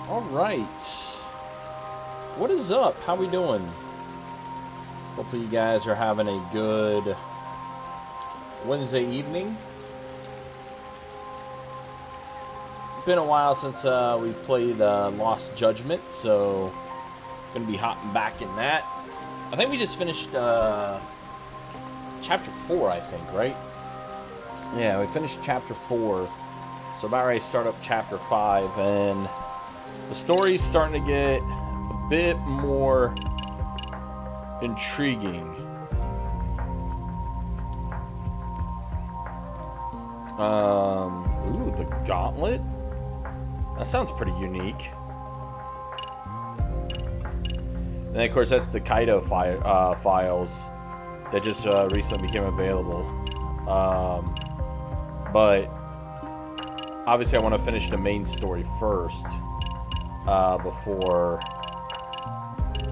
All right. What is up? How we doing? Hopefully you guys are having a good Wednesday evening. Been a while since we've played Lost Judgment, so gonna be hopping back in that. I think we just finished chapter 4, I think, right? Yeah, we finished chapter 4, so about ready to start up chapter 5, and the story's starting to get a bit more intriguing. Ooh, the gauntlet? That sounds pretty unique. And then, of course, that's the Kaido files that just recently became available. But obviously I want to finish the main story first before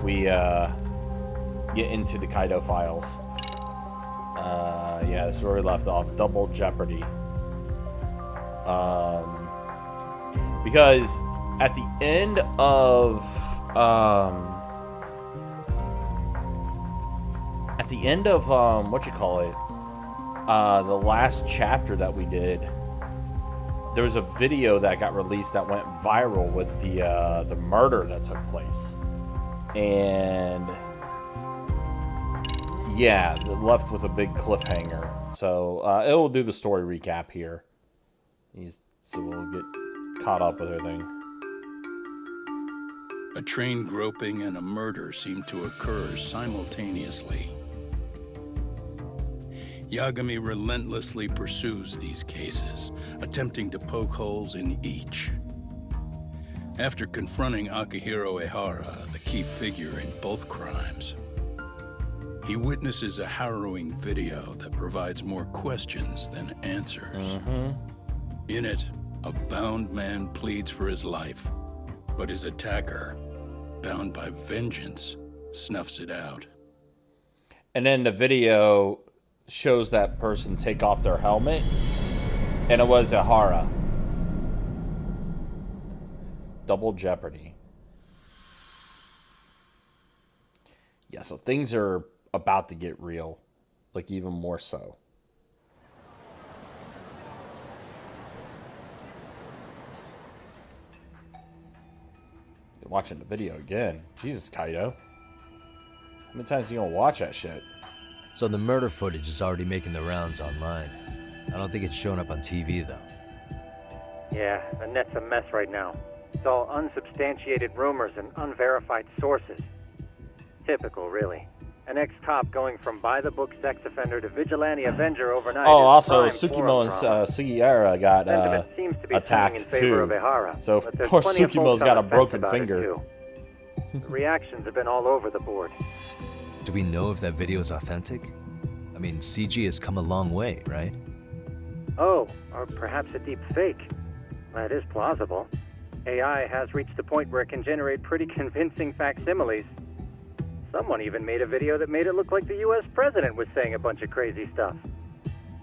we get into the Kaido files. Yeah, this is where we left off. Double Jeopardy. Because at the end of what you call it, the last chapter that we did, there was a video that got released that went viral with the murder that took place, and yeah, left with a big cliffhanger. So it will do the story recap here. So we'll get caught up with everything. A train groping and a murder seem to occur simultaneously. Yagami relentlessly pursues these cases, attempting to poke holes in each. After confronting Akihiro Ehara, the key figure in both crimes, he witnesses a harrowing video that provides more questions than answers. In it, a bound man pleads for his life, but his attacker, bound by vengeance, snuffs it out. And then the video shows that person take off their helmet, and it was Zahara. Double Jeopardy. Yeah, so things are about to get real, like even more so. You're watching the video again. Jesus, Kaido. How many times are you gonna watch that shit? So the murder footage is already making the rounds online. I don't think it's showing up on TV, though. Yeah, the net's a mess right now. It's all unsubstantiated rumors and unverified sources. Typical, really. An ex-cop going from by-the-book sex offender to vigilante avenger overnight. Oh, also, Tsukimo and Sugiura got attacks, too. So, of course, Tsukimo's got a broken finger. The reactions have been all over the board. Do we know if that video is authentic? I mean, CG has come a long way, right? Oh, or perhaps a deep fake. That is plausible. AI has reached the point where it can generate pretty convincing facsimiles. Someone even made a video that made it look like the U.S. president was saying a bunch of crazy stuff.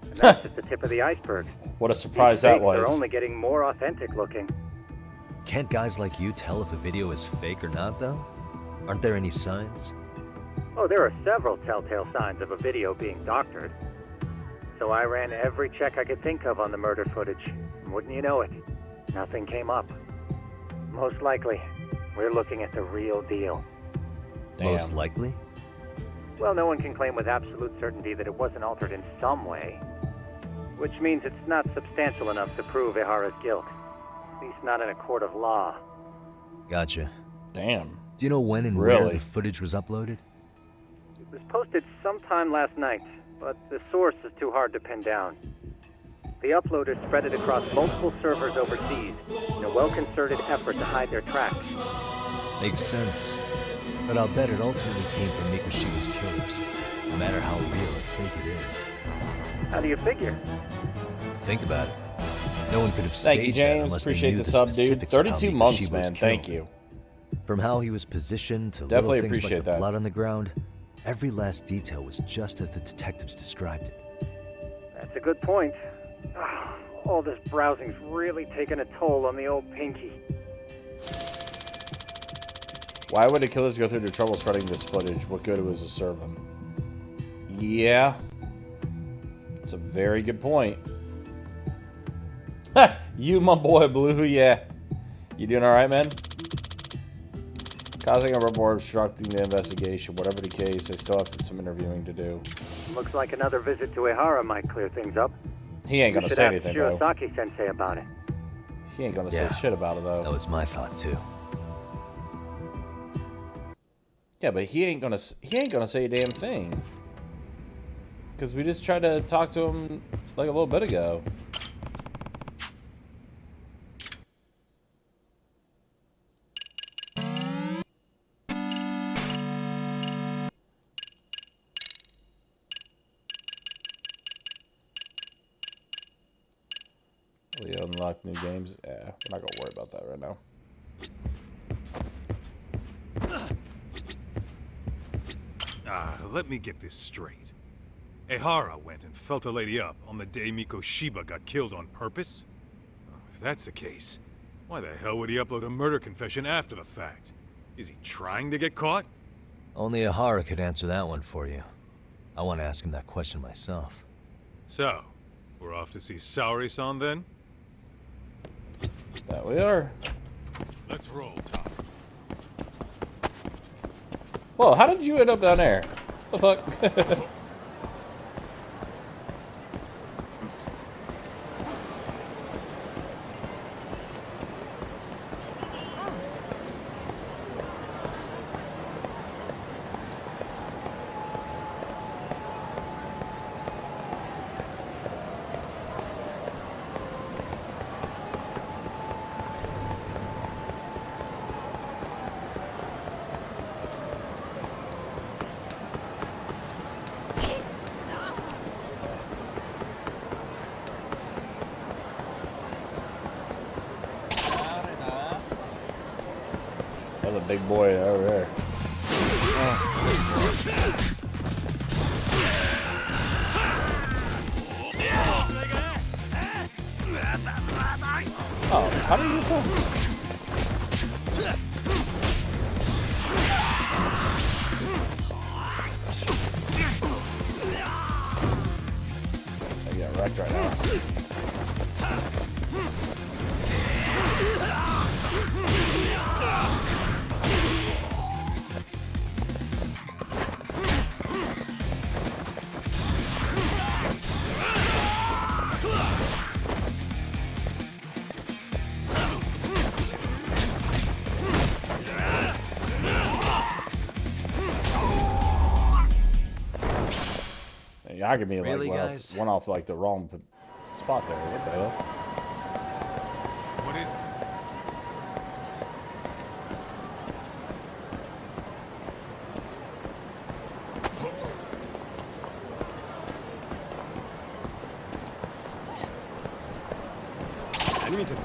And that's just the tip of the iceberg. What a surprise that was. They're only getting more authentic looking. Can't guys like you tell if a video is fake or not, though? Aren't there any signs? Oh, there are several telltale signs of a video being doctored. So I ran every check I could think of on the murder footage. And wouldn't you know it, nothing came up. Most likely, we're looking at the real deal. Damn. Most likely? Well, no one can claim with absolute certainty that it wasn't altered in some way. Which means it's not substantial enough to prove Ehara's guilt. At least not in a court of law. Gotcha. Damn. Do you know when and where the footage was uploaded? It was posted sometime last night, but the source is too hard to pin down. The uploaders spread it across multiple servers overseas in a well-concerted effort to hide their tracks. Makes sense. But I'll bet it ultimately came from Mikoshiba's killers, no matter how real or fake it is. How do you figure? Think about it. No one could have Thank you, staged that James. unless they Appreciate knew the the sub, dude. specifics of how 32 months, Mikoshiba was man. Thank killed. you. From how he was positioned to Definitely little things appreciate like the that. blood on the ground, every last detail was just as the detectives described it. That's a good point. All this browsing's really taken a toll on the old pinky. Why would the killers go through the trouble spreading this footage? What good it was to serve them? Yeah. It's a very good point. Ha! You, my boy, Blue, yeah. You doing alright, man? Causing a report obstructing the investigation. Whatever the case, they still have some interviewing to do. Looks like another visit to Zahara might clear things up. He ain't gonna say anything, though. Shirosaki-sensei about it. He ain't gonna say shit about it, though. That was my thought, too. Yeah, but he ain't gonna say a damn thing. Because we just tried to talk to him like a little bit ago. We unlock new games. Yeah, we're not gonna worry about that right now. Let me get this straight. Zahara went and felt a lady up on the day Mikoshiba got killed on purpose? If that's the case, why the hell would he upload a murder confession after the fact? Is he trying to get caught? Only Zahara could answer that one for you. I want to ask him that question myself. So, we're off to see Saori-san then? That we are. Let's roll, Tom. Whoa, how did you end up down there? The fuck? That's a big boy over there. Oh, how do you use that? I get wrecked right now. I could be Really, like guys? one off like the wrong spot there. What the hell? What is it? I need to...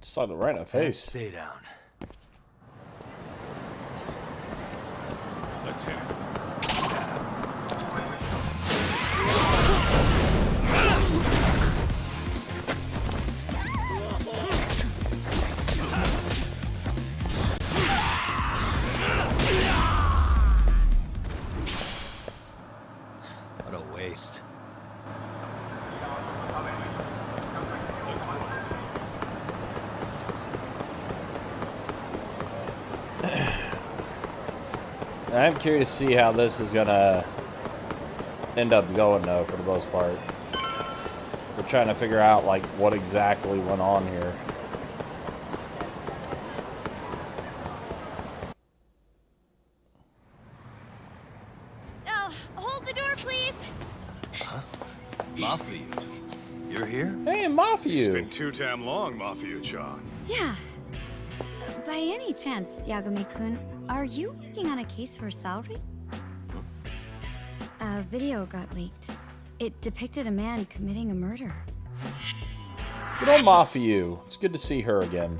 Saw it right in the face. Stay down. Let's hit it. What a waste. Let's roll. I'm curious to see how this is gonna end up going, though, for the most part. We're trying to figure out, like, what exactly went on here. Oh, hold the door, please. Mafia, you're here? Hey, Mafia! It's been too damn long, Mafia-chan. Yeah. But By any chance, Yagami-kun, are you working on a case for Saori? A video got leaked. It depicted a man committing a murder. Good old Mafiu. It's good to see her again.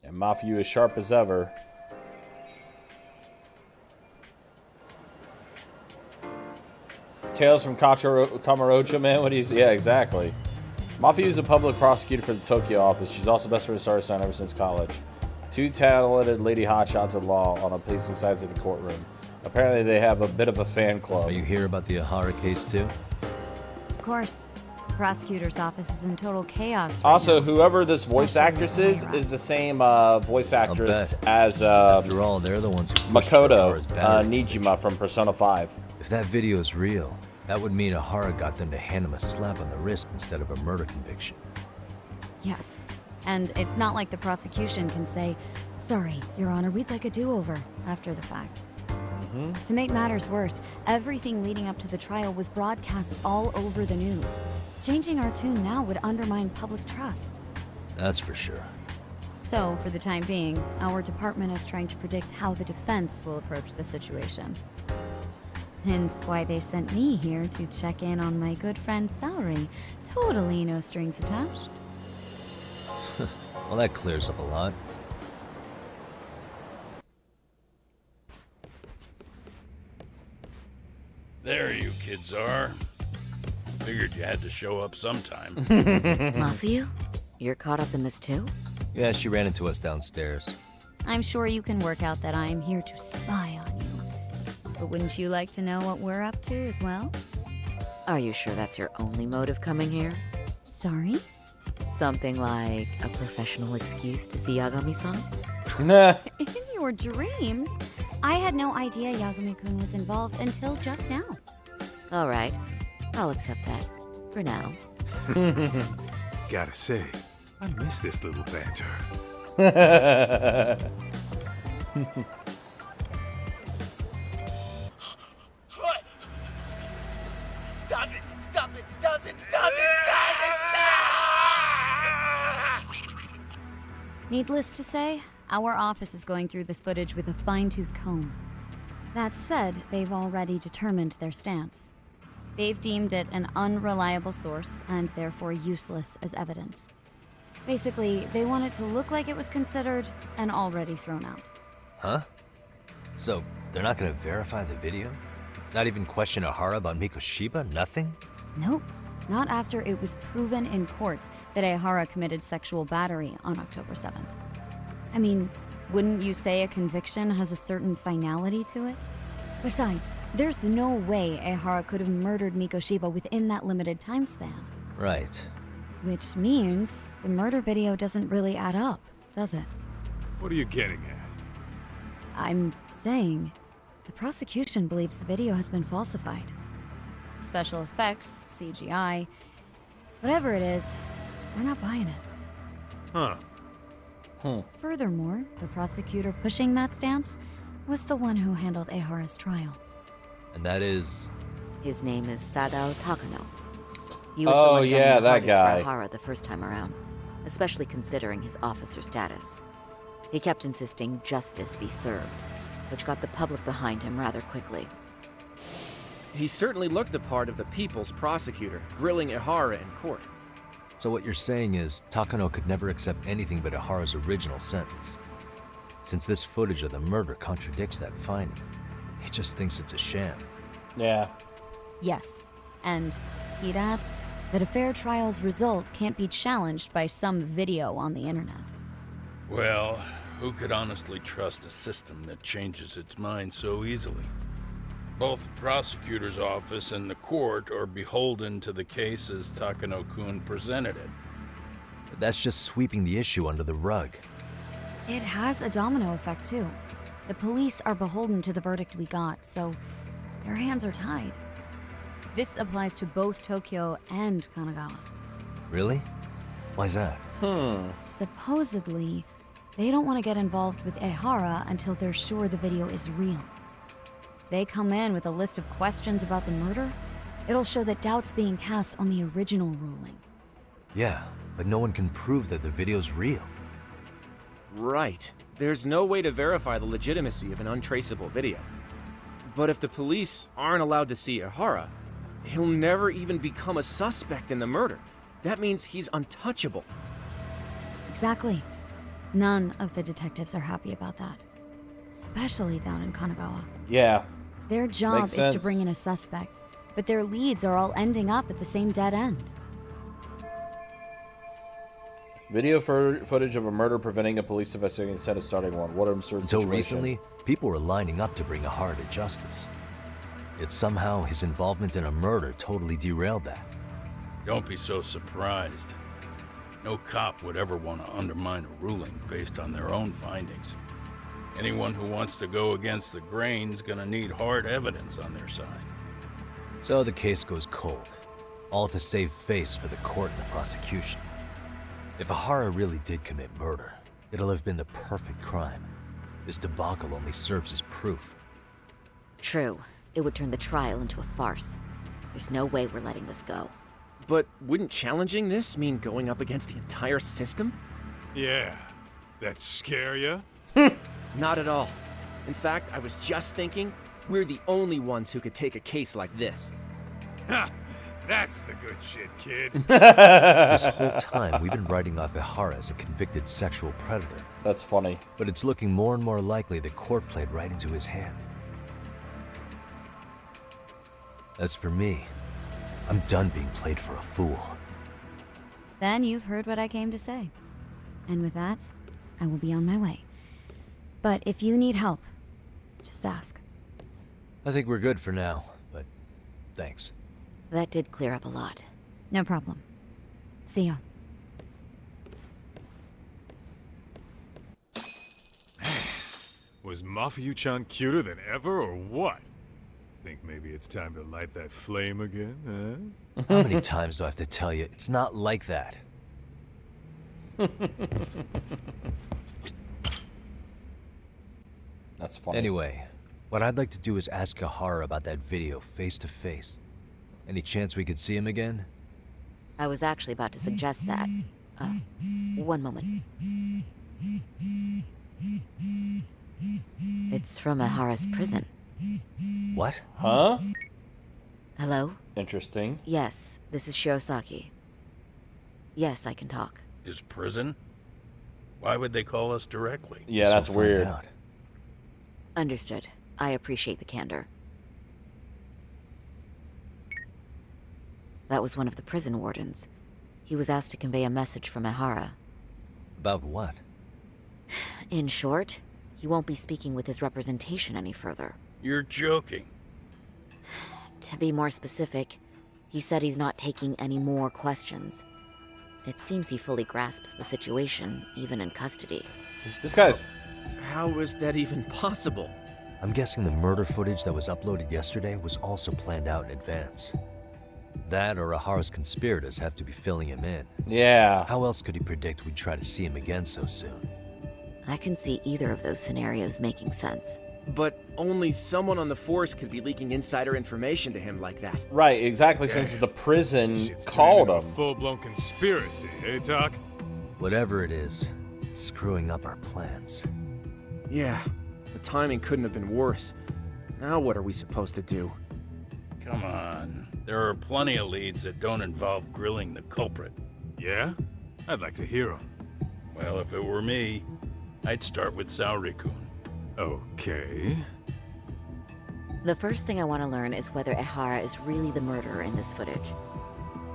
And Mafiu is sharp as ever. Tales from Kamurocho, man. What do you? Yeah, exactly. Mafiu is a public prosecutor for the Tokyo office. She's also best friend with Star-san ever since college. Two talented lady hotshots of law on opposing sides of the courtroom. Apparently, they have a bit of a fan club. Are you here about the Zahara case too? Of course. The prosecutor's office is in total chaos right Also, now. whoever this voice Especially actress with is higher-ups. the same voice actress bet. as After all, they're the ones who pushed for Makoto Zahara's battery. Nijima from Persona 5. If that video is real, that would mean Zahara got them to hand him a slap on the wrist instead of a murder conviction. Yes. And it's not like the prosecution can say, "Sorry, Your Honor, we'd like a do-over," after the fact. To make matters worse, everything leading up to the trial was broadcast all over the news. Changing our tune now would undermine public trust. That's for sure. So, for the time being, our department is trying to predict how the defense will approach the situation. Hence why they sent me here to check in on my good friend Saori. Totally no strings attached. Well, that clears up a lot. There you kids are. Figured you had to show up sometime. Mafiu? You're caught up in this too? Yeah, she ran into us downstairs. I'm sure you can work out that I'm here to spy on you. But wouldn't you like to know what we're up to as well? Are you sure that's your only motive coming here? Sorry? Something like a professional excuse to see Yagami-san? Nah. In your dreams? I had no idea Yagami-kun was involved until just now. All right, I'll accept that. For now. Gotta say, I miss this little banter. Stop it! Stop it! Stop it! Stop it! Stop it! Needless to say, our office is going through this footage with a fine-tooth comb. That said, they've already determined their stance. They've deemed it an unreliable source and therefore useless as evidence. Basically, they want it to look like it was considered and already thrown out. Huh? So, they're not gonna verify the video? Not even question Zahara about Mikoshiba? Nothing? Nope. Not after it was proven in court that Zahara committed sexual battery on October 7th. I mean, wouldn't you say a conviction has a certain finality to it? Besides, there's no way Zahara could have murdered Mikoshiba within that limited time span. Right. Which means the murder video doesn't really add up, does it? What are you getting at? I'm saying the prosecution believes the video has been falsified. Special effects, CGI, whatever it is, we're not buying it. Huh. Furthermore, the prosecutor pushing that stance was the one who handled Zahara's trial. And that is... His name is Sadao Takano. He was Oh, the one yeah, gunning the that hardest guy. for Zahara the first time around, especially considering his officer status. He kept insisting justice be served, which got the public behind him rather quickly. He certainly looked the part of the people's prosecutor, grilling Zahara in court. So what you're saying is, Takano could never accept anything but Zahara's original sentence. Since this footage of the murder contradicts that finding, he just thinks it's a sham. Yeah. Yes, and he'd add that a fair trial's result can't be challenged by some video on the internet. Well, who could honestly trust a system that changes its mind so easily? Both the prosecutor's office and the court are beholden to the case as Takano-kun presented it. But that's just sweeping the issue under the rug. It has a domino effect, too. The police are beholden to the verdict we got, so their hands are tied. This applies to both Tokyo and Kanagawa. Really? Why's that? Supposedly, they don't want to get involved with Zahara until they're sure the video is real. If they come in with a list of questions about the murder, it'll show that doubt's being cast on the original ruling. Yeah, but no one can prove that the video's real. Right. There's no way to verify the legitimacy of an untraceable video. But if the police aren't allowed to see Ihara, he'll never even become a suspect in the murder. That means he's untouchable. Exactly. None of the detectives are happy about that. Especially down in Kanagawa. Yeah. Their job Makes is to sense. bring in a suspect, but their leads are all ending up at the same dead end. Video footage of a murder preventing a police investigation instead of starting one. What an absurd Until situation. recently, people were lining up to bring Ihara to justice. Yet somehow his involvement in a murder totally derailed that. Don't be so surprised. No cop would ever want to undermine a ruling based on their own findings. Anyone who wants to go against the grain's gonna need hard evidence on their side. So the case goes cold, all to save face for the court and the prosecution. If Ihara really did commit murder, it'll have been the perfect crime. This debacle only serves as proof. True. It would turn the trial into a farce. There's no way we're letting this go. But wouldn't challenging this mean going up against the entire system? Yeah. That scare ya? Not at all. In fact, I was just thinking, we're the only ones who could take a case like this. Ha! That's the good shit, kid. This whole time, we've been writing off Ihara as a convicted sexual predator. That's funny. But it's looking more and more likely the court played right into his hand. As for me, I'm done being played for a fool. Then you've heard what I came to say. And with that, I will be on my way. But if you need help, just ask. I think we're good for now, but thanks. That did clear up a lot. No problem. See ya. Was Mafuyu-chan cuter than ever, or what? Think maybe it's time to light that flame again, huh? How many times do I have to tell you, it's not like that? That's funny. Anyway, what I'd like to do is ask Zahara about that video face to face. Any chance we could see him again? I was actually about to suggest that. One moment. It's from Ihara's prison. What? Huh? Hello? Interesting. Yes, this is Shirosaki. Yes, I can talk. His prison? Why would they call us directly? Yeah, Guess that's we'll find weird. out. Understood. I appreciate the candor. That was one of the prison wardens. He was asked to convey a message from Ihara. About what? In short, he won't be speaking with his representation any further. You're joking. To be more specific, he said he's not taking any more questions. It seems he fully grasps the situation, even in custody. This guy's... How is that even possible? I'm guessing the murder footage that was uploaded yesterday was also planned out in advance. That or Ihara's conspirators have to be filling him in. Yeah. How else could he predict we'd try to see him again so soon? I can see either of those scenarios making sense. But only someone on the force could be leaking insider information to him like that. Right, exactly, since the prison Shit's called turning into him. a full-blown conspiracy, eh, Doc? Whatever it is, it's screwing up our plans. Yeah, the timing couldn't have been worse. Now what are we supposed to do? Come on. There are plenty of leads that don't involve grilling the culprit. Yeah? I'd like to hear him. Well, if it were me, I'd start with Saori-kun. Okay. The first thing I want to learn is whether Ihara is really the murderer in this footage.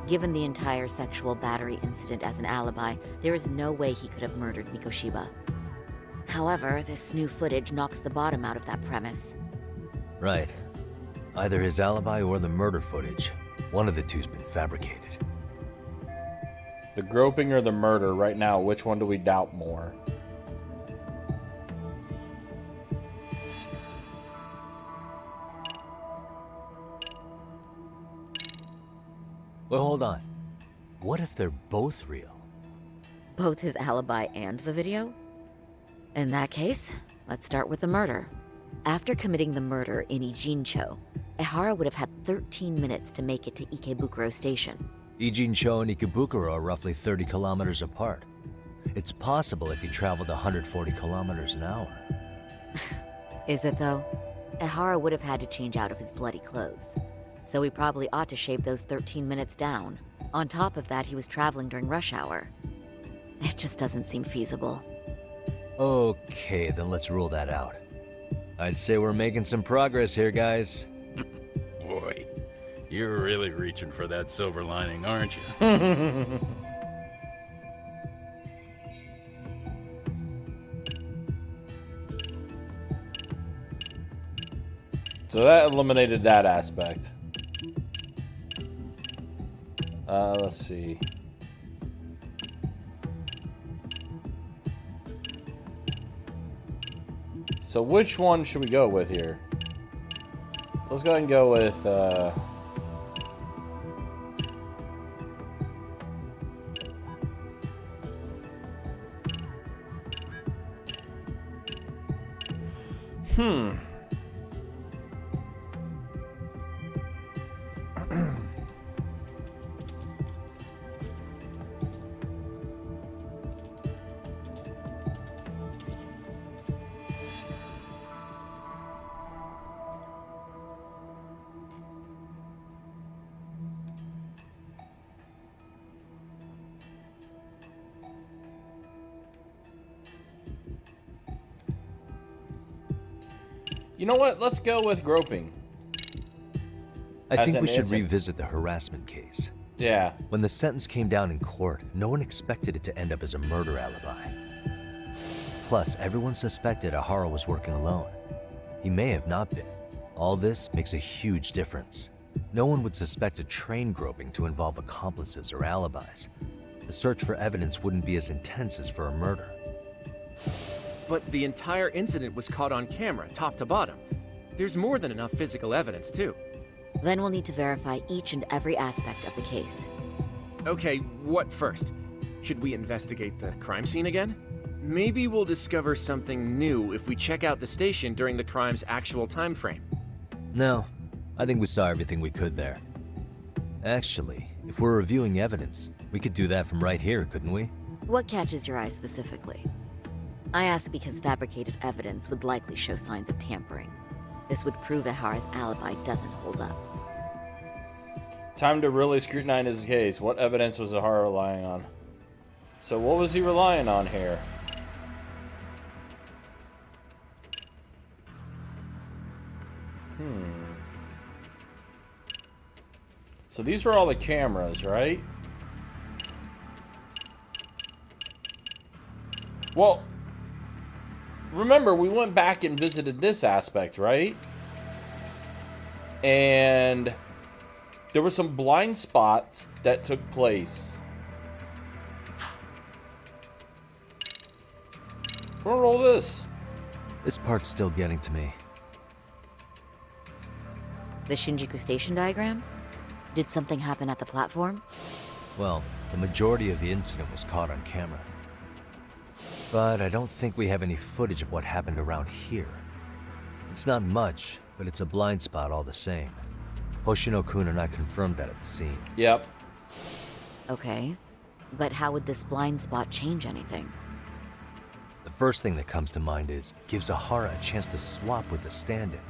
Given the entire sexual battery incident as an alibi, there is no way he could have murdered Mikoshiba. However, this new footage knocks the bottom out of that premise. Right. Either his alibi or the murder footage. One of the two's been fabricated. The groping or the murder, right now, which one do we doubt more? Well, hold on. What if they're both real? Both his alibi and the video? In that case, let's start with the murder. After committing the murder in Ijincho, Ihara would have had 13 minutes to make it to Ikebukuro Station. Ijincho and Ikebukuro are roughly 30 kilometers apart. It's possible if he traveled 140 kilometers an hour. Is it though? Ehara would have had to change out of his bloody clothes. So he probably ought to shave those 13 minutes down. On top of that, he was traveling during rush hour. It just doesn't seem feasible. Okay, then let's rule that out. I'd say we're making some progress here, guys. Boy, you're really reaching for that silver lining, aren't you? So that eliminated that aspect. Let's see. So which one should we go with here? Let's go ahead and go with, you know what? Let's go with groping. I As think an we should instant. revisit the harassment case. Yeah. When the sentence came down in court, no one expected it to end up as a murder alibi. Plus, everyone suspected Ahara was working alone. He may have not been. All this makes a huge difference. No one would suspect a train groping to involve accomplices or alibis. The search for evidence wouldn't be as intense as for a murder. But the entire incident was caught on camera, top to bottom. There's more than enough physical evidence, too. Then we'll need to verify each and every aspect of the case. Okay, what first? Should we investigate the crime scene again? Maybe we'll discover something new if we check out the station during the crime's actual time frame. No, I think we saw everything we could there. Actually, if we're reviewing evidence, we could do that from right here, couldn't we? What catches your eye specifically? I ask because fabricated evidence would likely show signs of tampering. This would prove Ehara's alibi doesn't hold up. Time to really scrutinize his case. What evidence was Zahara relying on? So what was he relying on here? So these were all the cameras, right? Well, remember, we went back and visited this aspect, right? And there were some blind spots that took place. We're gonna roll this. This part's still getting to me. The Shinjuku station diagram? Did something happen at the platform? Well, the majority of the incident was caught on camera. But I don't think we have any footage of what happened around here. It's not much, but it's a blind spot all the same. Hoshino-kun and I confirmed that at the scene. Yep. Okay. But how would this blind spot change anything? The first thing that comes to mind is, gives Zahara a chance to swap with the stand-in.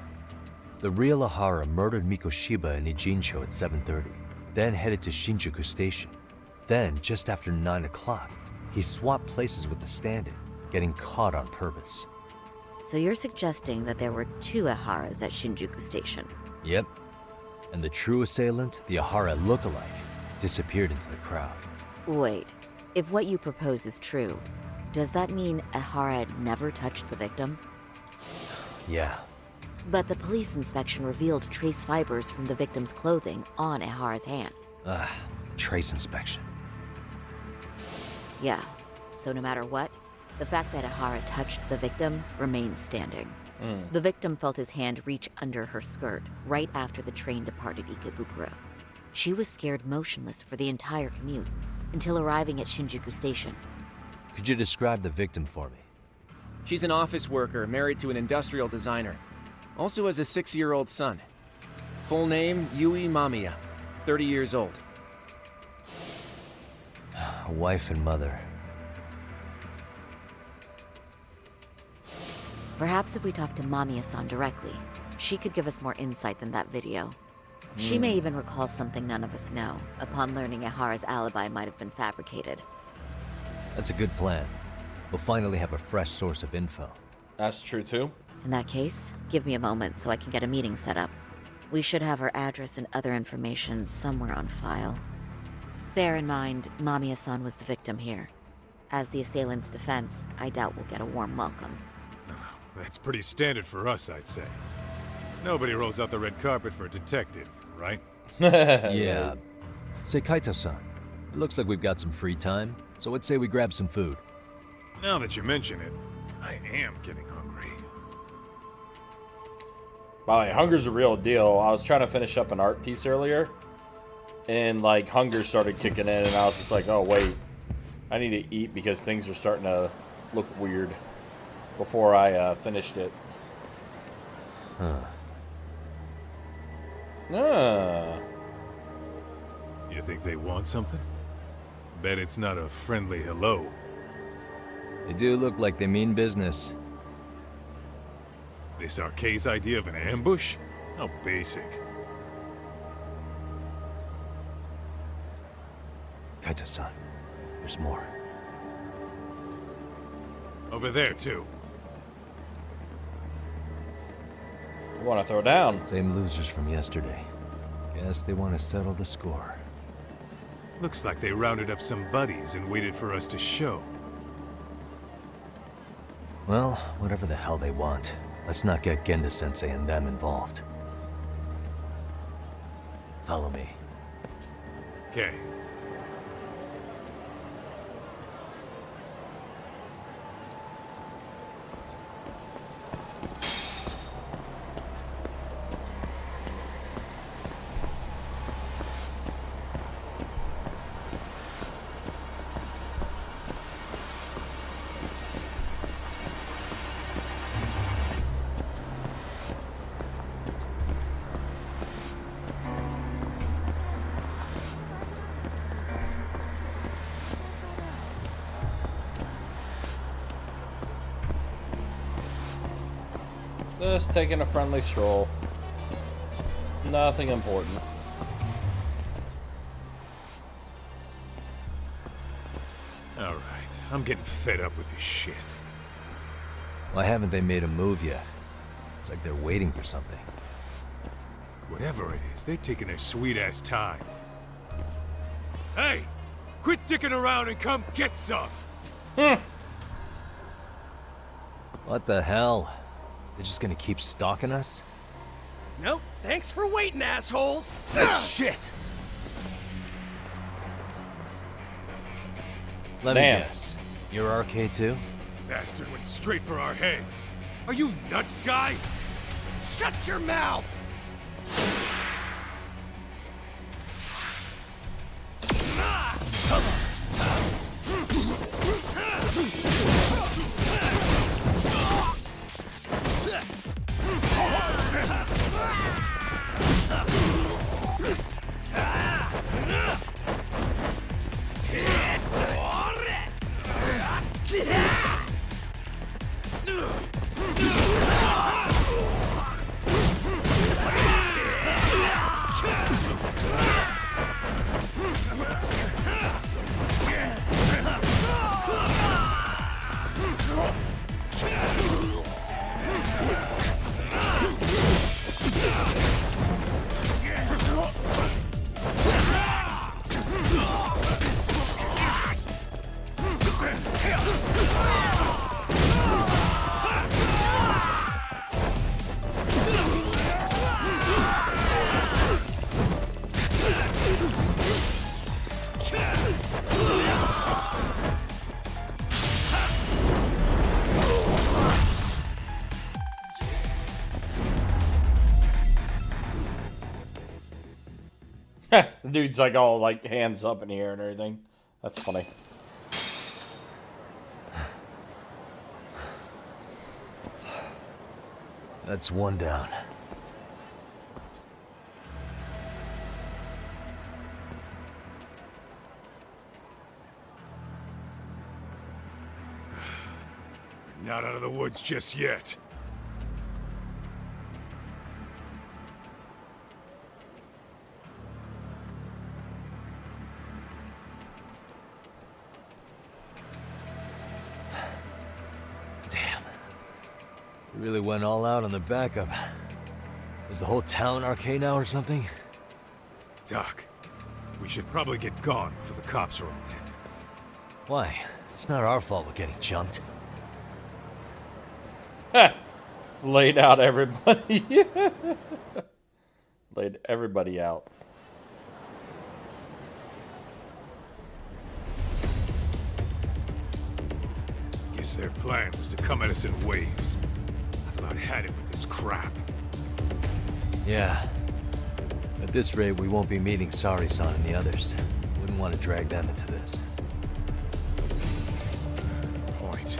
The real Zahara murdered Mikoshiba and Ijincho at 7:30, then headed to Shinjuku Station. Then, just after 9 o'clock, he swapped places with the stand-in, getting caught on purpose. So you're suggesting that there were two Eharas at Shinjuku Station? Yep. And the true assailant, the Zahara look-alike, disappeared into the crowd. Wait, if what you propose is true, does that mean Ehara never touched the victim? Yeah. But the police inspection revealed trace fibers from the victim's clothing on Ehara's hand. Trace inspection. Yeah, so no matter what, the fact that Ehara touched the victim remains standing. The victim felt his hand reach under her skirt right after the train departed Ikebukuro. She was scared motionless for the entire commute until arriving at Shinjuku Station. Could you describe the victim for me? She's an office worker married to an industrial designer. Also has a 6-year-old son. Full name, Yui Mamiya. 30 years old. a wife and mother. Perhaps if we talk to Mamiya-san directly, she could give us more insight than that video. She may even recall something none of us know, upon learning Ihara's alibi might have been fabricated. That's a good plan. We'll finally have a fresh source of info. That's true too. In that case, give me a moment so I can get a meeting set up. We should have her address and other information somewhere on file. Bear in mind, Mamiya-san was the victim here. As the assailant's defense, I doubt we'll get a warm welcome. That's pretty standard for us, I'd say. Nobody rolls out the red carpet for a detective, right? Yeah. Say, Kaito-san, it looks like we've got some free time, so let's say we grab some food. Now that you mention it, I am getting hungry. By the way, hunger's a real deal. I was trying to finish up an art piece earlier, and like hunger started kicking in, and I was just like, oh wait, I need to eat because things are starting to look weird before I finished it. Huh. You think they want something? Bet it's not a friendly hello. They do look like they mean business. This Arcade's idea of an ambush? How basic. Kaito-san, there's more. Over there, too. You want to throw down? Same losers from yesterday. Guess they want to settle the score. Looks like they rounded up some buddies and waited for us to show. Well, whatever the hell they want, let's not get Genda-sensei and them involved. Follow me. Okay. Just taking a friendly stroll. Nothing important. Alright, I'm getting fed up with this shit. Why haven't they made a move yet? It's like they're waiting for something. Whatever it is, they're taking their sweet-ass time. Hey! Quit dicking around and come get some! What the hell? They're just gonna keep stalking us? Nope, thanks for waiting, assholes! Shit! Let me Damn. guess. You're RK too? Bastard went straight for our heads. Are you nuts, guy? Shut your mouth! The dude's like all like hands up in the air and everything. That's funny. That's one down. not out of the woods just yet. Damn. We really went all out on the backup. Is the whole town arcade now or something? Doc, we should probably get gone before the cops are on it. Why? It's not our fault we're getting jumped. Laid out everybody. Laid everybody out. Guess their plan was to come at us in waves. I've about had it with this crap. Yeah. At this rate, we won't be meeting Sari-san and the others. Wouldn't want to drag them into this. Point.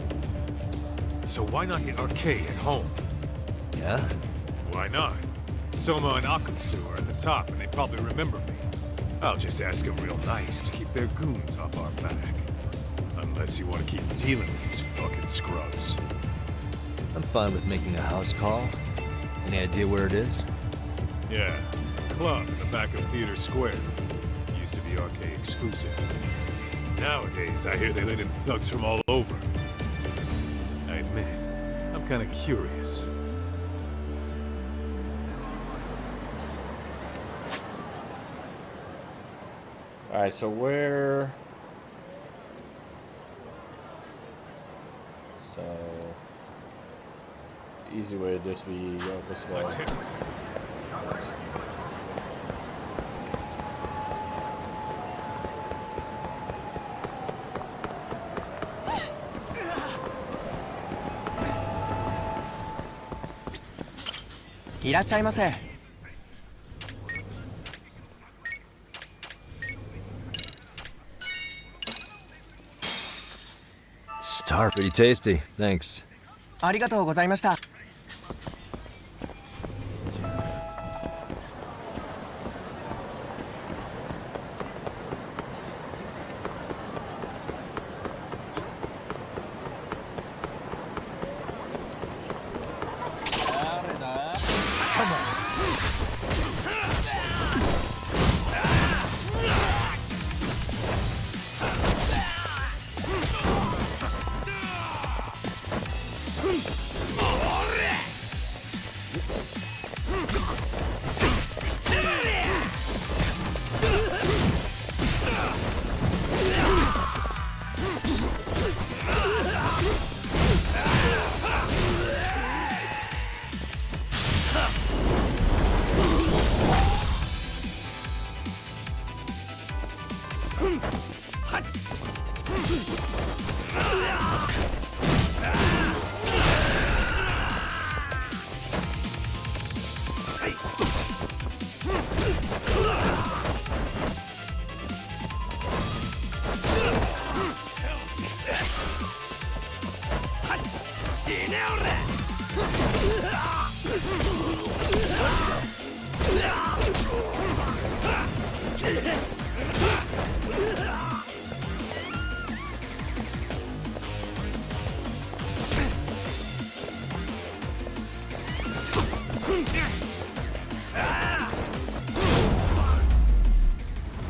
So why not hit Arcade at home? Yeah? Why not? Soma and Akutsu are at the top, and they probably remember me. I'll just ask them real nice to keep their goons off our back. Unless you want to keep dealing with these fucking scrubs. I'm fine with making a house call. Any idea where it is? Yeah, club in the back of Theater Square. Used to be arcade exclusive. Nowadays, I hear they let in thugs from all over. I admit, I'm kind of curious. Alright, so where... So... Easy way to just be go this way. Let's hit it. Oops. Star, pretty tasty. Thanks. ありがとうございました。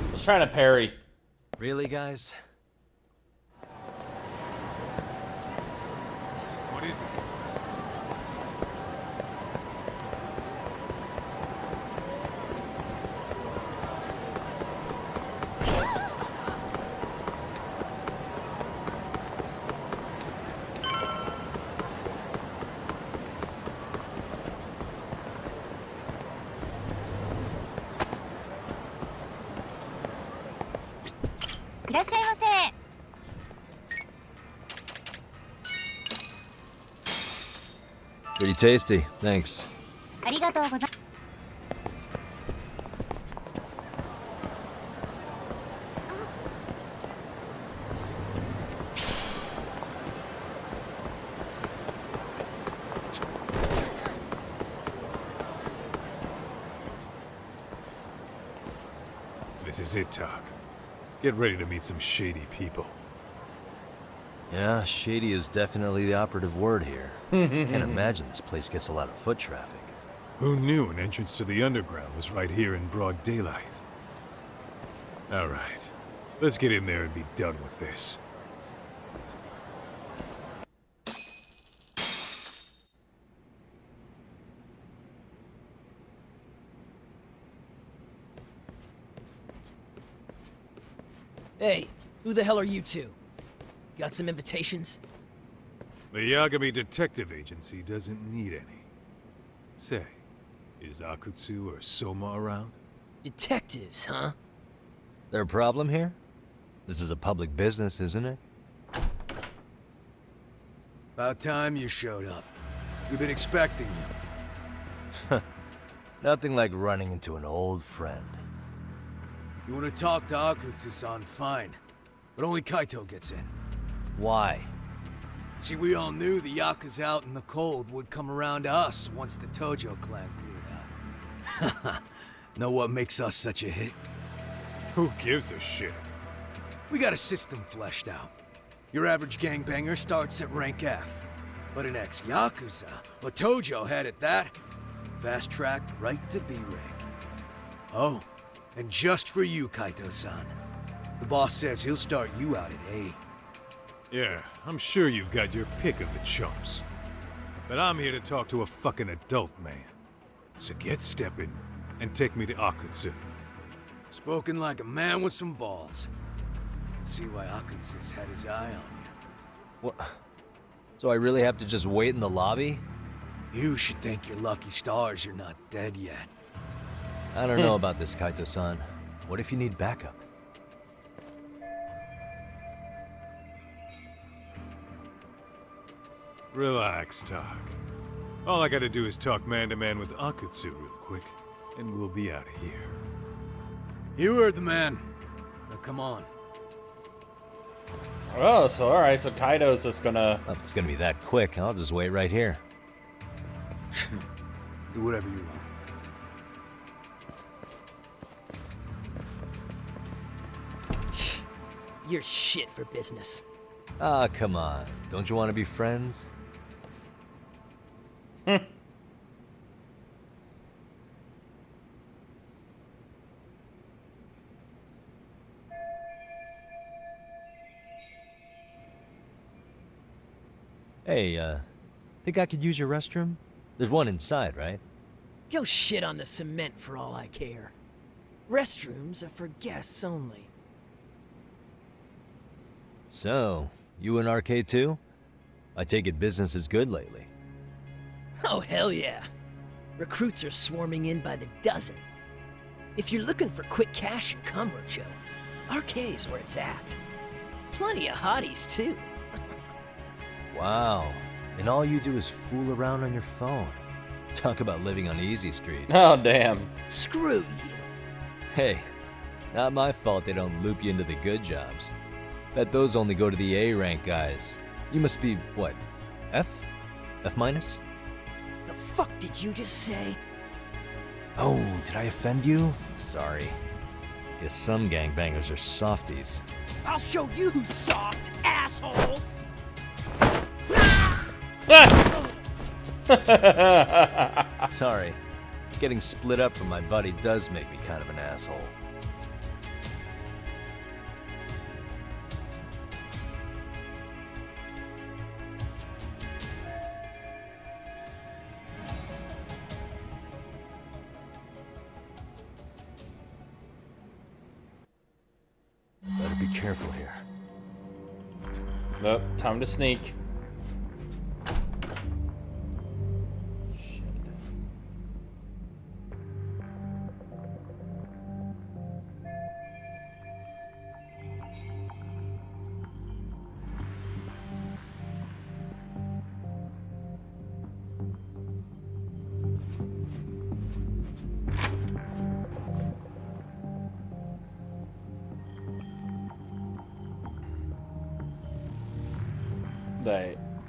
I was trying to parry. Really, guys? What is it? Pretty tasty. Thanks. ありがとうござい This is it, Doc. Get ready to meet some shady people. Yeah, shady is definitely the operative word here. Can't imagine this place gets a lot of foot traffic. Who knew an entrance to the underground was right here in broad daylight? Alright, let's get in there and be done with this. Hey, who the hell are you two? Got some invitations? The Yagami Detective Agency doesn't need any. Say, is Akutsu or Soma around? Detectives, huh? There a problem here? This is a public business, isn't it? About time you showed up. We've been expecting you. Nothing like running into an old friend. You want to talk to Akutsu-san, fine. But only Kaito gets in. Why? See, we all knew the Yakuza out in the cold would come around to us once the Tojo clan cleared out. Know what makes us such a hit? Who gives a shit? We got a system fleshed out. Your average gangbanger starts at rank F. But an ex-Yakuza, a Tojo head at that, fast-tracked right to B rank. Oh, and just for you, Kaito-san. The boss says he'll start you out at A. Yeah, I'm sure you've got your pick of the chumps. But I'm here to talk to a fucking adult man. So get stepping and take me to Akutsu. Spoken like a man with some balls. I can see why Akutsu's had his eye on you. What? So I really have to just wait in the lobby? You should thank your lucky stars you're not dead yet. I don't know about this, Kaito-san. What if you need backup? Relax, Doc. All I gotta do is talk man-to-man with Akutsu real quick, and we'll be out of here. You heard the man. Now come on. Oh, so alright, so Kaido's just gonna... Well, if it's gonna be that quick, I'll just wait right here. Do whatever you want. You're shit for business. Ah, come on. Don't you want to be friends? Hey, think I could use your restroom? There's one inside, right? Go shit on the cement for all I care. Restrooms are for guests only. So, you in RK too? I take it business is good lately. Oh, hell yeah. Recruits are swarming in by the dozen. If you're looking for quick cash and Kamurocho, RK's where it's at. Plenty of hotties, too. Wow. And all you do is fool around on your phone. Talk about living on Easy Street. Oh, damn. Screw you. Hey, not my fault they don't loop you into the good jobs. Bet those only go to the A rank guys. You must be, what, F? F minus? The fuck did you just say? Oh, did I offend you? Sorry. Guess some gangbangers are softies. I'll show you who's soft, asshole! Sorry. Getting split up from my buddy does make me kind of an asshole. Better be careful here. Nope, time to sneak.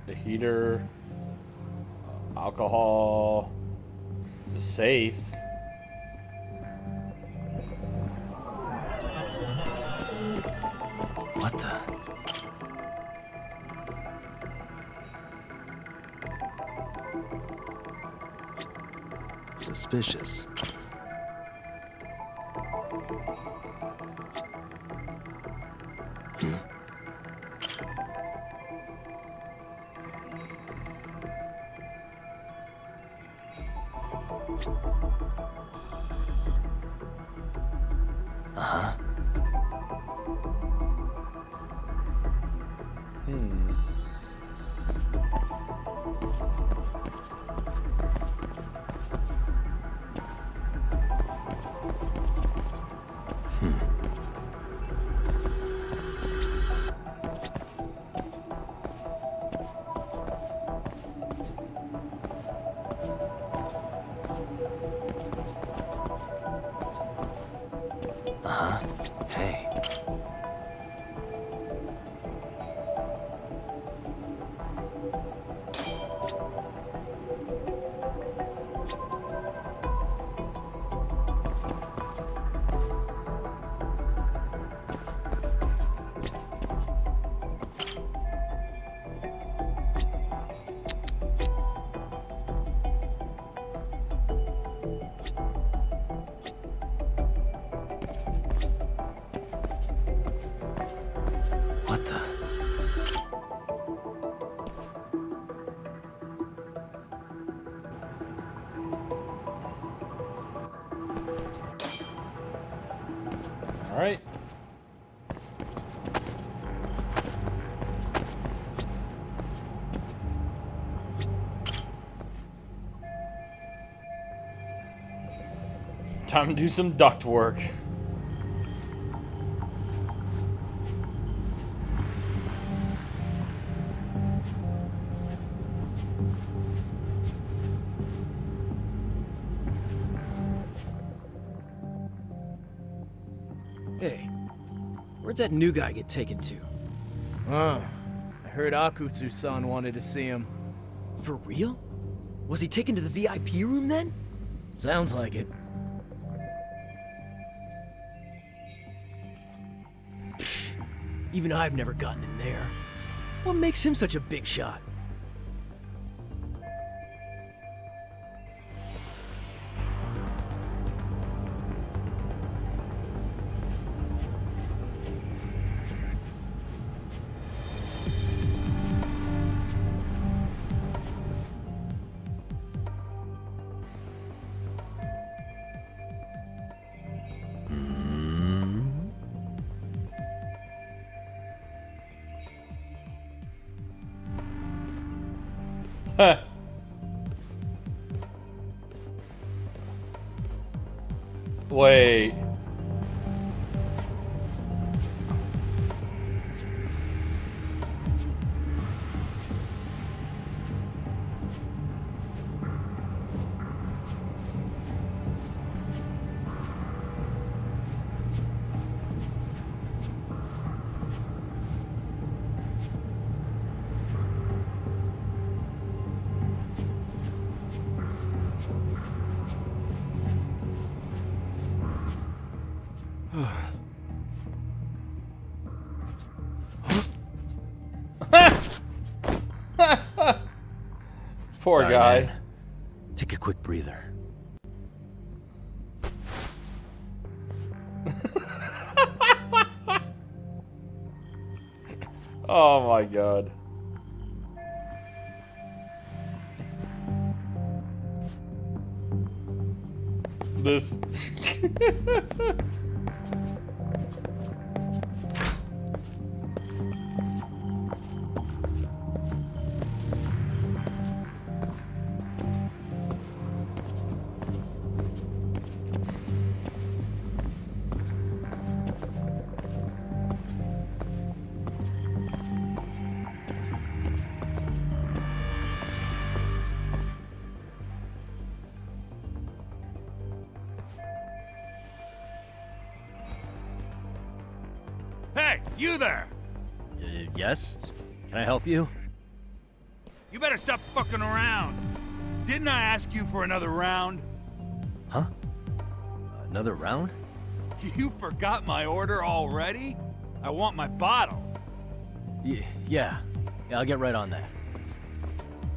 The heater, alcohol, the safe. What the? suspicious. Uh-huh. Uh-huh. Hey. What the? All right. Time to do some duct work. Hey, where'd that new guy get taken to? I heard Akutsu-san wanted to see him. For real? Was he taken to the VIP room then? Sounds like it. Even I've never gotten in there. What makes him such a big shot? Huh. Wait. Poor Sorry, guy. man. Take a quick breather. Oh my god. This. Hey, you there! Yes? Can I help you? You better stop fucking around. Didn't I ask you for another round? Huh? Another round? You forgot my order already? I want my bottle. Yeah, I'll get right on that.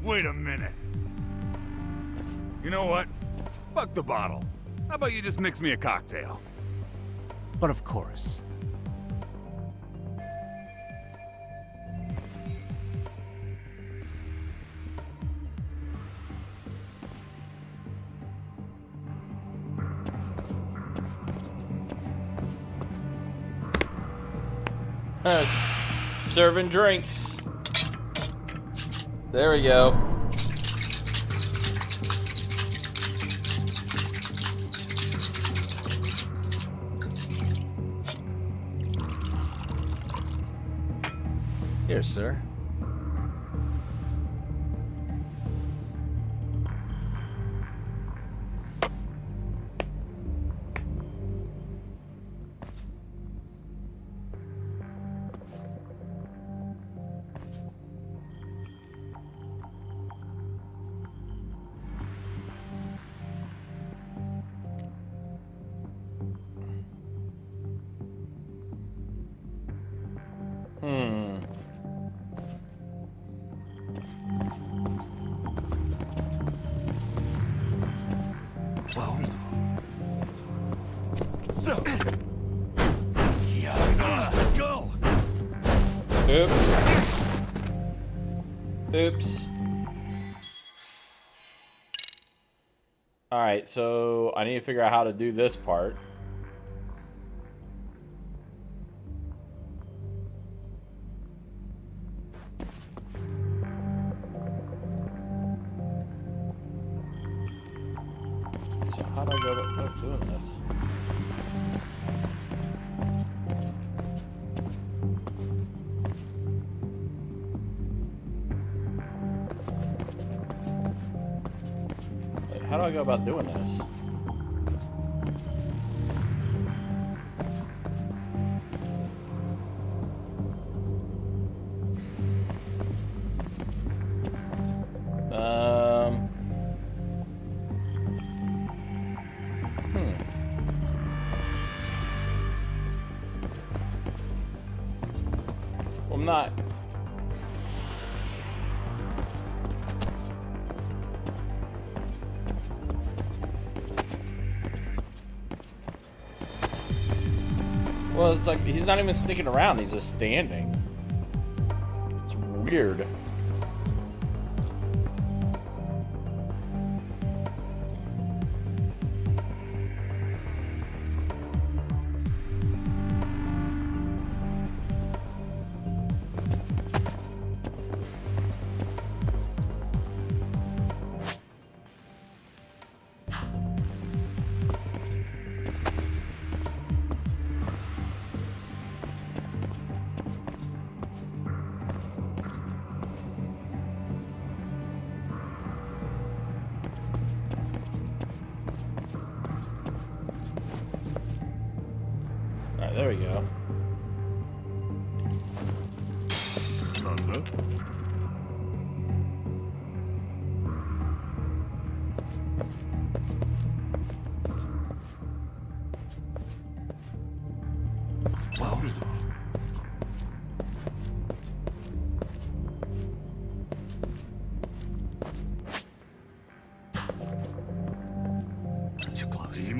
Wait a minute. You know what? Fuck the bottle. How about you just mix me a cocktail? But of course. Serving drinks. There we go. Here, sir. Let go! Oops. Oops. Alright, so I need to figure out how to do this part. So how do I go about doing this? How do I go about doing this? Well, I'm not. Well, it's like he's not even sneaking around, he's just standing. It's weird. Alright, there we go. Too close.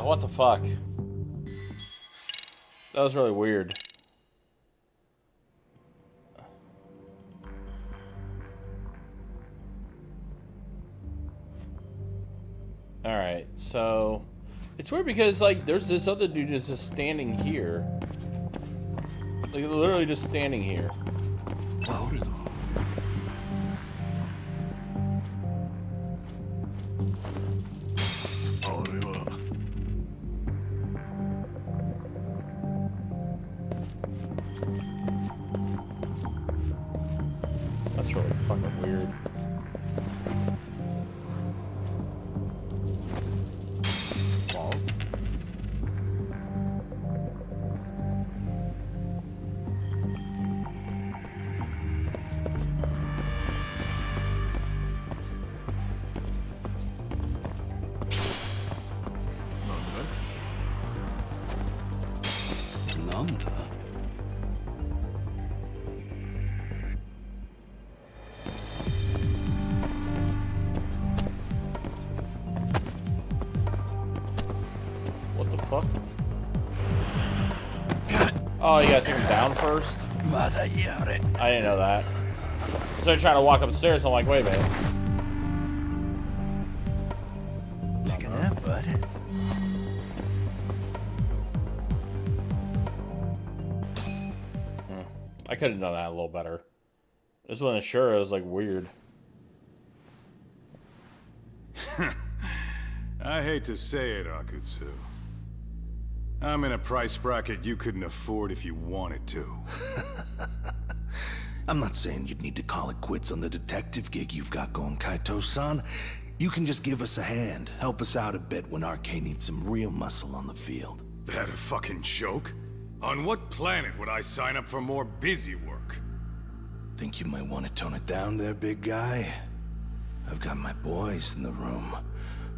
What the fuck? That was really weird. Alright, so it's weird because like there's this other dude that's just standing here. Like literally just standing here. That's really fucking weird. fuck? Oh, you gotta take him down first? I didn't know that. So I tried to walk upstairs, I'm like, wait a minute. Take a nap, bud. I could have done that a little better. This one, sure, it was like weird. I hate to say it, Akutsu. I'm in a price bracket you couldn't afford if you wanted to. I'm not saying you'd need to call it quits on the detective gig you've got going, Kaito-san. You can just give us a hand, help us out a bit when Arcane needs some real muscle on the field. That a fucking joke? On what planet would I sign up for more busy work? Think you might want to tone it down there, big guy? I've got my boys in the room.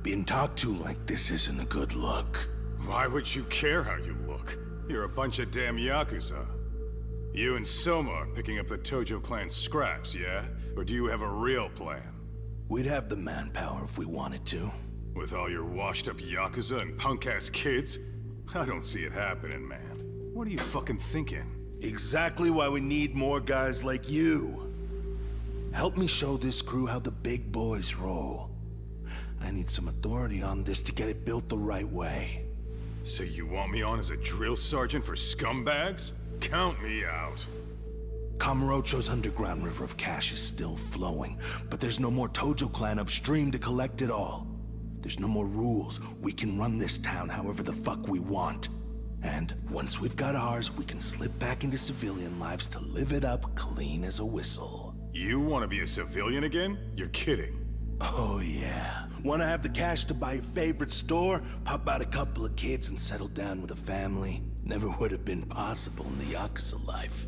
Being talked to like this isn't a good look. Why would you care how you look? You're a bunch of damn Yakuza. You and Soma are picking up the Tojo clan scraps, yeah? Or do you have a real plan? We'd have the manpower if we wanted to. With all your washed-up Yakuza and punk-ass kids? I don't see it happening, man. What are you fucking thinking? Exactly why we need more guys like you. Help me show this crew how the big boys roll. I need some authority on this to get it built the right way. So you want me on as a drill sergeant for scumbags? Count me out. Kamurocho's underground river of cash is still flowing, but there's no more Tojo clan upstream to collect it all. There's no more rules. We can run this town however the fuck we want. And once we've got ours, we can slip back into civilian lives to live it up clean as a whistle. You want to be a civilian again? You're kidding. Oh yeah. Want to have the cash to buy your favorite store, pop out a couple of kids and settle down with a family? Never would have been possible in the Yakuza life.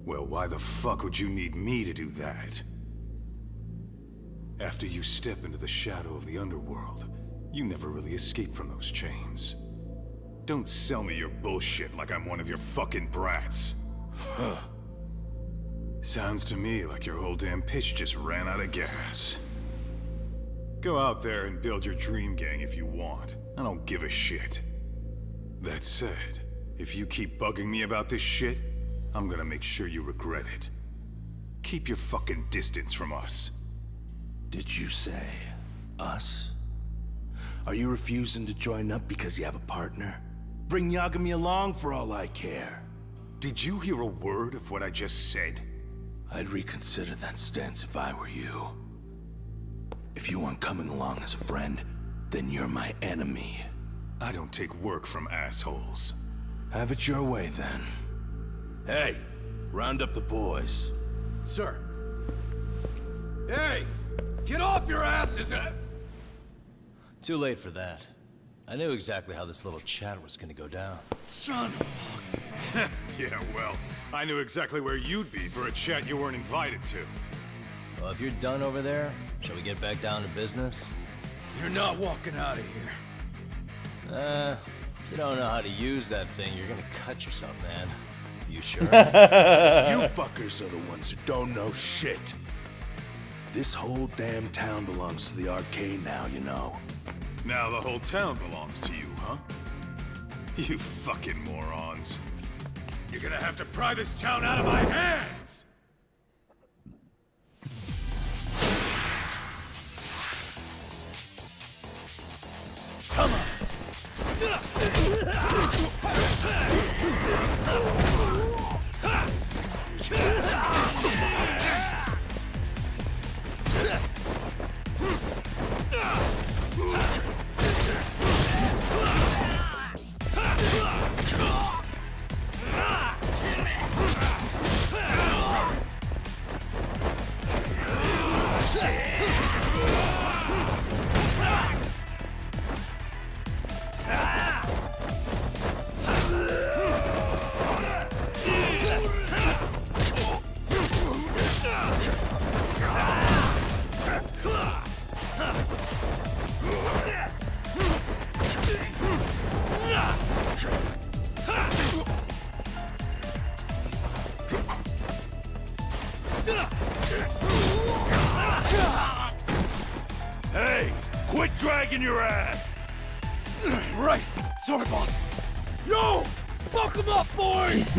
Well, why the fuck would you need me to do that? After you step into the shadow of the underworld, you never really escape from those chains. Don't sell me your bullshit like I'm one of your fucking brats. Huh. Sounds to me like your whole damn pitch just ran out of gas. Go out there and build your dream gang if you want. I don't give a shit. That said, if you keep bugging me about this shit, I'm gonna make sure you regret it. Keep your fucking distance from us. Did you say us? Are you refusing to join up because you have a partner? Bring Yagami along for all I care. Did you hear a word of what I just said? I'd reconsider that stance if I were you. If you aren't coming along as a friend, then you're my enemy. I don't take work from assholes. Have it your way, then. Hey, round up the boys. Sir. Hey! Get off your asses! Too late for that. I knew exactly how this little chat was gonna go down. Son of Yeah, well, I knew exactly where you'd be for a chat you weren't invited to. Well, if you're done over there, shall we get back down to business? You're not walking out of here. If you don't know how to use that thing, you're gonna cut yourself, man. You sure? You fuckers are the ones who don't know shit. This whole damn town belongs to the arcade now, you know. Now the whole town belongs to you, huh? You fucking morons. You're gonna have to pry this town out of my hands! Come on! Hey, quit dragging your ass! Right, Sorry, boss. Yo! Fuck him up, boys!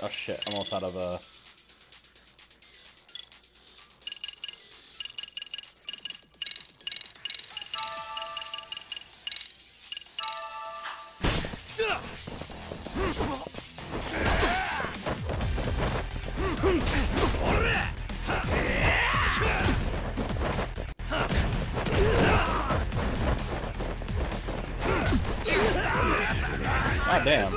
Oh shit, almost out of a... God damn.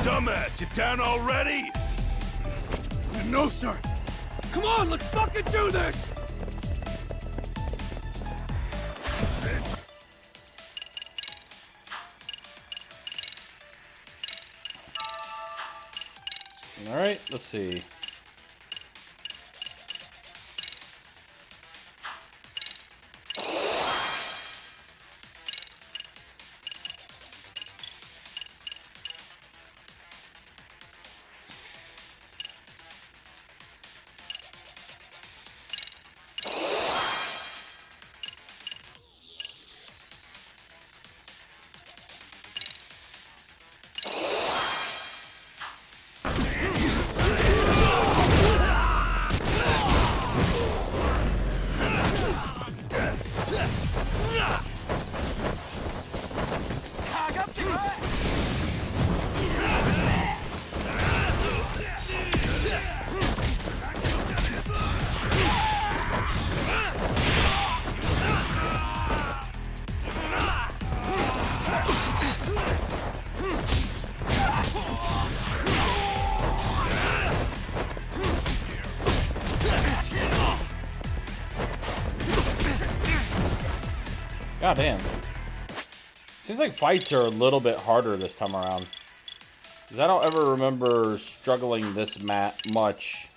Dumbass, you down already? No, sir. Come on, let's fucking do this! Alright, let's see. God damn. Seems like fights are a little bit harder this time around. Because I don't ever remember struggling this much.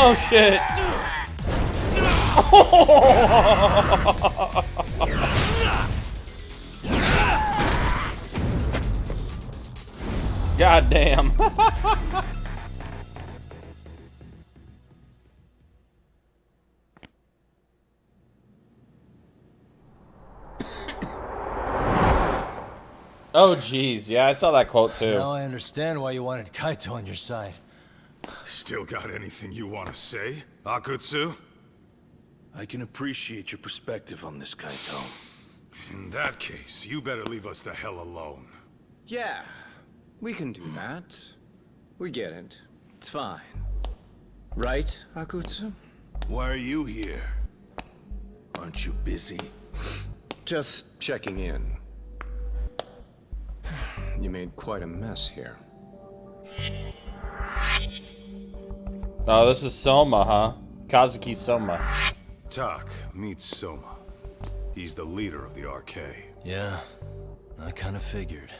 Oh shit! God damn. Oh jeez, yeah, I saw that quote too. Now I understand why you wanted Kaito on your side. Still got anything you want to say, Akutsu? I can appreciate your perspective on this, Kaito. In that case, you better leave us the hell alone. Yeah, we can do that. We get it. It's fine. Right, Akutsu? Why are you here? Aren't you busy? Just checking in. You made quite a mess here. Oh, this is Soma, huh? Kazuki Soma. Tak, meet Soma. He's the leader of the RK. Yeah, I kind of figured.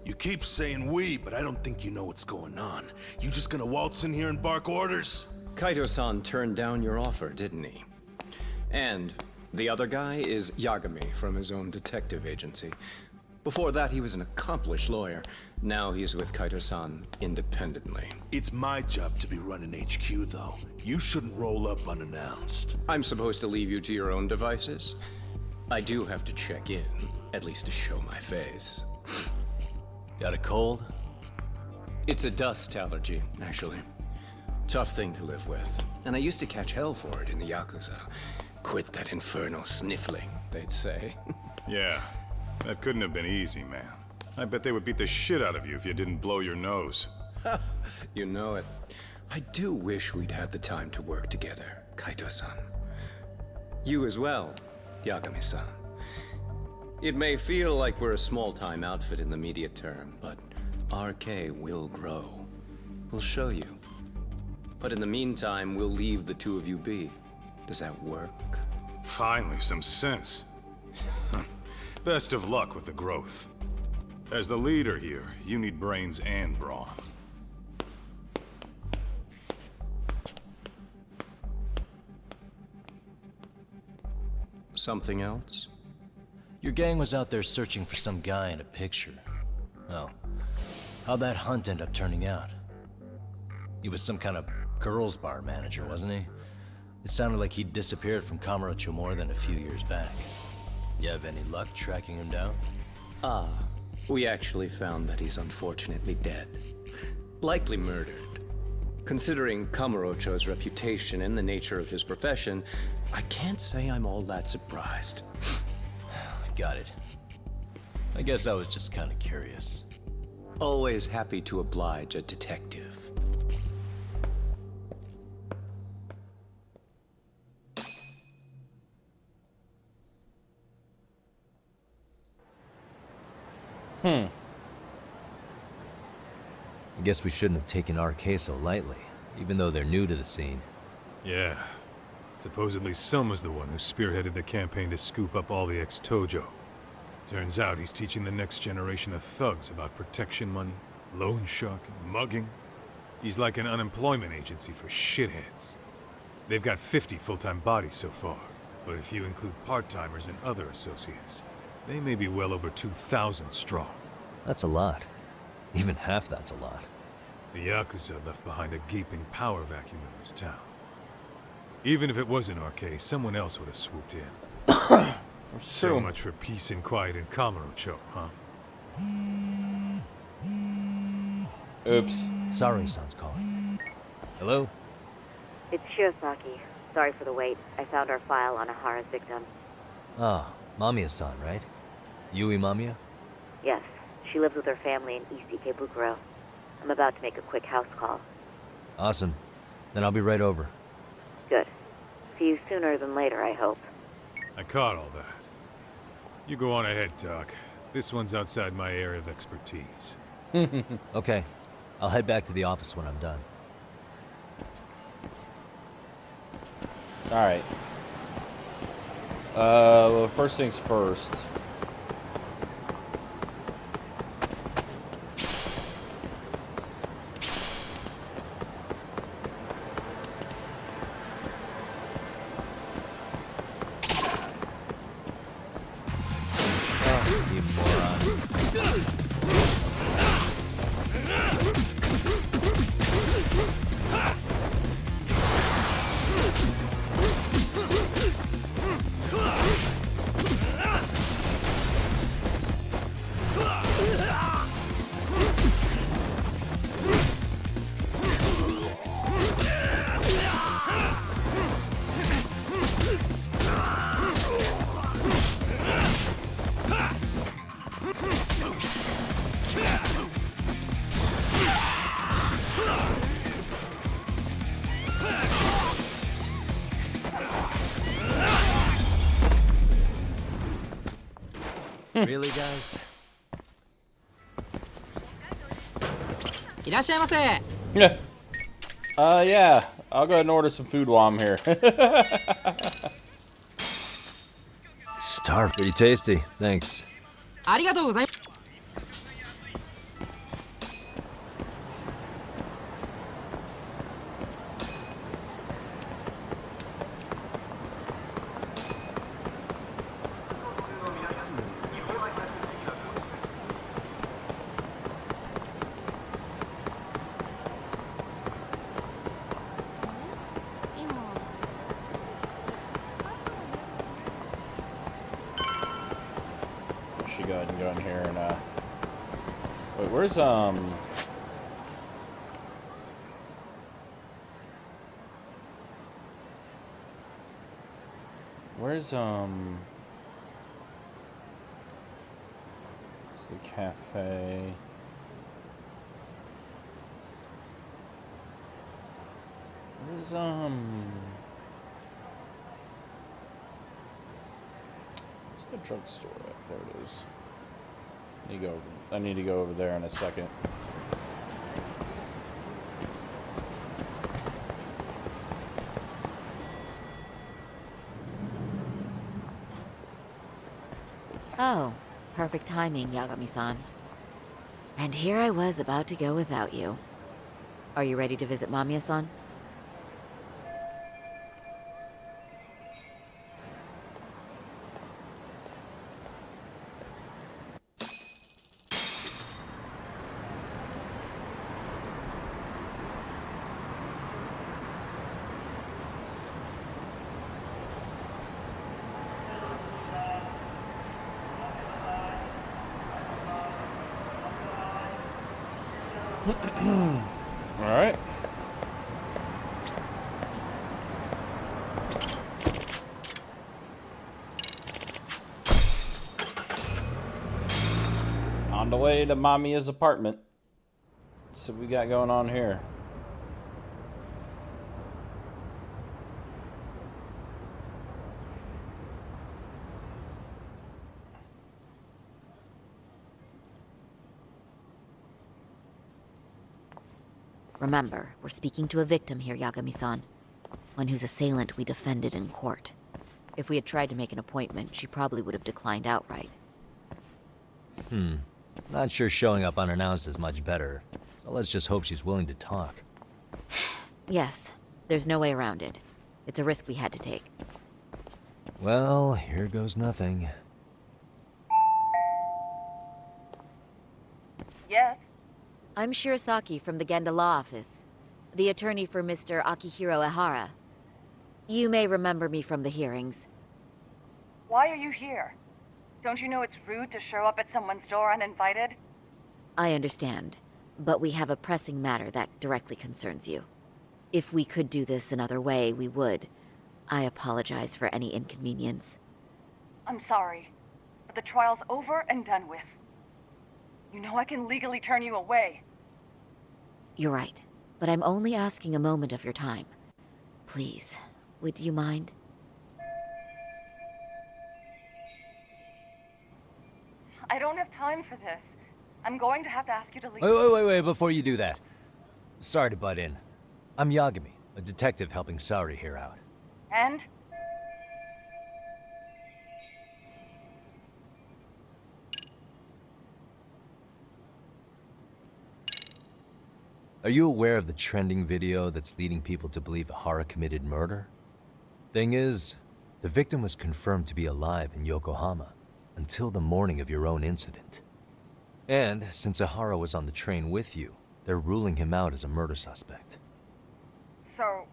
You keep saying we, but I don't think you know what's going on. You just gonna waltz in here and bark orders? Kaito-san turned down your offer, didn't he? And the other guy is Yagami from his own detective agency. Before that, he was an accomplished lawyer. Now he's with Kaito-san independently. It's my job to be running HQ, though. You shouldn't roll up unannounced. I'm supposed to leave you to your own devices? I do have to check in, at least to show my face. Got a cold? It's a dust allergy, actually. Tough thing to live with. And I used to catch hell for it in the Yakuza. Quit that infernal sniffling, they'd say. Yeah, that couldn't have been easy, man. I bet they would beat the shit out of you if you didn't blow your nose. You know it. I do wish we'd had the time to work together, Kaito-san. You as well, Yagami-san. It may feel like we're a small-time outfit in the immediate term, but RK will grow. We'll show you. But in the meantime, we'll leave the two of you be. Does that work? Finally, some sense. Best of luck with the growth. As the leader here, you need brains and brawn. Something else? Your gang was out there searching for some guy in a picture. Oh, how'd that hunt end up turning out? He was some kind of girls' bar manager, wasn't he? It sounded like he'd disappeared from Kamurocho more than a few years back. You have any luck tracking him down? Ah, we actually found that he's unfortunately dead. Likely murdered. Considering Kamurocho's reputation and the nature of his profession, I can't say I'm all that surprised. Got it. I guess I was just kind of curious. Always happy to oblige a detective. I guess we shouldn't have taken RK so lightly, even though they're new to the scene. Yeah. Supposedly Selma's the one who spearheaded the campaign to scoop up all the ex-Tojo. Turns out he's teaching the next generation of thugs about protection money, loan sharking, mugging. He's like an unemployment agency for shitheads. They've got 50 full-time bodies so far, but if you include part-timers and other associates, they may be well over 2,000 strong. That's a lot. Even half that's a lot. The Yakuza left behind a gaping power vacuum in this town. Even if it wasn't RK, someone else would have swooped in. So much for peace and quiet in Kamurocho, huh? Oops. Saru-san's calling. Hello? It's Shirosaki. Sorry for the wait. I found our file on Ahara's victim. Ah, Mamiya-san, right? Yui Mamiya? Yes, she lives with her family in East Ikebukuro. I'm about to make a quick house call. Awesome. Then I'll be right over. Good. See you sooner than later, I hope. I caught all that. You go on ahead, Doc. This one's outside my area of expertise. Okay. I'll head back to the office when I'm done. Alright. Well, first things first. You morons. Really, guys? Yeah. Yeah. I'll go ahead and order some food while I'm here. Starved. Pretty tasty. Thanks. should go ahead and go in here and wait, where's it's the cafe. Where's where's the drugstore at? There it is. I need to go over there in a second. Oh, perfect timing, Yagami-san. And here I was about to go without you. Are you ready to visit Mamiya-san? All right. On the way to Mamiya's apartment. So we got going on here. Remember, we're speaking to a victim here, Yagami-san. One whose assailant we defended in court. If we had tried to make an appointment, she probably would have declined outright. Not sure showing up unannounced is much better. So let's just hope she's willing to talk. Yes, there's no way around it. It's a risk we had to take. Well, here goes nothing. Yes? I'm Shirasaki from the Genda Law Office, the attorney for Mr. Akihiro Ehara. You may remember me from the hearings. Why are you here? Don't you know it's rude to show up at someone's door uninvited? I understand, but we have a pressing matter that directly concerns you. If we could do this another way, we would. I apologize for any inconvenience. I'm sorry, but the trial's over and done with. You know I can legally turn you away. You're right, but I'm only asking a moment of your time. Please, would you mind? I don't have time for this. I'm going to have to ask you to leave. Wait, before you do that. Sorry to butt in. I'm Yagami, a detective helping Saori here out. And? Are you aware of the trending video that's leading people to believe Zahara committed murder? Thing is, the victim was confirmed to be alive in Yokohama until the morning of your own incident. And since Zahara was on the train with you, they're ruling him out as a murder suspect. So,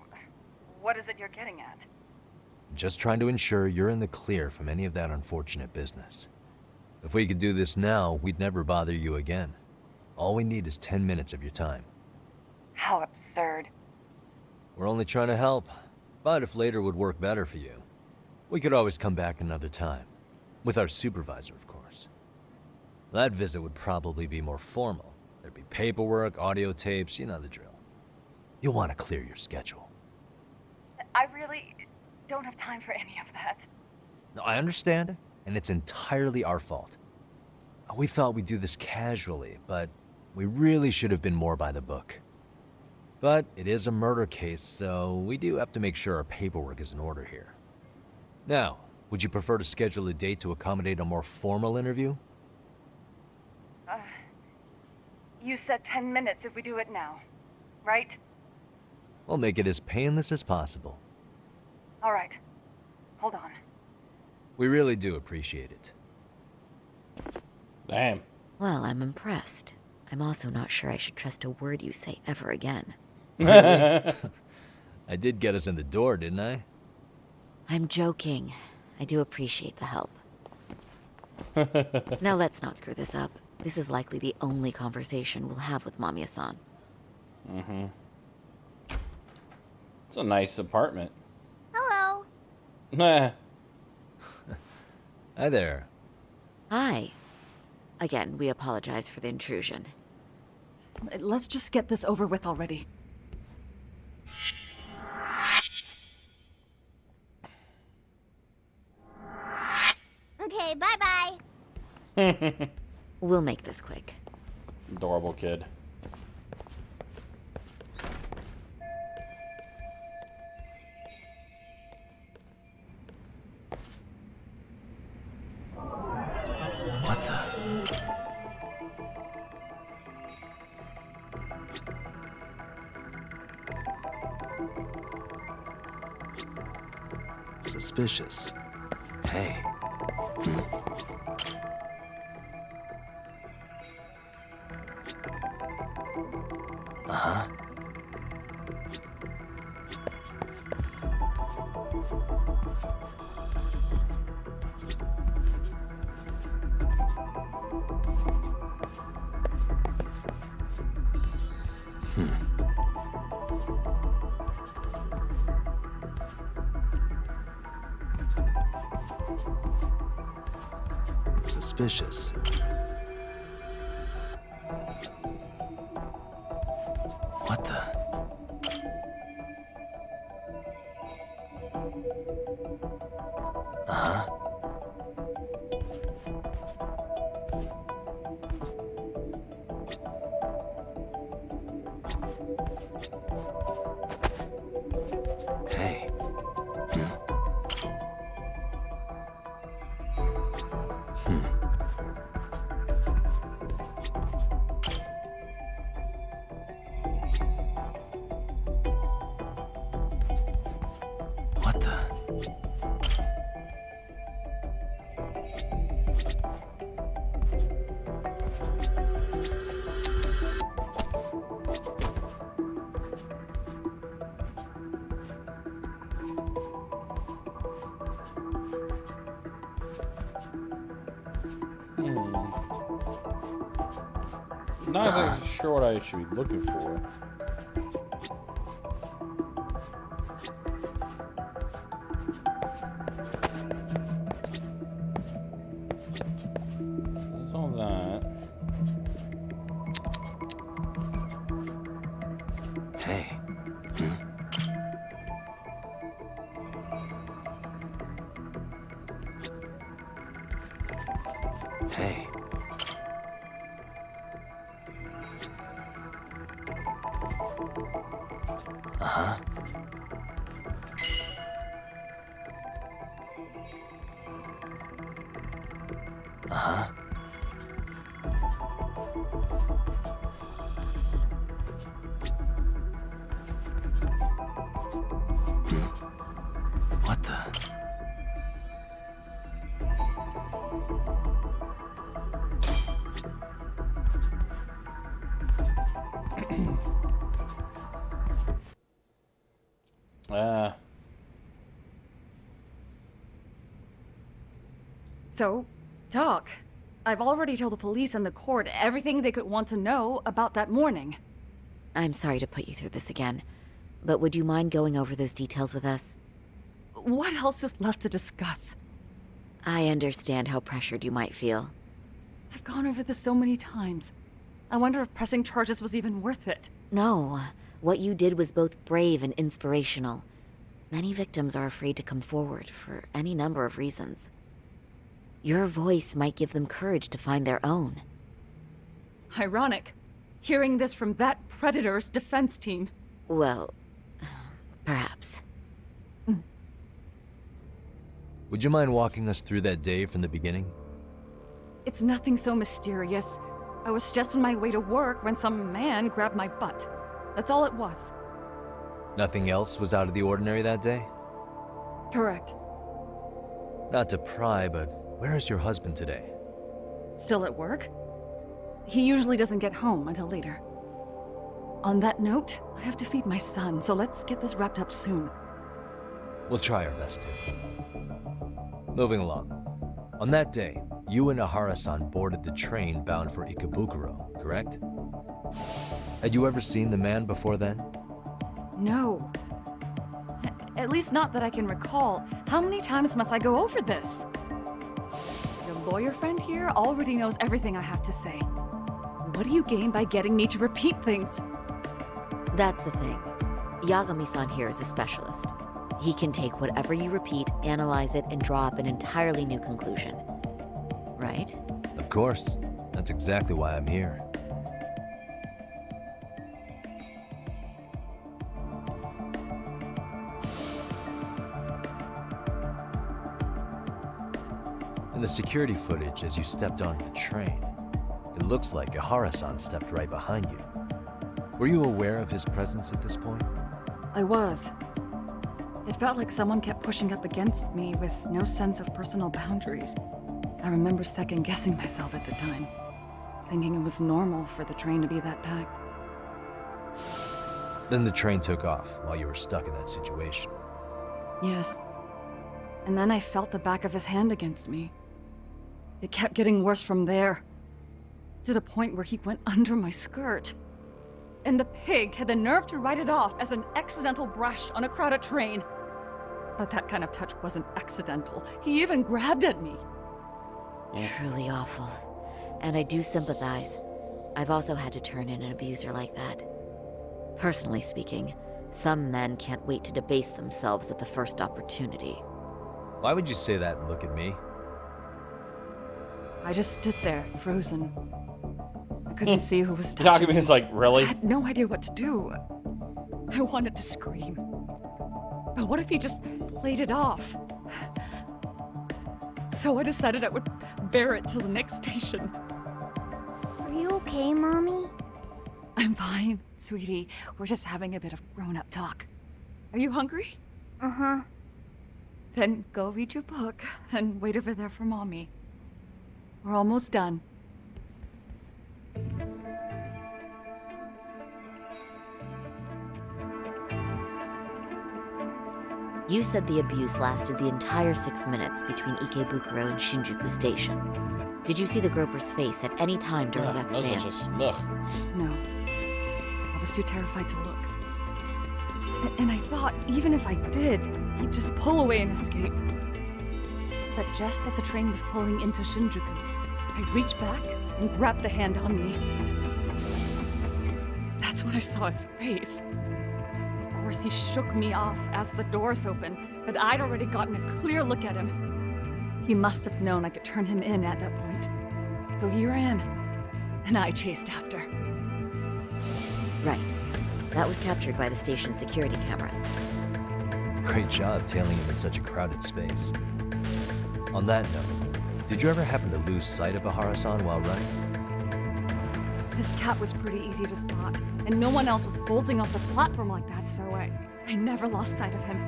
what is it you're getting at? Just trying to ensure you're in the clear from any of that unfortunate business. If we could do this now, we'd never bother you again. All we need is 10 minutes of your time. How absurd. We're only trying to help, but if later would work better for you, we could always come back another time. With our supervisor, of course. That visit would probably be more formal. There'd be paperwork, audio tapes, you know the drill. You'll want to clear your schedule. I really don't have time for any of that. No, I understand, and it's entirely our fault. We thought we'd do this casually, but we really should have been more by the book. But it is a murder case, so we do have to make sure our paperwork is in order here. Now, would you prefer to schedule a date to accommodate a more formal interview? You said 10 minutes if we do it now, right? We'll make it as painless as possible. All right. Hold on. We really do appreciate it. Damn. Well, I'm impressed. I'm also not sure I should trust a word you say ever again. I did get us in the door, didn't I? I'm joking. I do appreciate the help. Now let's not screw this up. This is likely the only conversation we'll have with Mamiya-san. Mm-hmm. It's a nice apartment. Hello. Hi there. Hi. Again, we apologize for the intrusion. Let's just get this over with already. Okay, bye-bye. We'll make this quick. Adorable kid. What the? Suspicious. Hey. Uh-huh. Suspicious. What the? Uh-huh. Hey. What the? Not exactly sure what I should be looking for. There's all that. Hey. Hey. Uh-huh. Uh-huh. What the? So, Doc, I've already told the police and the court everything they could want to know about that morning. I'm sorry to put you through this again, but would you mind going over those details with us? What else is left to discuss? I understand how pressured you might feel. I've gone over this so many times. I wonder if pressing charges was even worth it. No, what you did was both brave and inspirational. Many victims are afraid to come forward for any number of reasons. Your voice might give them courage to find their own. Ironic, hearing this from that predator's defense team. Well, perhaps. Would you mind walking us through that day from the beginning? It's nothing so mysterious. I was just on my way to work when some man grabbed my butt. That's all it was. Nothing else was out of the ordinary that day? Correct. Not to pry, but where is your husband today? Still at work? He usually doesn't get home until later. On that note, I have to feed my son, so let's get this wrapped up soon. We'll try our best to. Moving along. On that day, You and Ahara-san boarded the train bound for Ikebukuro, correct? Had you ever seen the man before then? No. At least not that I can recall. How many times must I go over this? Your lawyer friend here already knows everything I have to say. What do you gain by getting me to repeat things? That's the thing. Yagami-san here is a specialist. He can take whatever you repeat, analyze it, and draw up an entirely new conclusion. Right? Of course. That's exactly why I'm here. In the security footage as you stepped onto the train, it looks like Ahara-san stepped right behind you. Were you aware of his presence at this point? I was. It felt like someone kept pushing up against me with no sense of personal boundaries. I remember second-guessing myself at the time, thinking it was normal for the train to be that packed. Then the train took off while you were stuck in that situation. Yes. And then I felt the back of his hand against me. It kept getting worse from there, to the point where he went under my skirt. And the pig had the nerve to write it off as an accidental brush on a crowded train. But that kind of touch wasn't accidental. He even grabbed at me. Truly awful. And I do sympathize. I've also had to turn in an abuser like that. Personally speaking, some men can't wait to debase themselves at the first opportunity. Why would you say that and look at me? I just stood there, frozen. I couldn't see who was touching me. Yagami is like, really? I had no idea what to do. I wanted to scream. But what if he just played it off? So I decided I would bear it till the next station. Are you okay, Mommy? I'm fine, sweetie. We're just having a bit of grown-up talk. Are you hungry? Uh-huh. Then go read your book and wait over there for Mommy. We're almost done. You said the abuse lasted the entire 6 minutes between Ikebukuro and Shinjuku Station. Did you see the groper's face at any time during that span? No. I was too terrified to look. And I thought, even if I did, he'd just pull away and escape. But just as the train was pulling into Shinjuku, I reached back and grabbed the hand on me. That's when I saw his face. Of course, he shook me off as the doors opened, but I'd already gotten a clear look at him. He must have known I could turn him in at that point. So he ran, and I chased after. Right. That was captured by the station's security cameras. Great job tailing him in such a crowded space. On that note, did you ever happen to lose sight of Ahara-san while running? His cat was pretty easy to spot, and no one else was bolting off the platform like that, so I never lost sight of him.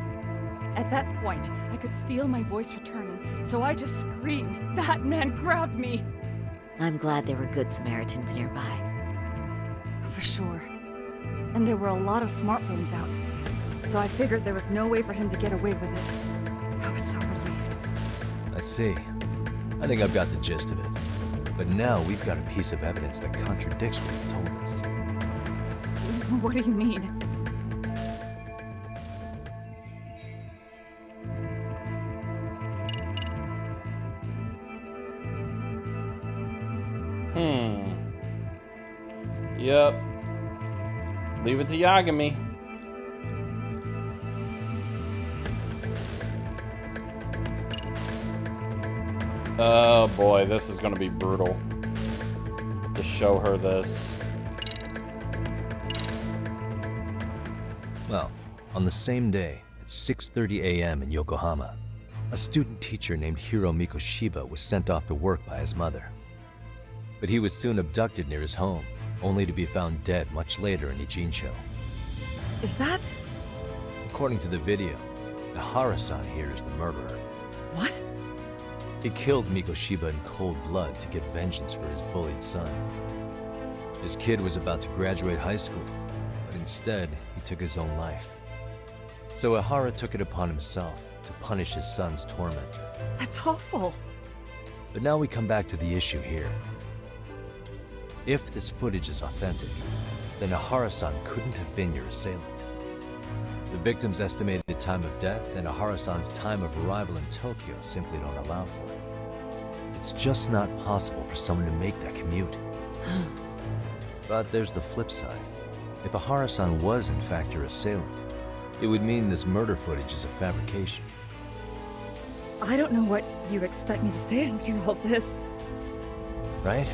At that point, I could feel my voice returning, so I just screamed, "That man grabbed me!" I'm glad there were good Samaritans nearby. For sure. And there were a lot of smartphones out, so I figured there was no way for him to get away with it. I was so relieved. I see. I think I've got the gist of it. But now we've got a piece of evidence that contradicts what you've told us. What do you mean? Yep. Leave it to Yagami. Oh boy, this is gonna be brutal. To show her this. Well, on the same day, at 6:30 a.m. in Yokohama, a student teacher named Hiro Mikoshiba was sent off to work by his mother. But he was soon abducted near his home, only to be found dead much later in Ijincho. Is that... According to the video, Ahara-san here is the murderer. What? He killed Mikoshiba in cold blood to get vengeance for his bullied son. His kid was about to graduate high school, but instead, he took his own life. So Ahara took it upon himself to punish his son's tormentor. That's awful. But now we come back to the issue here. If this footage is authentic, then Ahara-san couldn't have been your assailant. The victim's estimated time of death and Ahara-san's time of arrival in Tokyo simply don't allow for it. It's just not possible for someone to make that commute. But there's the flip side. If Ahara-san was in fact your assailant, it would mean this murder footage is a fabrication. I don't know what you expect me to say after all this. Right?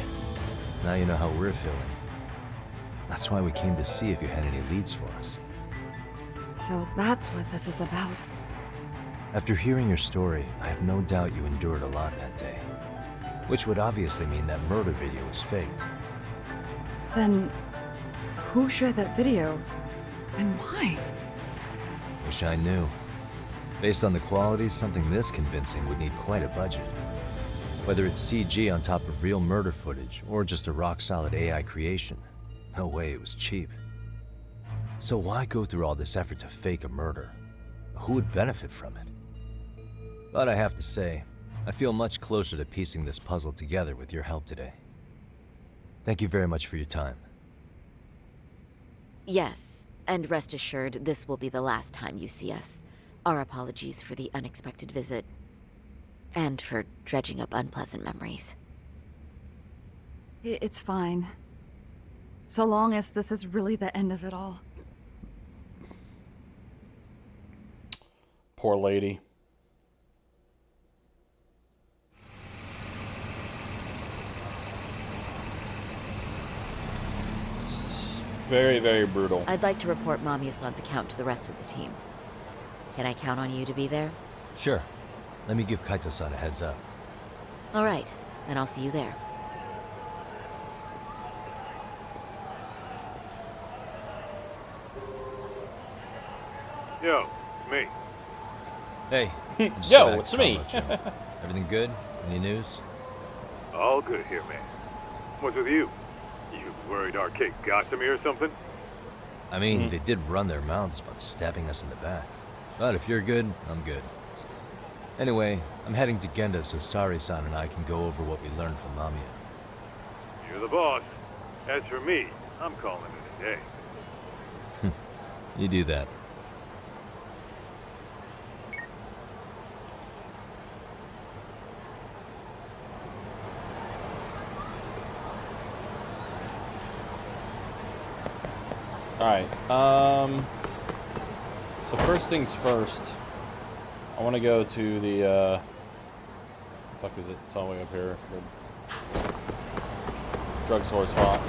Now you know how we're feeling. That's why we came to see if you had any leads for us. So that's what this is about. After hearing your story, I have no doubt you endured a lot that day. Which would obviously mean that murder video was faked. Then, who shared that video? And why? Wish I knew. Based on the quality, something this convincing would need quite a budget. Whether it's CG on top of real murder footage, or just a rock-solid AI creation, no way it was cheap. So why go through all this effort to fake a murder? Who would benefit from it? But I have to say, I feel much closer to piecing this puzzle together with your help today. Thank you very much for your time. Yes, and rest assured, this will be the last time you see us. Our apologies for the unexpected visit, and for dredging up unpleasant memories. It's fine. So long as this is really the end of it all. Poor lady. It's very, very brutal. I'd like to report Mamiya-san's account to the rest of the team. Can I count on you to be there? Sure. Let me give Kaito-san a heads up. All right, then I'll see you there. Yo, it's me. Hey. just Yo, got back it's to me. Kamurocho. Everything good? Any news? All good here, man. What's with you? You worried our kid got to me or something? I mean, they did run their mouths about stabbing us in the back. But if you're good, I'm good. Anyway, I'm heading to Genda so Sari-san and I can go over what we learned from Mamiya. You're the boss. As for me, I'm calling it a day. You do that. Alright, so first things first, I want to go to the, fuck is it? It's all the way up here. The drugstore spot.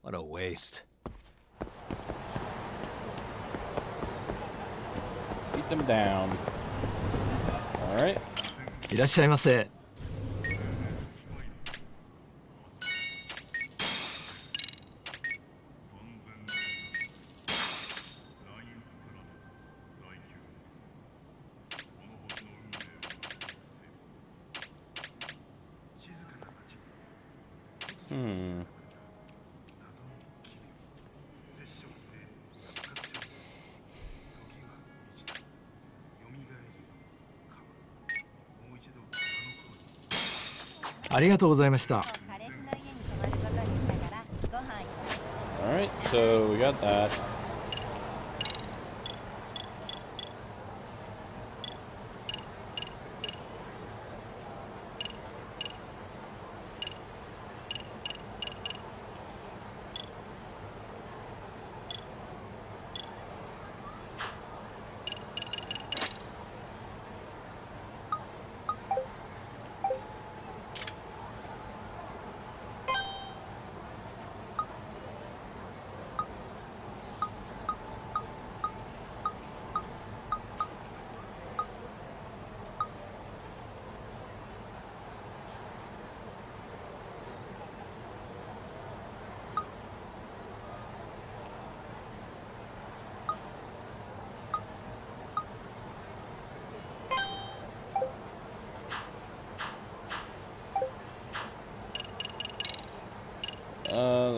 What a waste. Beat them down. Alright. いらっしゃいませ。Hmm. Alright, so we got that.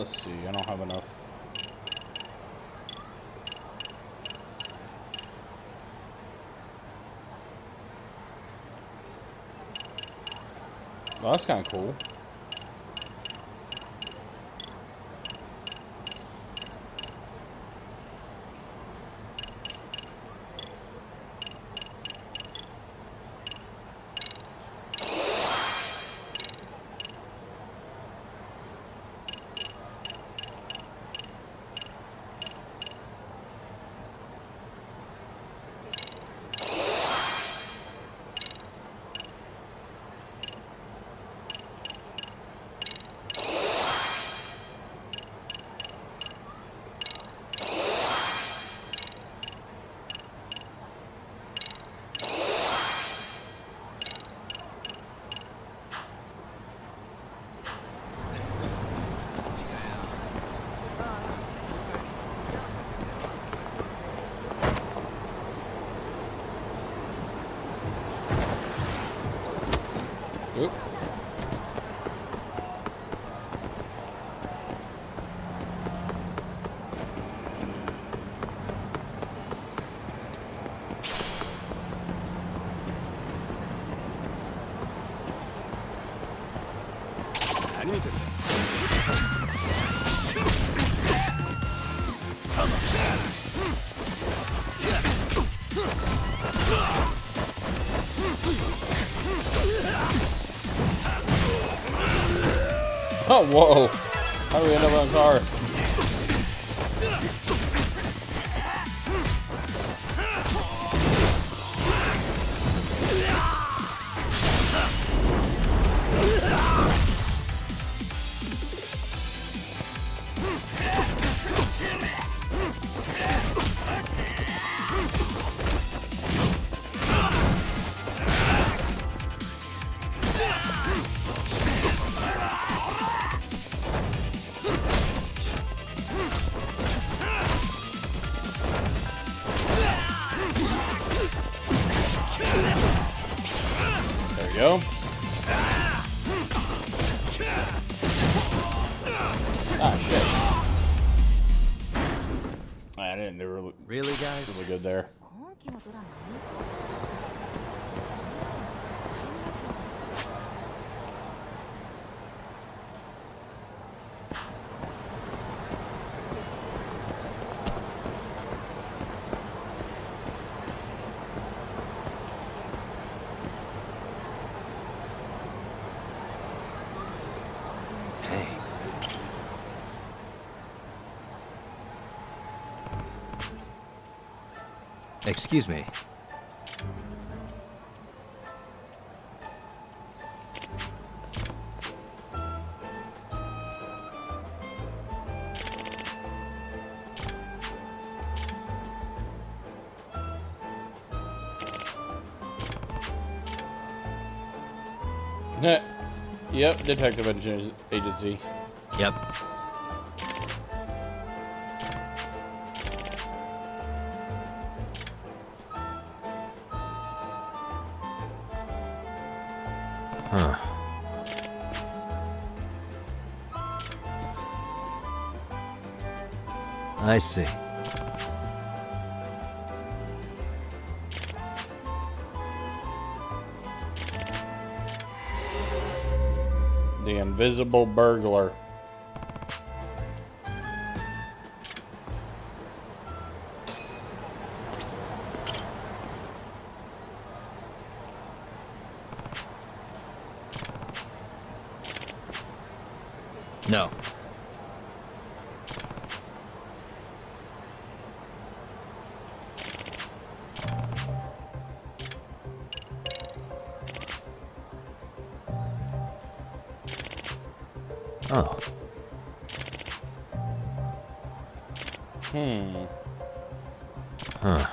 Let's see, I don't have enough. Well, that's kind of cool. Oop. Oh, whoa. How do we end up on a car? Go. Ah, shit. I didn't do really, guys? Really good there. Excuse me. Yep, detective agency. Yep. Huh. I see. The invisible burglar. No. Oh. Huh.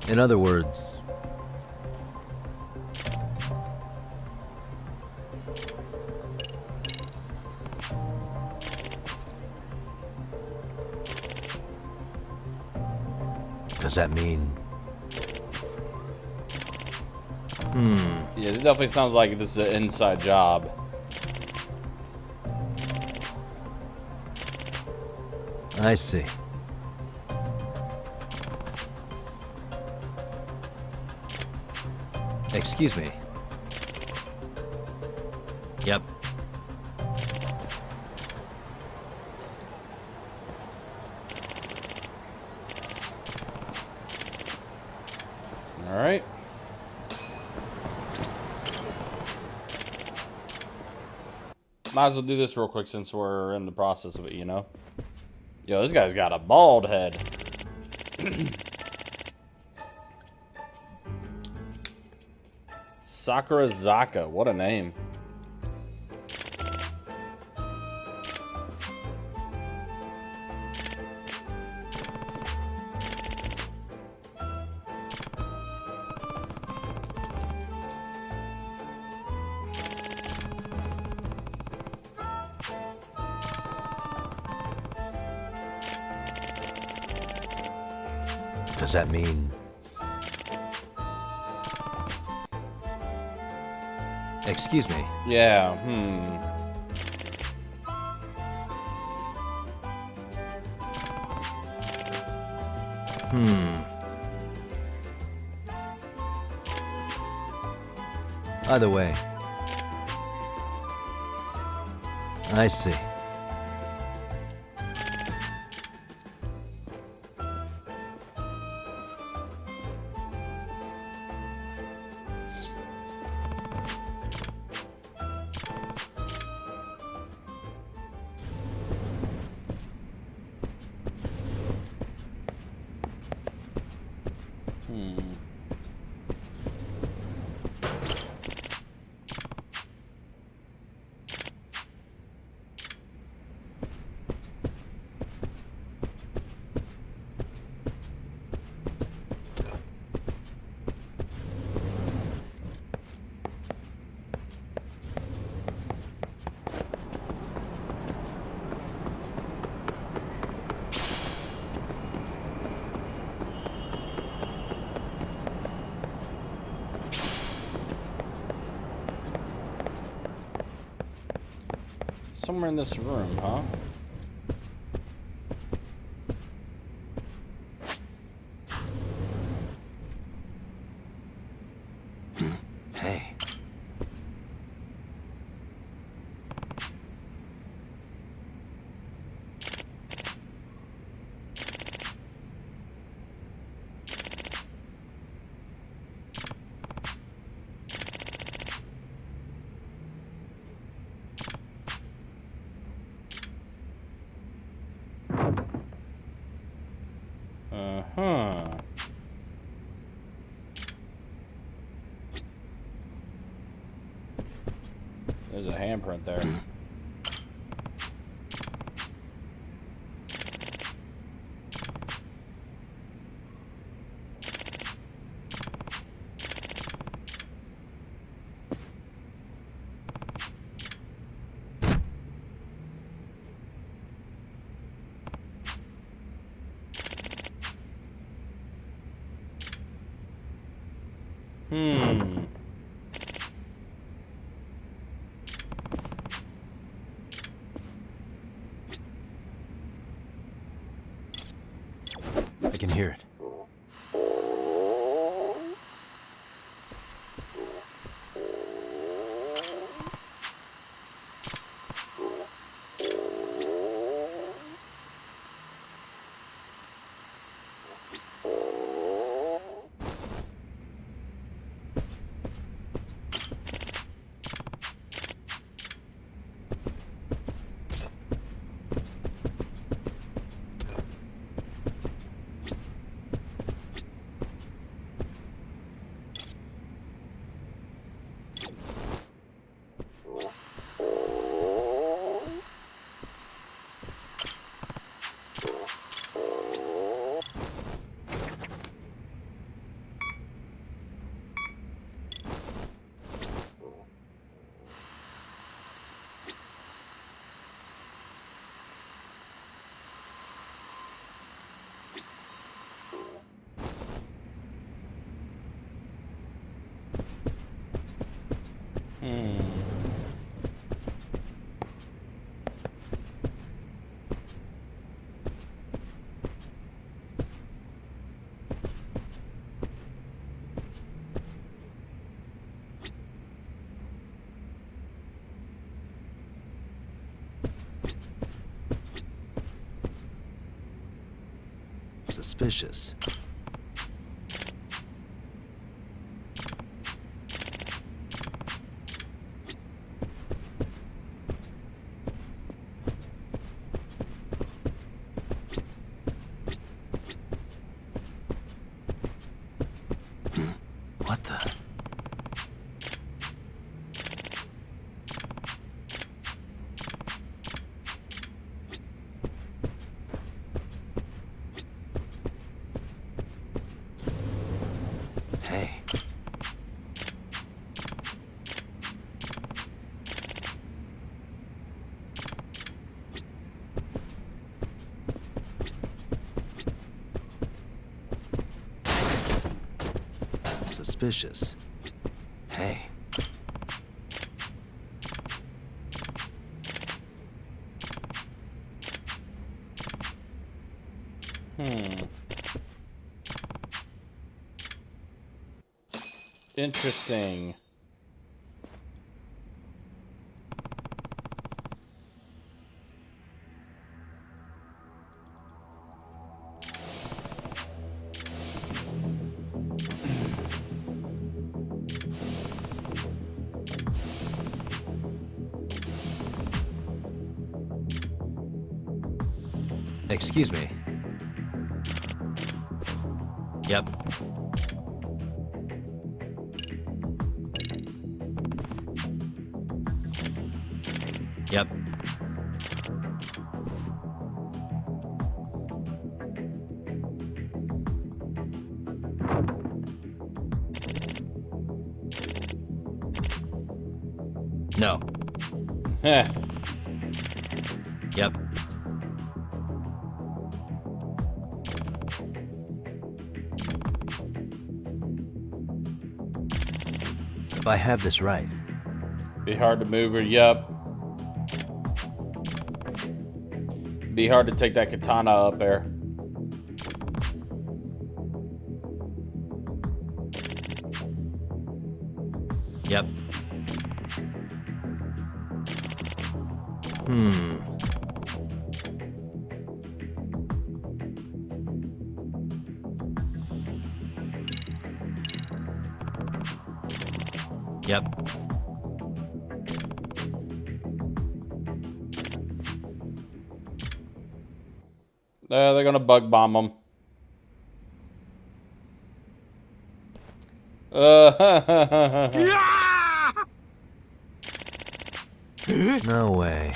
In other words, does that mean? Yeah, it definitely sounds like this is an inside job. I see. Excuse me. Yep. All right. Might as well do this real quick since we're in the process of it, you know? Yo, this guy's got a bald head. Sakura Zaka, what a name. Does that mean? Excuse me. Yeah, Either way. I see. Somewhere in this room, huh? Hey. There's a handprint there. can hear it. Suspicious. What the? Hey. Suspicious. Hey. Interesting. Excuse me. Yep. Yep. No. Heh. Yep. If I have this right. Be hard to move her. Yup. Be hard to take that katana up there. Yep. Yep. They're gonna bug bomb them. No way.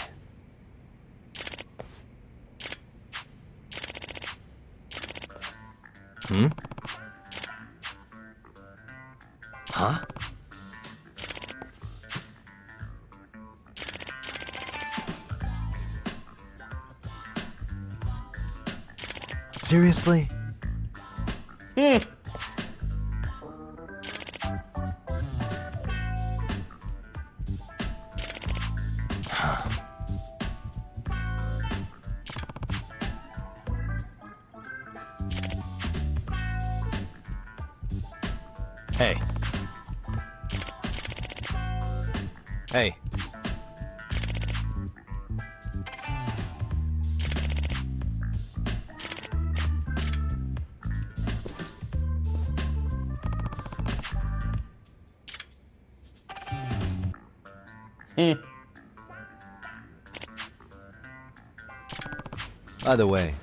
Huh? Seriously? Hey. Hey. By the way,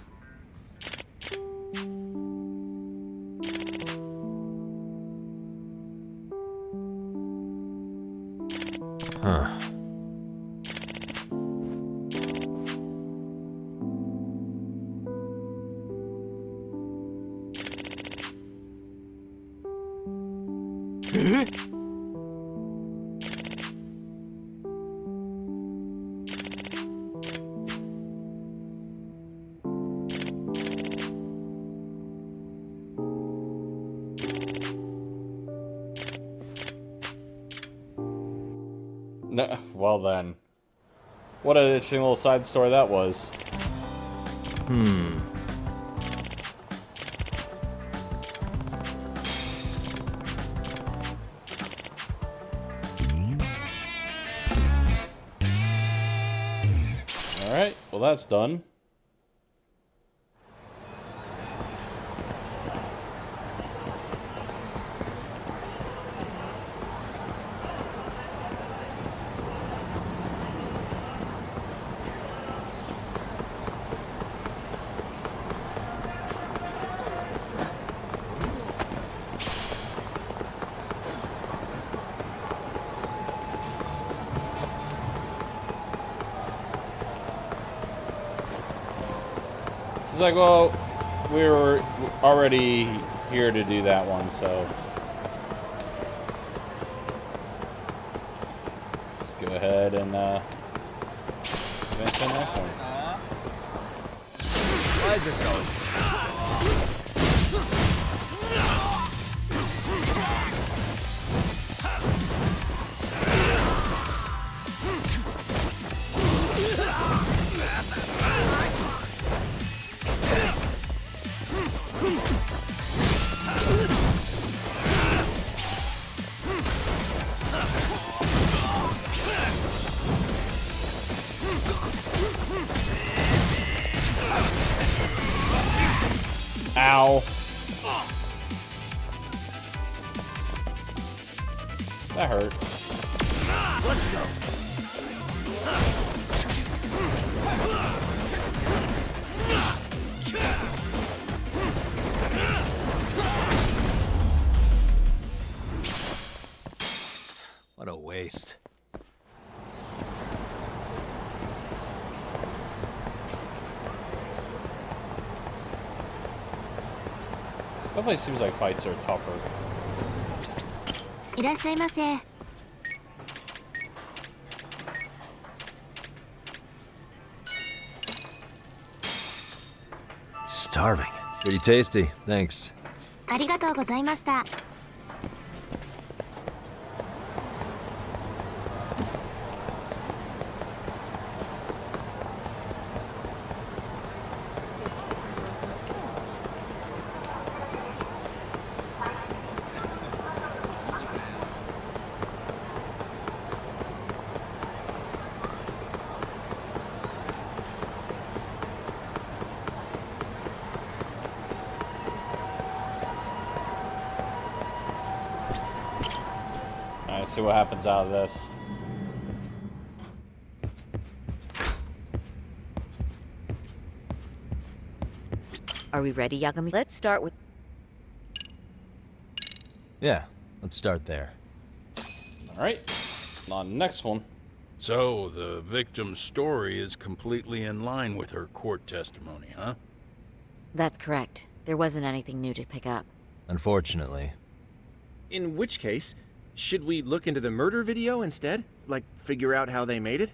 huh. No, well then. What an interesting little side story that was. Hmm. Alright, well that's done. It's like, well, we were already here to do that one, so let's go ahead and advance to the next one. Why is this all? Ow. That hurt. Let's go. What a waste. Definitely seems like fights are tougher. いらっしゃいませ。 Starving. Pretty tasty. Thanks. ありがとうございました。 Alright, see what happens out of this. Are we ready, Yagami? Let's start with... Yeah, let's start there. Alright, on the next one. So, the victim's story is completely in line with her court testimony, huh? That's correct. There wasn't anything new to pick up. Unfortunately. In which case, should we look into the murder video instead? Like, figure out how they made it?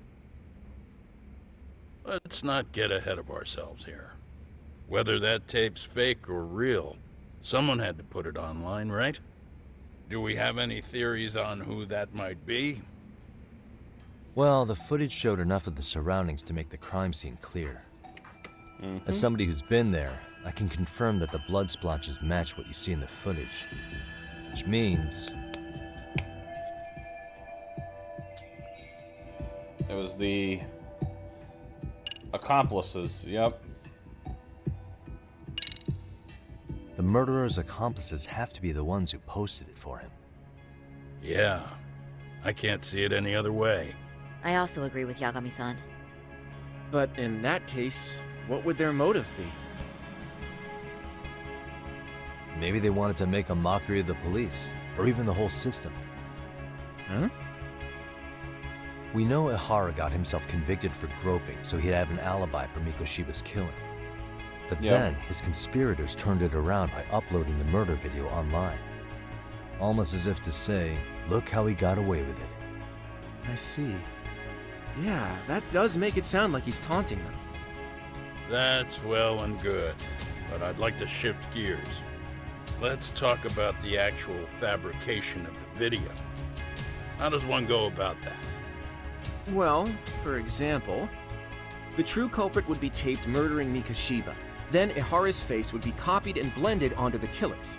Let's not get ahead of ourselves here. Whether that tape's fake or real, someone had to put it online, right? Do we have any theories on who that might be? Well, the footage showed enough of the surroundings to make the crime scene clear. As somebody who's been there, I can confirm that the blood splotches match what you see in the footage. Which means... It was the accomplices, yep. The murderer's accomplices have to be the ones who posted it for him. Yeah, I can't see it any other way. I also agree with Yagami-san. But in that case, what would their motive be? Maybe they wanted to make a mockery of the police, or even the whole system. Huh? We know Ihara got himself convicted for groping, so he'd have an alibi for Mikoshiba's killing. But then, his conspirators turned it around by uploading the murder video online. Almost as if to say, look how he got away with it. I see. Yeah, that does make it sound like he's taunting them. That's well and good, but I'd like to shift gears. Let's talk about the actual fabrication of the video. How does one go about that? Well, for example, the true culprit would be taped murdering Mikoshiba. Then Ihara's face would be copied and blended onto the killers.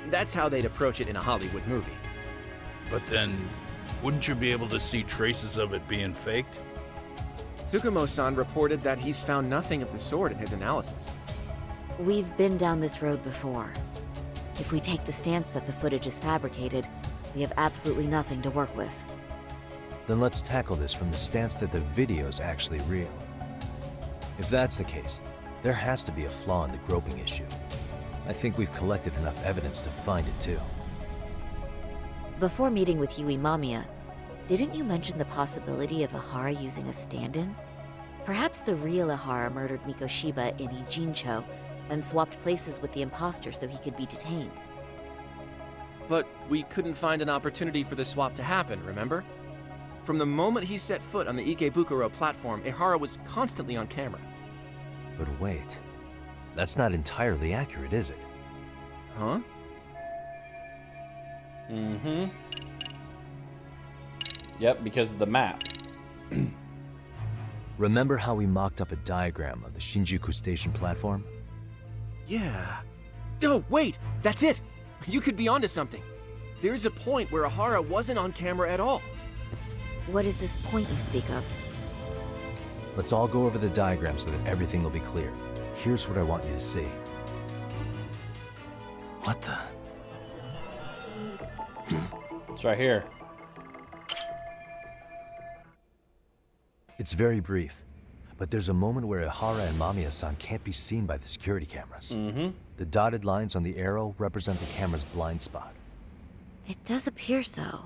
That's how they'd approach it in a Hollywood movie. But then, wouldn't you be able to see traces of it being faked? Tsukumo-san reported that he's found nothing of the sort in his analysis. We've been down this road before. If we take the stance that the footage is fabricated, we have absolutely nothing to work with. Then let's tackle this from the stance that the video's actually real. If that's the case, there has to be a flaw in the groping issue. I think we've collected enough evidence to find it too. Before meeting with Yui Mamiya, didn't you mention the possibility of Ihara using a stand-in? Perhaps the real Ihara murdered Mikoshiba in Ijincho and swapped places with the imposter so he could be detained. But we couldn't find an opportunity for the swap to happen, remember? From the moment he set foot on the Ikebukuro platform, Ihara was constantly on camera. But wait, that's not entirely accurate, is it? Huh? Mm-hmm. Yep, because of the map. Remember how we mocked up a diagram of the Shinjuku station platform? Yeah. Oh, wait! That's it! You could be onto something. There's a point where Ihara wasn't on camera at all. What is this point you speak of? Let's all go over the diagram so that everything will be clear. Here's what I want you to see. What the? It's right here. It's very brief, but there's a moment where Ihara and Mamiya-san can't be seen by the security cameras. Mm-hmm. The dotted lines on the arrow represent the camera's blind spot. It does appear so.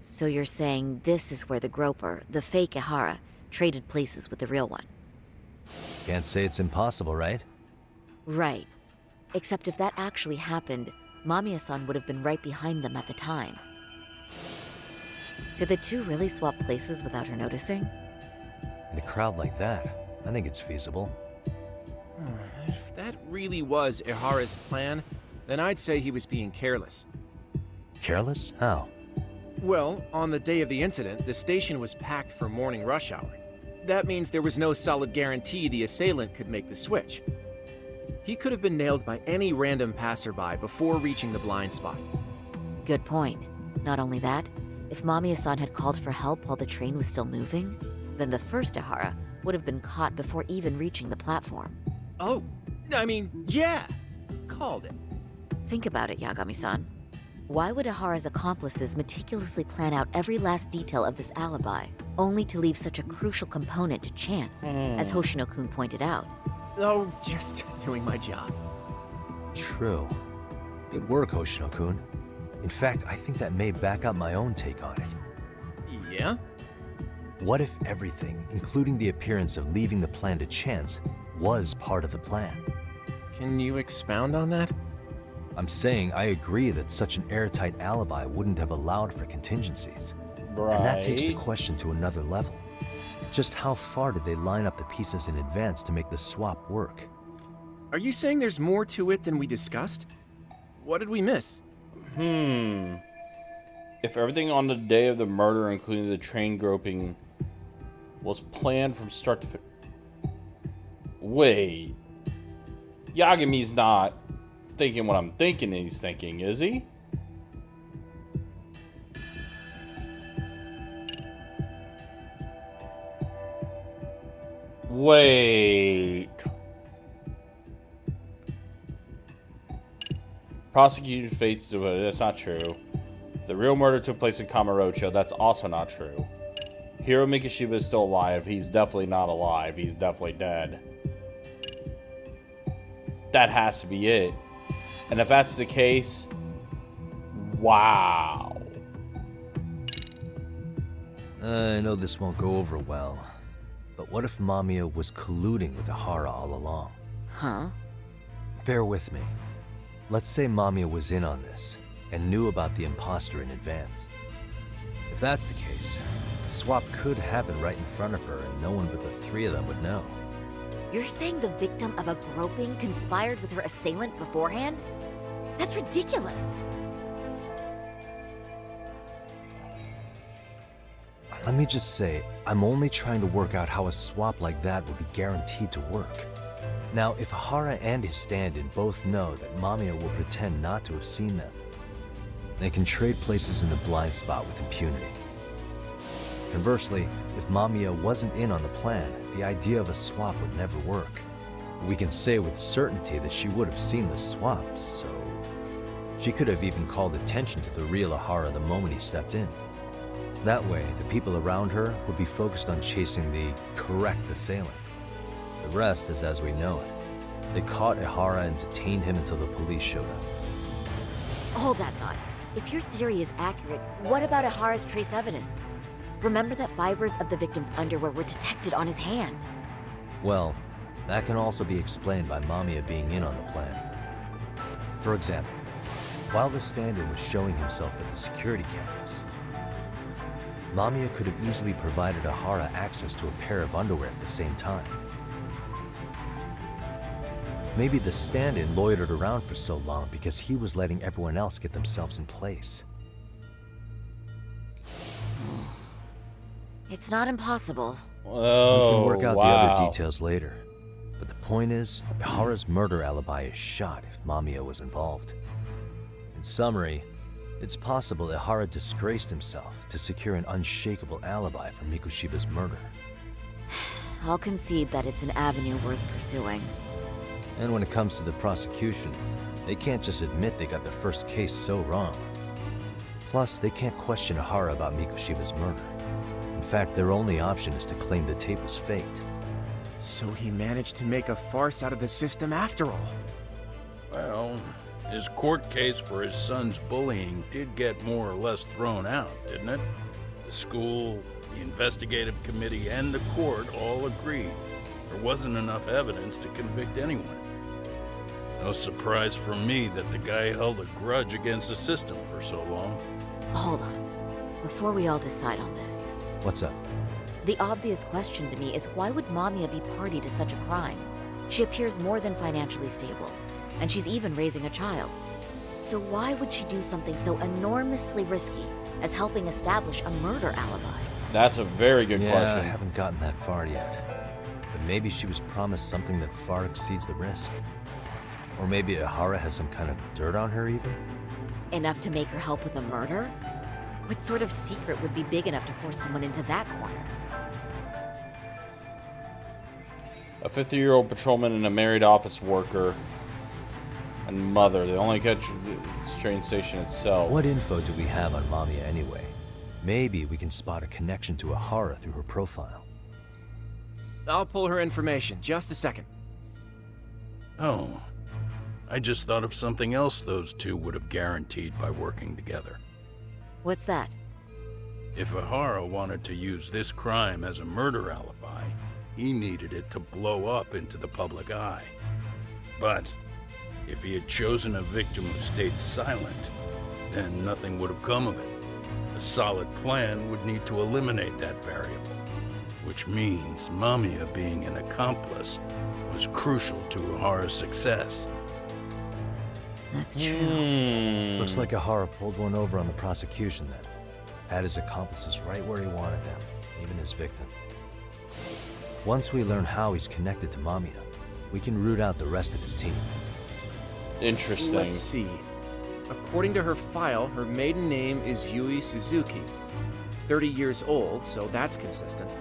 So you're saying this is where the groper, the fake Ihara, traded places with the real one? Can't say it's impossible, right? Right. Except if that actually happened, Mamiya-san would have been right behind them at the time. Could the two really swap places without her noticing? In a crowd like that, I think it's feasible. If that really was Ihara's plan, then I'd say he was being careless. Careless? How? Well, on the day of the incident, the station was packed for morning rush hour. That means there was no solid guarantee the assailant could make the switch. He could have been nailed by any random passerby before reaching the blind spot. Good point. Not only that, if Mamiya-san had called for help while the train was still moving, then the first Ihara would have been caught before even reaching the platform. Oh, I mean, yeah! Called it. Think about it, Yagami-san. Why would Ihara's accomplices meticulously plan out every last detail of this alibi, only to leave such a crucial component to chance, as Hoshino-kun pointed out? Oh, just doing my job. True. Good work, Hoshino-kun. In fact, I think that may back up my own take on it. Yeah? What if everything, including the appearance of leaving the plan to chance, was part of the plan? Can you expound on that? I'm saying I agree that such an airtight alibi wouldn't have allowed for contingencies. Right. And that takes the question to another level. Just how far did they line up the pieces in advance to make the swap work? Are you saying there's more to it than we discussed? What did we miss? If everything on the day of the murder, including the train groping, was planned from start to finish. Wait. Yagami's not thinking what I'm thinking he's thinking, is he? Wait. Prosecuted fates do it. That's not true. The real murder took place in Kamurocho. That's also not true. Hiro Mikoshiba is still alive. He's definitely not alive. He's definitely dead. That has to be it. And if that's the case, wow. I know this won't go over well, but what if Mamiya was colluding with Zahara all along? Huh? Bear with me. Let's say Mamiya was in on this and knew about the imposter in advance. If that's the case, the swap could happen right in front of her and no one but the three of them would know. You're saying the victim of a groping conspired with her assailant beforehand? That's ridiculous. Let me just say, I'm only trying to work out how a swap like that would be guaranteed to work. Now, if Zahara and his stand-in both know that Mamiya will pretend not to have seen them, they can trade places in the blind spot with impunity. Conversely, if Mamiya wasn't in on the plan, the idea of a swap would never work. We can say with certainty that she would have seen the swap, so she could have even called attention to the real Zahara the moment he stepped in. That way, the people around her would be focused on chasing the correct assailant. The rest is as we know it. They caught Zahara and detained him until the police showed up. Hold that thought. If your theory is accurate, what about Zahara's trace evidence? Remember that fibers of the victim's underwear were detected on his hand. Well, that can also be explained by Mamiya being in on the plan. For example, while the stand-in was showing himself at the security cameras, Mamiya could have easily provided Zahara access to a pair of underwear at the same time. Maybe the stand-in loitered around for so long because he was letting everyone else get themselves in place. It's not impossible. Oh, we can work out wow. the other details later. But the point is, Zahara's murder alibi is shot if Mamiya was involved. In summary, it's possible that Zahara disgraced himself to secure an unshakable alibi for Mikoshiba's murder. I'll concede that it's an avenue worth pursuing. And when it comes to the prosecution, they can't just admit they got the first case so wrong. Plus, they can't question Zahara about Mikoshiba's murder. In fact, their only option is to claim the tape was faked. So he managed to make a farce out of the system after all. Well, his court case for his son's bullying did get more or less thrown out, didn't it? The school, the investigative committee, and the court all agreed there wasn't enough evidence to convict anyone. No surprise for me that the guy held a grudge against the system for so long. Hold on. Before we all decide on this. What's up? The obvious question to me is why would Mamiya be party to such a crime? She appears more than financially stable, and she's even raising a child. So why would she do something so enormously risky as helping establish a murder alibi? That's a very good question. I haven't gotten that far yet. But maybe she was promised something that far exceeds the risk. Or maybe Zahara has some kind of dirt on her even? Enough to make her help with a murder? What sort of secret would be big enough to force someone into that corner? A 50-year-old patrolman and a married office worker and mother. They only catch the train station itself. What info do we have on Mamiya anyway? Maybe we can spot a connection to Zahara through her profile. I'll pull her information. Just a second. Oh. I just thought of something else those two would have guaranteed by working together. What's that? If Zahara wanted to use this crime as a murder alibi, he needed it to blow up into the public eye. But if he had chosen a victim who stayed silent, then nothing would have come of it. A solid plan would need to eliminate that variable, which means Mamiya being an accomplice was crucial to Zahara's success. That's true. Looks like Zahara pulled one over on the prosecution then. Had his accomplices right where he wanted them, even his victim. Once we learn how he's connected to Mamiya, we can root out the rest of his team. Interesting. Let's see. According to her file, her maiden name is Yui Suzuki. 30 years old, so that's consistent.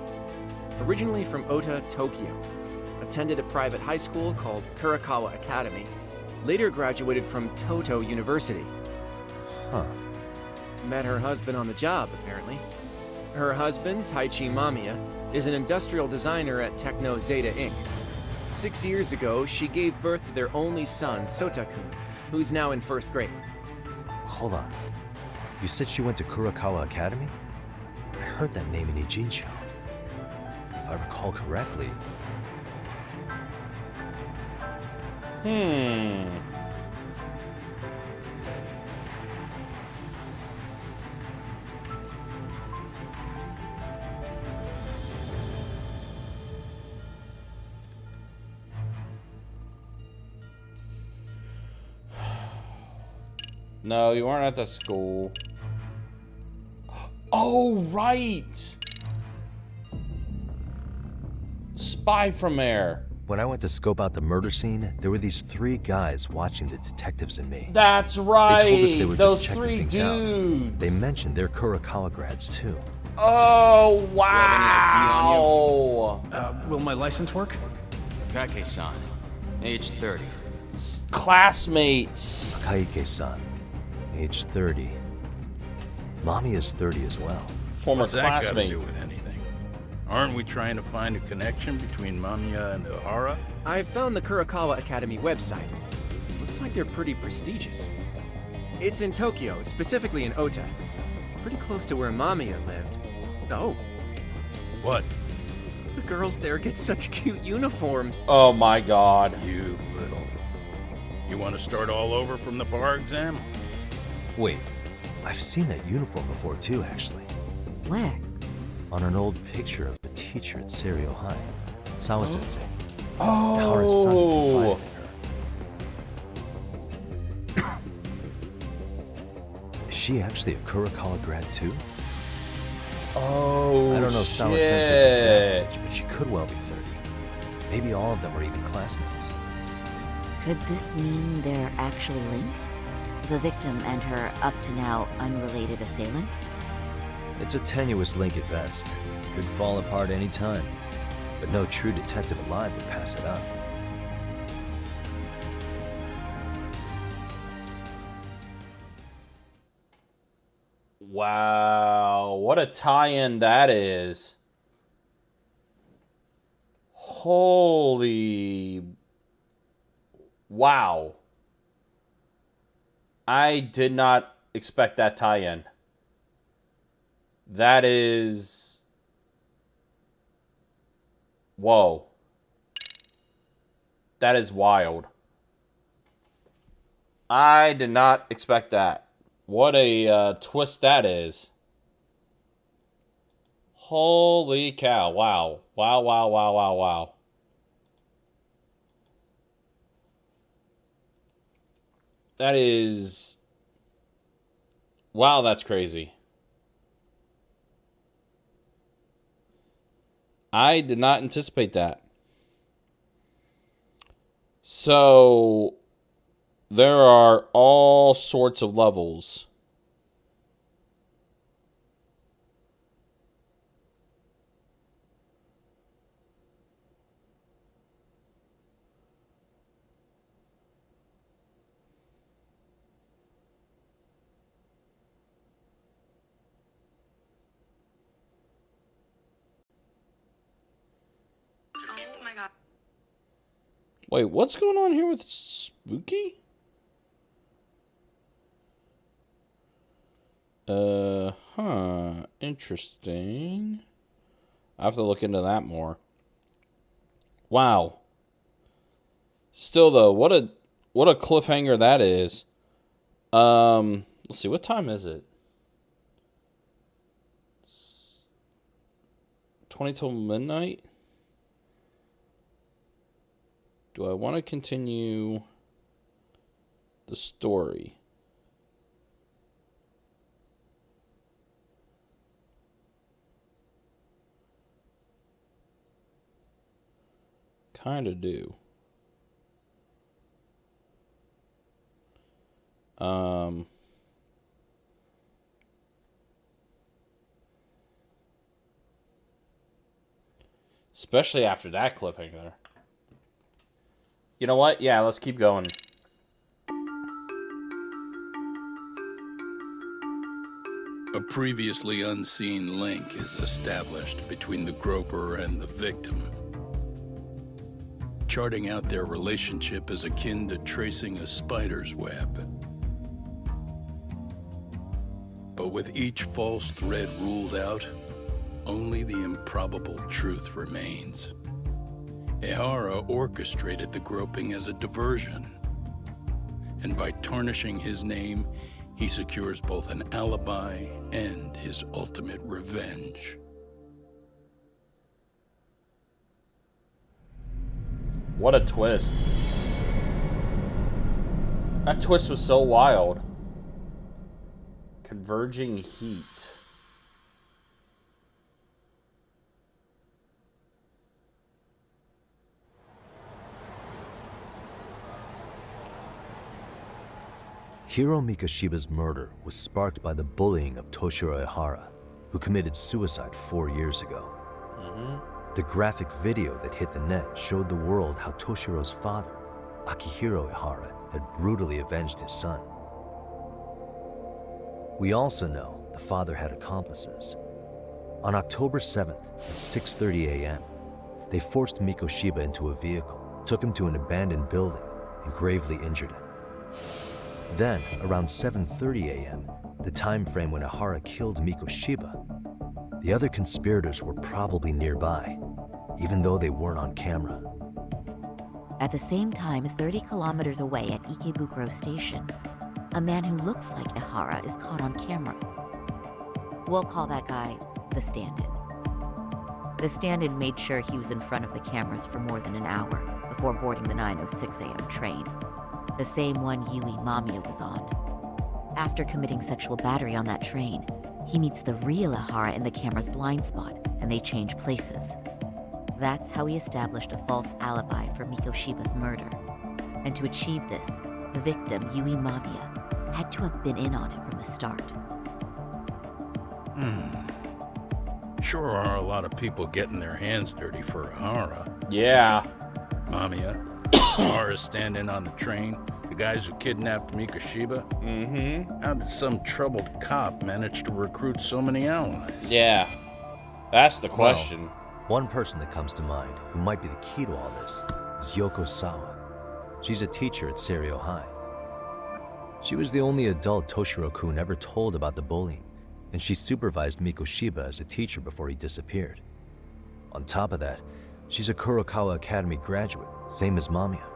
Originally from Ota, Tokyo. Attended a private high school called Kurakawa Academy. Later graduated from Toto University. Huh. Met her husband on the job, apparently. Her husband, Taichi Mamiya, is an industrial designer at Techno Zeta Inc. 6 years ago, she gave birth to their only son, Sotakun, who's now in 1st grade. Hold on. You said she went to Kurakawa Academy? I heard that name in Ijincho. If I recall correctly... No, you weren't at the school. Oh, right! Spy from there. When I went to scope out the murder scene, there were these 3 guys watching the detectives and me. That's right! They told us they were Those just checking 3 things dudes! out. They mentioned they're Kurakawa grads too. Oh, wow! Will my license work? Kake-san, age 30. Classmates. Kaike-san, age 30. Mommy is 30 as well. Former What's that got to classmate. do with anything? Aren't we trying to find a connection between Mamiya and Zahara? I found the Kurakawa Academy website. Looks like they're pretty prestigious. It's in Tokyo, specifically in Ota. Pretty close to where Mamiya lived. Oh. What? The girls there get such cute uniforms. Oh my god. You little... You want to start all over from the bar exam? Wait, I've seen that uniform before too, actually. Where? On an old picture of a teacher at Serio High. Sawa-sensei. Oh! Zahara's son confided in her. Is she actually a Kurakawa grad too? Oh, I don't know Sawa-sensei's exact age, but she could well be 30. Maybe all of them are even classmates. Could this mean they're actually linked? The victim and her up-to-now unrelated assailant? It's a tenuous link at best. Could fall apart any time. But no true detective alive would pass it up. Wow, what a tie-in that is. Holy... Wow. I did not expect that tie-in. That is... Whoa. That is wild. I did not expect that. What a twist that is. Holy cow. Wow. Wow, wow, wow, wow, wow. That is... Wow, that's crazy. I did not anticipate that. So... There are all sorts of levels. Oh my god. Wait, what's going on here with Spooky? Interesting. I have to look into that more. Wow. Still though, what a cliffhanger that is. Let's see, what time is it? 20 till midnight? Do I want to continue the story? Kind of do. Especially after that cliffhanger. You know what? Yeah, let's keep going. A previously unseen link is established between the groper and the victim. Charting out their relationship is akin to tracing a spider's web. But with each false thread ruled out, only the improbable truth remains. Zahara orchestrated the groping as a diversion, and by tarnishing his name, he secures both an alibi and his ultimate revenge. What a twist. That twist was so wild. Converging heat. Hiro Mikoshiba's murder was sparked by the bullying of Toshiro Zahara, who committed suicide 4 years ago. The graphic video that hit the net showed the world how Toshiro's father, Akihiro Zahara, had brutally avenged his son. We also know the father had accomplices. On October 7th at 6:30 a.m., they forced Mikoshiba into a vehicle, took him to an abandoned building, and gravely injured him. Then, around 7:30 a.m., the time frame when Zahara killed Mikoshiba, the other conspirators were probably nearby, even though they weren't on camera. At the same time, 30 kilometers away at Ikebukuro Station, a man who looks like Zahara is caught on camera. We'll call that guy the stand-in. The stand-in made sure he was in front of the cameras for more than an hour before boarding the 9:06 a.m. train, the same one Yui Mamiya was on. After committing sexual battery on that train, he meets the real Zahara in the camera's blind spot, and they change places. That's how he established a false alibi for Mikoshiba's murder. And to achieve this, the victim, Yui Mamiya, had to have been in on it from the start. Sure are a lot of people getting their hands dirty for Zahara. Yeah. Mamiya, Zahara stand-in on the train, the guys who kidnapped Mikoshiba. How did some troubled cop manage to recruit so many allies? Yeah. That's the question. Well, one person that comes to mind who might be the key to all this is Yoko Sawa. She's a teacher at Seiryo High. She was the only adult Toshiro-kun ever told about the bullying, and she supervised Mikoshiba as a teacher before he disappeared. On top of that, she's a Kurokawa Academy graduate, same as Mamiya.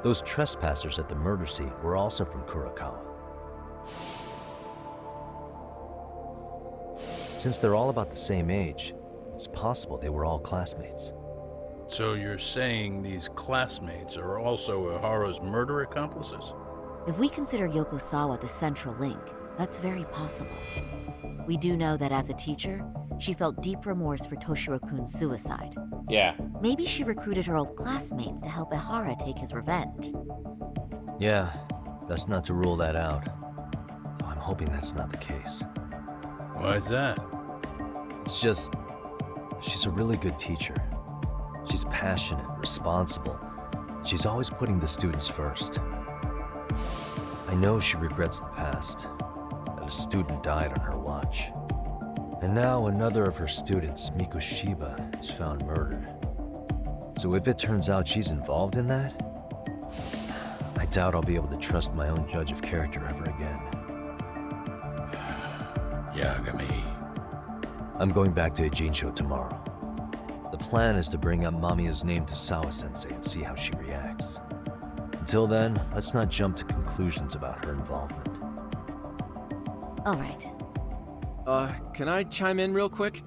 Those trespassers at the murder scene were also from Kurokawa. Since they're all about the same age, it's possible they were all classmates. So you're saying these classmates are also Zahara's murder accomplices? If we consider Yoko Sawa the central link, that's very possible. We do know that as a teacher, she felt deep remorse for Toshiro-kun's suicide. Yeah. Maybe she recruited her old classmates to help Zahara take his revenge. Yeah, best not to rule that out. Though I'm hoping that's not the case. Why is that? It's just, she's a really good teacher. She's passionate, responsible. She's always putting the students first. I know she regrets the past, that a student died on her watch. And now another of her students, Mikoshiba, is found murdered. So if it turns out she's involved in that, I doubt I'll be able to trust my own judge of character ever again. Yagami. I'm going back to Ijincho tomorrow. The plan is to bring up Mamiya's name to Sawa-sensei and see how she reacts. Until then, let's not jump to conclusions about her involvement. All right. Can I chime in real quick?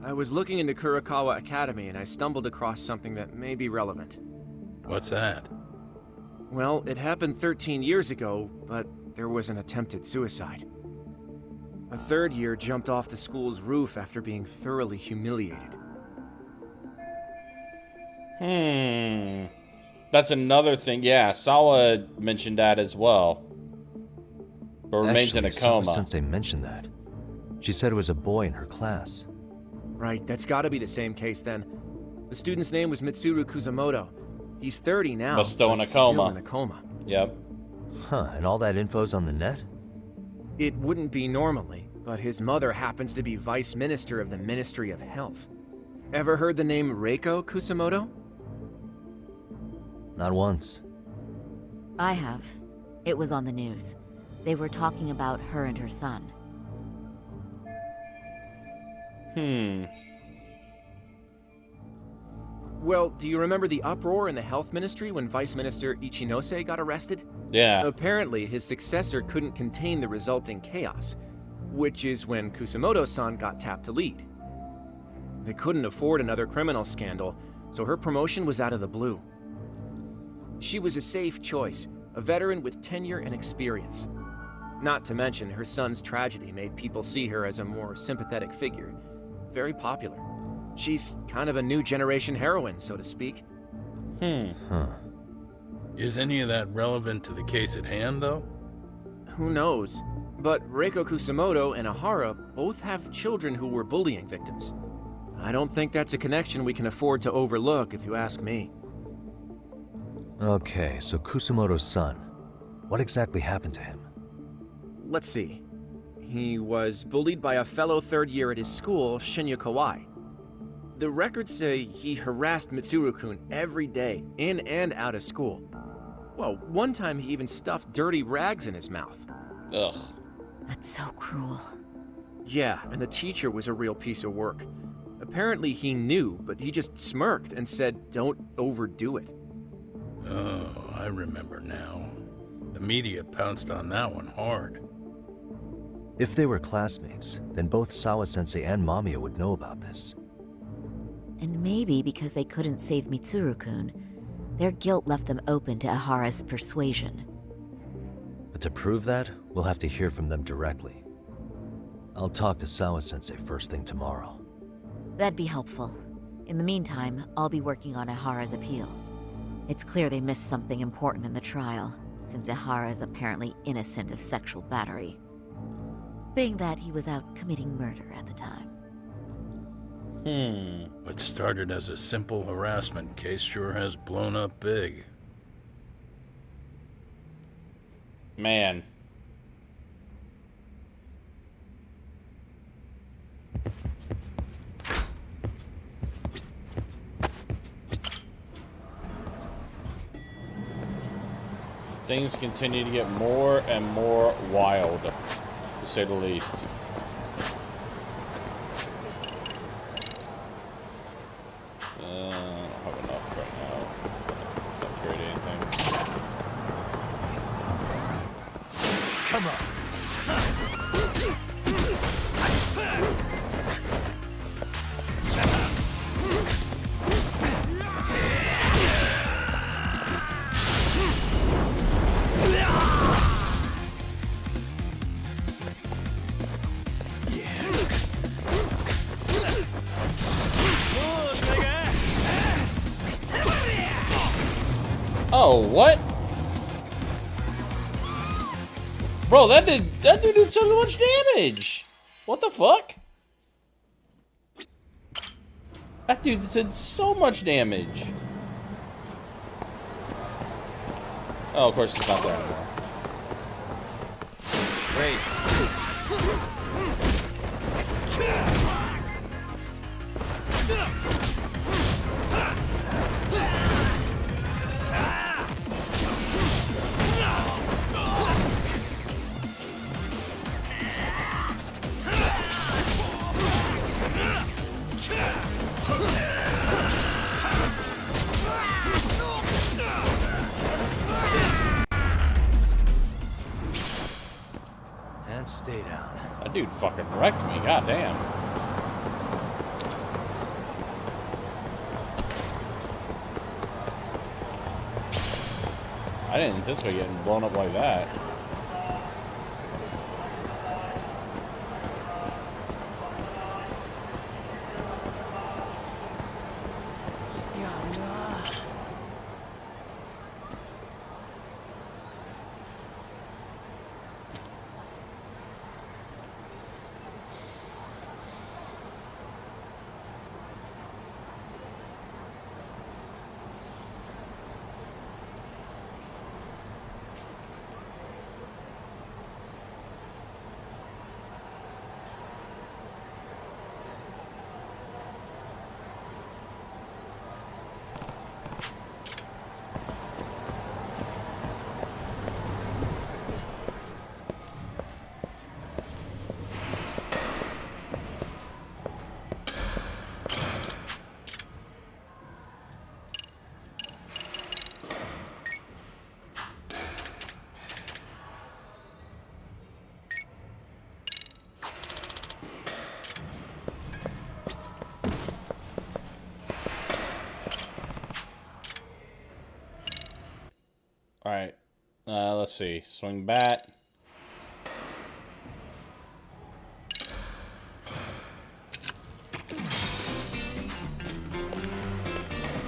I was looking into Kurokawa Academy and I stumbled across something that may be relevant. What's that? Well, it happened 13 years ago, but there was an attempted suicide. A third year jumped off the school's roof after being thoroughly humiliated. That's another thing. Yeah, Sawa mentioned that as well. But remains in a coma. Sawa-sensei mentioned that. She said it was a boy in her class. Right, that's gotta be the same case then. The student's name was Mitsuru Kusamoto. He's 30 now, But still in a still coma. in a coma. Yep. Huh, and all that info's on the net? It wouldn't be normally, but his mother happens to be Vice Minister of the Ministry of Health. Ever heard the name Reiko Kusamoto? Not once. I have. It was on the news. They were talking about her and her son. Well, do you remember the uproar in the health ministry when Vice Minister Ichinose got arrested? Yeah. Apparently, his successor couldn't contain the resulting chaos, which is when Kusamoto-san got tapped to lead. They couldn't afford another criminal scandal, so her promotion was out of the blue. She was a safe choice, a veteran with tenure and experience. Not to mention, her son's tragedy made people see her as a more sympathetic figure. Very popular. She's kind of a new generation heroine, so to speak. Huh. Is any of that relevant to the case at hand, though? Who knows? But Reiko Kusamoto and Ahara both have children who were bullying victims. I don't think that's a connection we can afford to overlook, if you ask me. Okay, so Kusamoto's son. What exactly happened to him? Let's see. He was bullied by a fellow third year at his school, Shinya Kawai. The records say he harassed Mitsuru-kun every day, in and out of school. Well, one time he even stuffed dirty rags in his mouth. Ugh. That's so cruel. Yeah, and the teacher was a real piece of work. Apparently he knew, but he just smirked and said, "Don't overdo it." Oh, I remember now. The media pounced on that one hard. If they were classmates, then both Sawa-sensei and Mamiya would know about this. And maybe because they couldn't save Mitsuru-kun, their guilt left them open to Ahara's persuasion. But to prove that, we'll have to hear from them directly. I'll talk to Sawa-sensei first thing tomorrow. That'd be helpful. In the meantime, I'll be working on Ahara's appeal. It's clear they missed something important in the trial, since Zahara is apparently innocent of sexual battery. Being that he was out committing murder at the time. What started as a simple harassment case sure has blown up big. Man. Things continue to get more and more wild, to say the least. I don't have enough right now to upgrade anything. Come on. Oh, what? Bro, that dude did so much damage. What the fuck? That dude did so much damage. Oh, of course he's not there anymore. Great. And stay down. That dude fucking wrecked me, goddamn. I didn't anticipate getting blown up like that. All right. Let's see. Swing bat.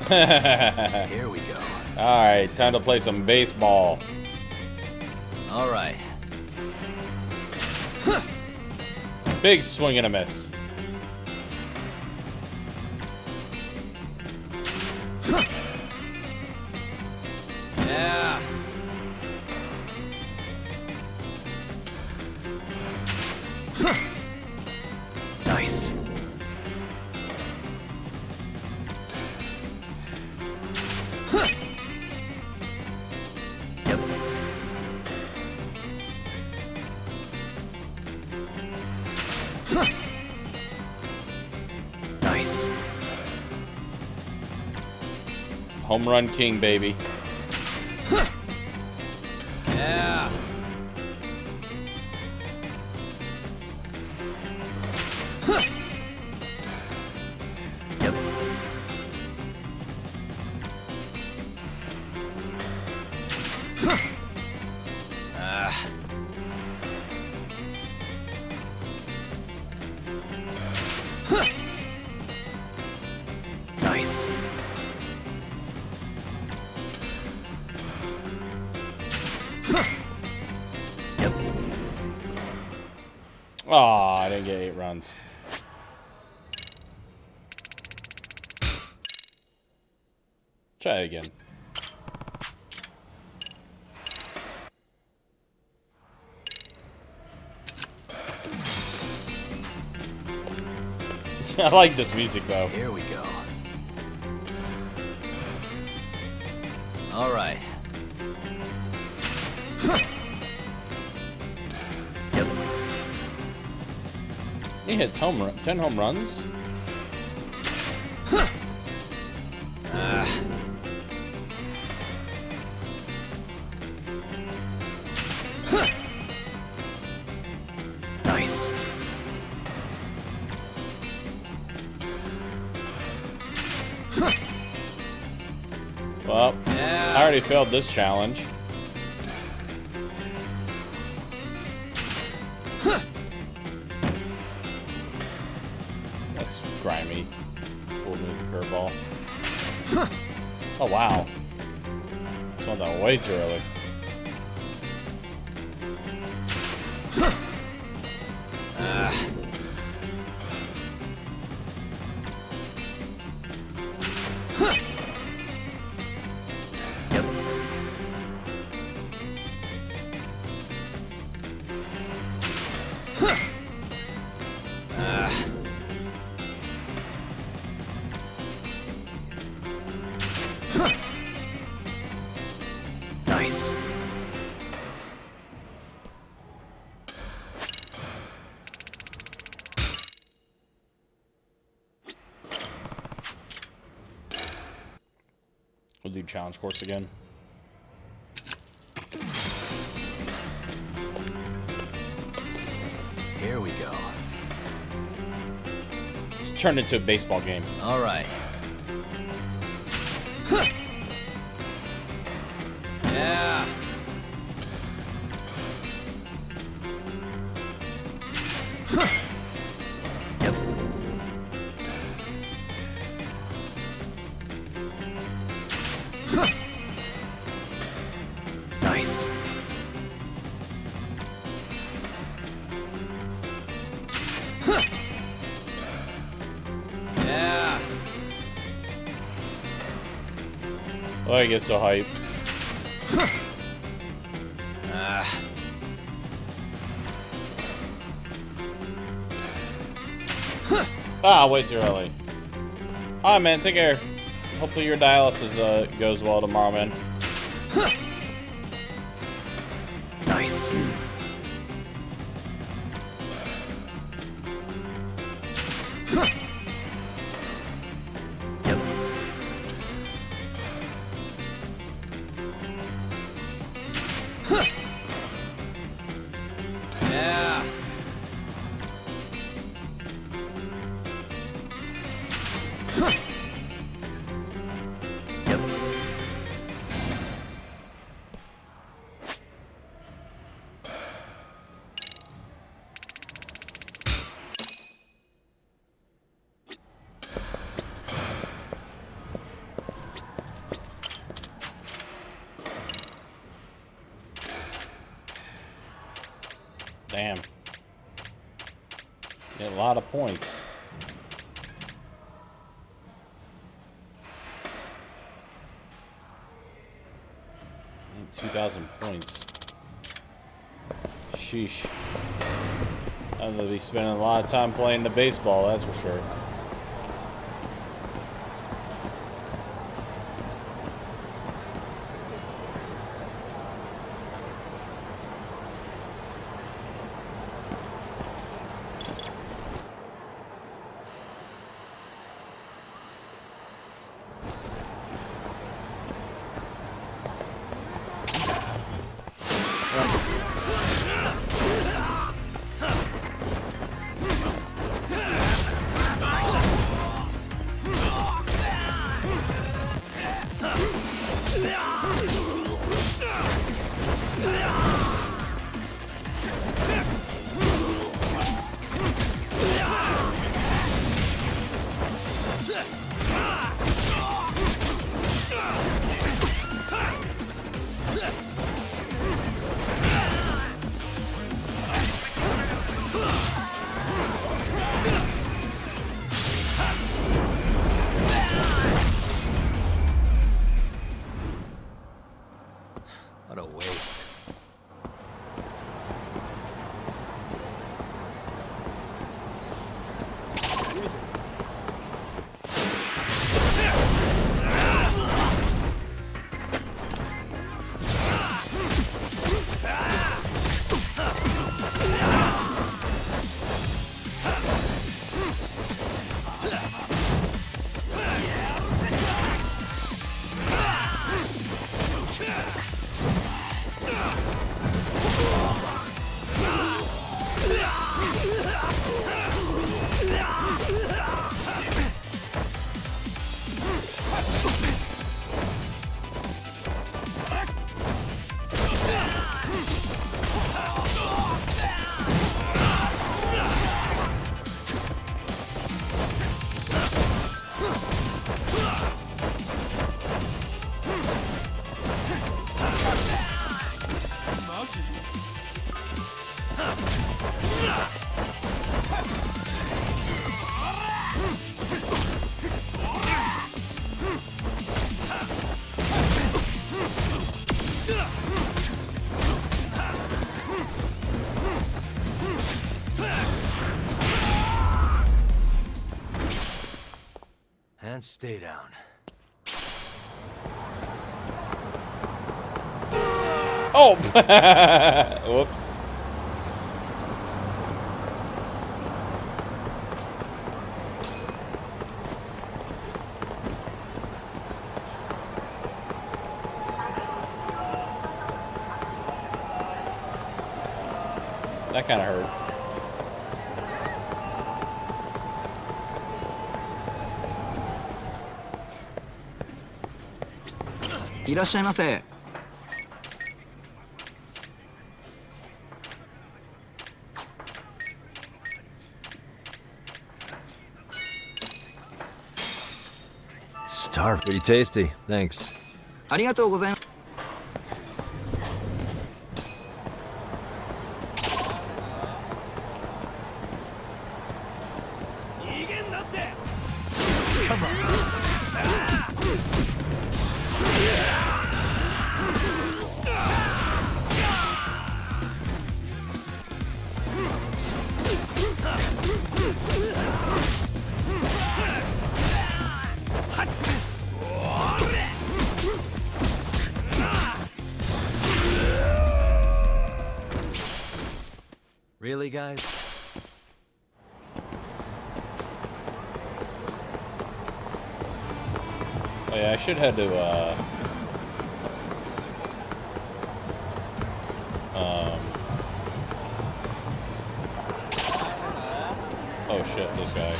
Here we go. All right, time to play some baseball. All right. Big swing and a miss. Yeah. Nice. Yep. Nice. Home run king, baby. Yeah. Yep. Nice. Yep. Aw, I didn't get 8 runs. Try it again. I like this music though. Here we go. All right. Yep. He hit 10 home runs. Nice. Well, I already failed this challenge. That's grimy. Fooled me with the curveball. Oh, wow. Swung that way too early. Yep. Nice. We'll do challenge course again. Here we go. Just turned into a baseball game. All right. Yeah. Yep. Nice. Yeah. Oh, I get so hyped. Way too early. Alright, man, take care. Hopefully your dialysis goes well tomorrow, man. Nice. Yep. Yeah. Yep. Damn. Get a lot of points. 2,000 points. Sheesh. I'm gonna be spending a lot of time playing the baseball, that's for sure. What a waste. And stay down. Oh! Whoops. That kind of hurt. Starved. Pretty tasty. Thanks. ありがとうございます。Really, guys? Oh yeah, I should head to, oh shit, this guy.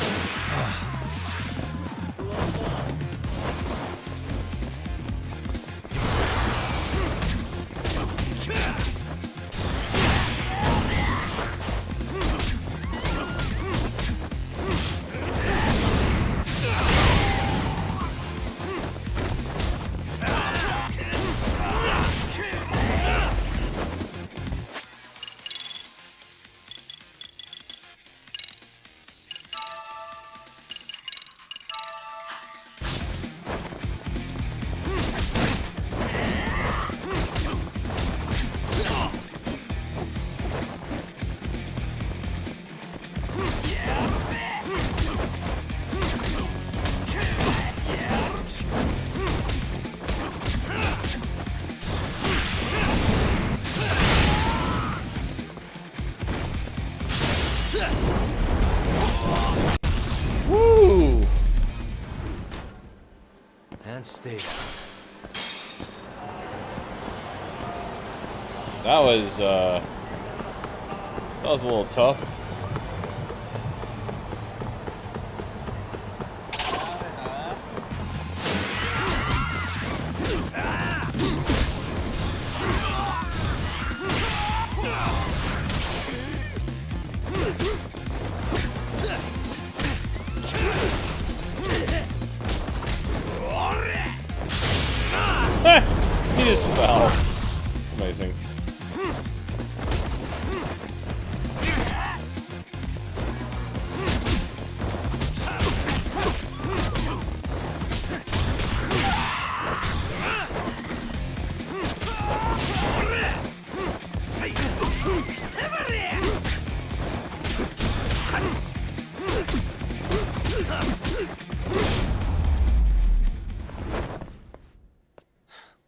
And stay down. That was a little tough. He just fell. Amazing.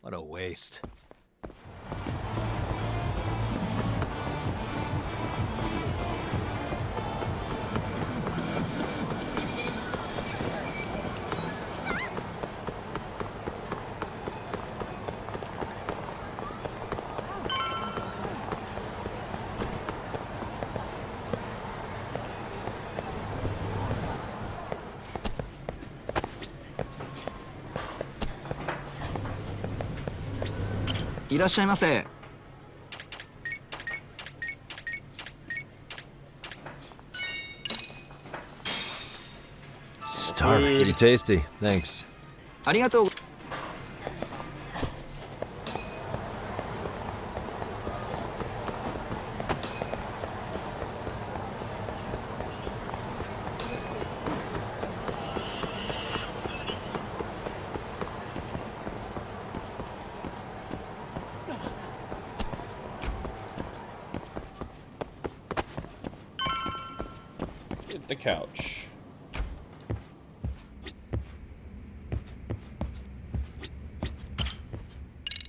What a waste. Starving. Pretty tasty. Thanks. Hit the couch.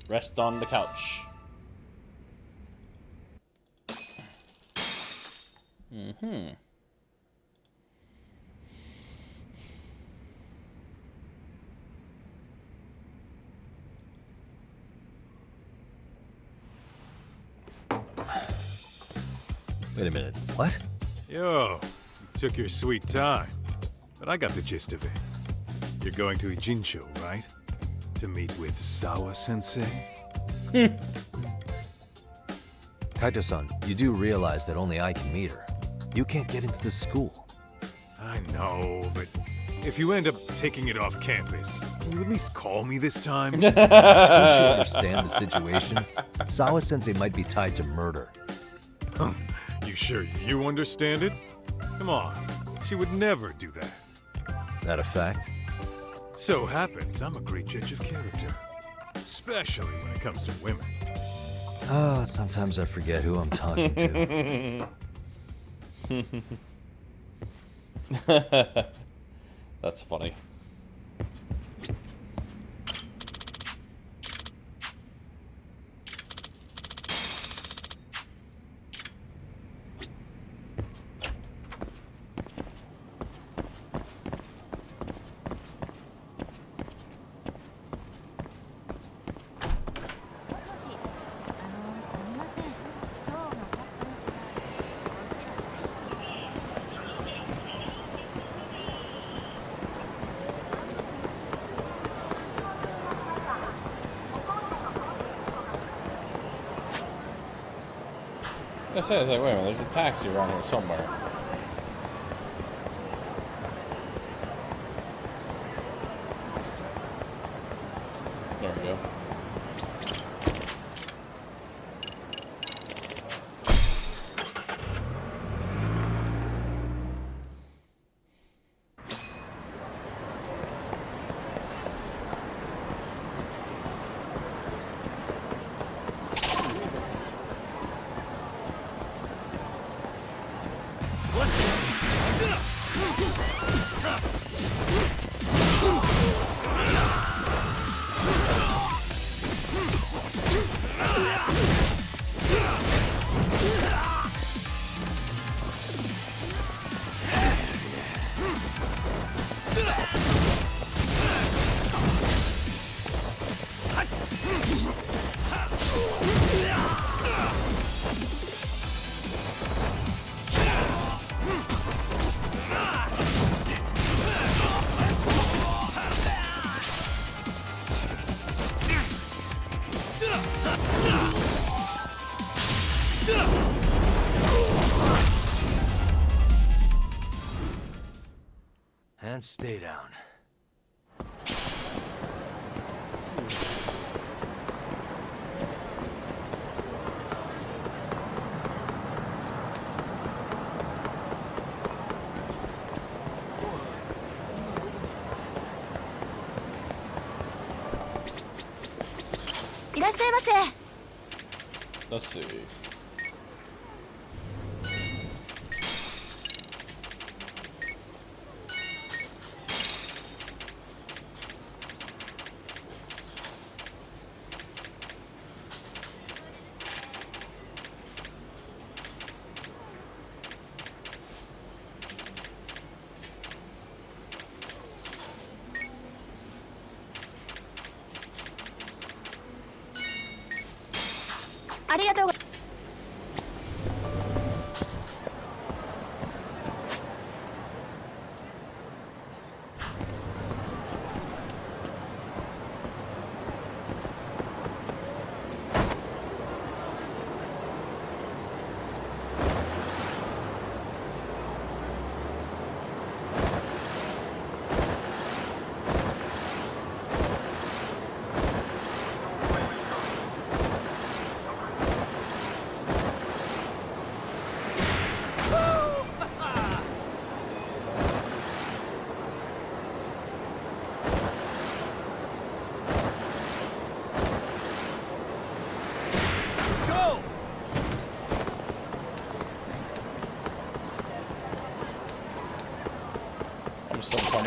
Rest on the couch. Mm-hmm. Wait a minute. What? Yo, you took your sweet time. But I got the gist of it. You're going to Ijincho, right? To meet with Sawa-sensei? Kaito-san, you do realize that only I can meet her. You can't get into this school. I know, but if you end up taking it off campus, will you at least call me this time? Don't you understand the situation? Sawa-sensei might be tied to murder. You sure you understand it? Come on, she would never do that. That a fact? So happens I'm a great judge of character. Especially when it comes to women. Oh, sometimes I forget who I'm talking to. That's funny. I was like, wait a minute, there's a taxi around here somewhere. There we go. Stay down. Let's see.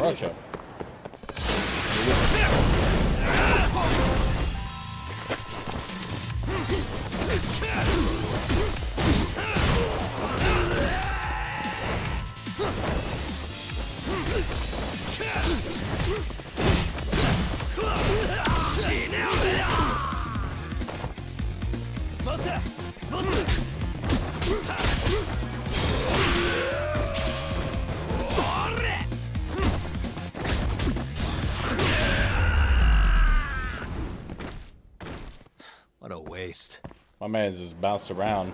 Rocha. What a waste. My man's just bounced around.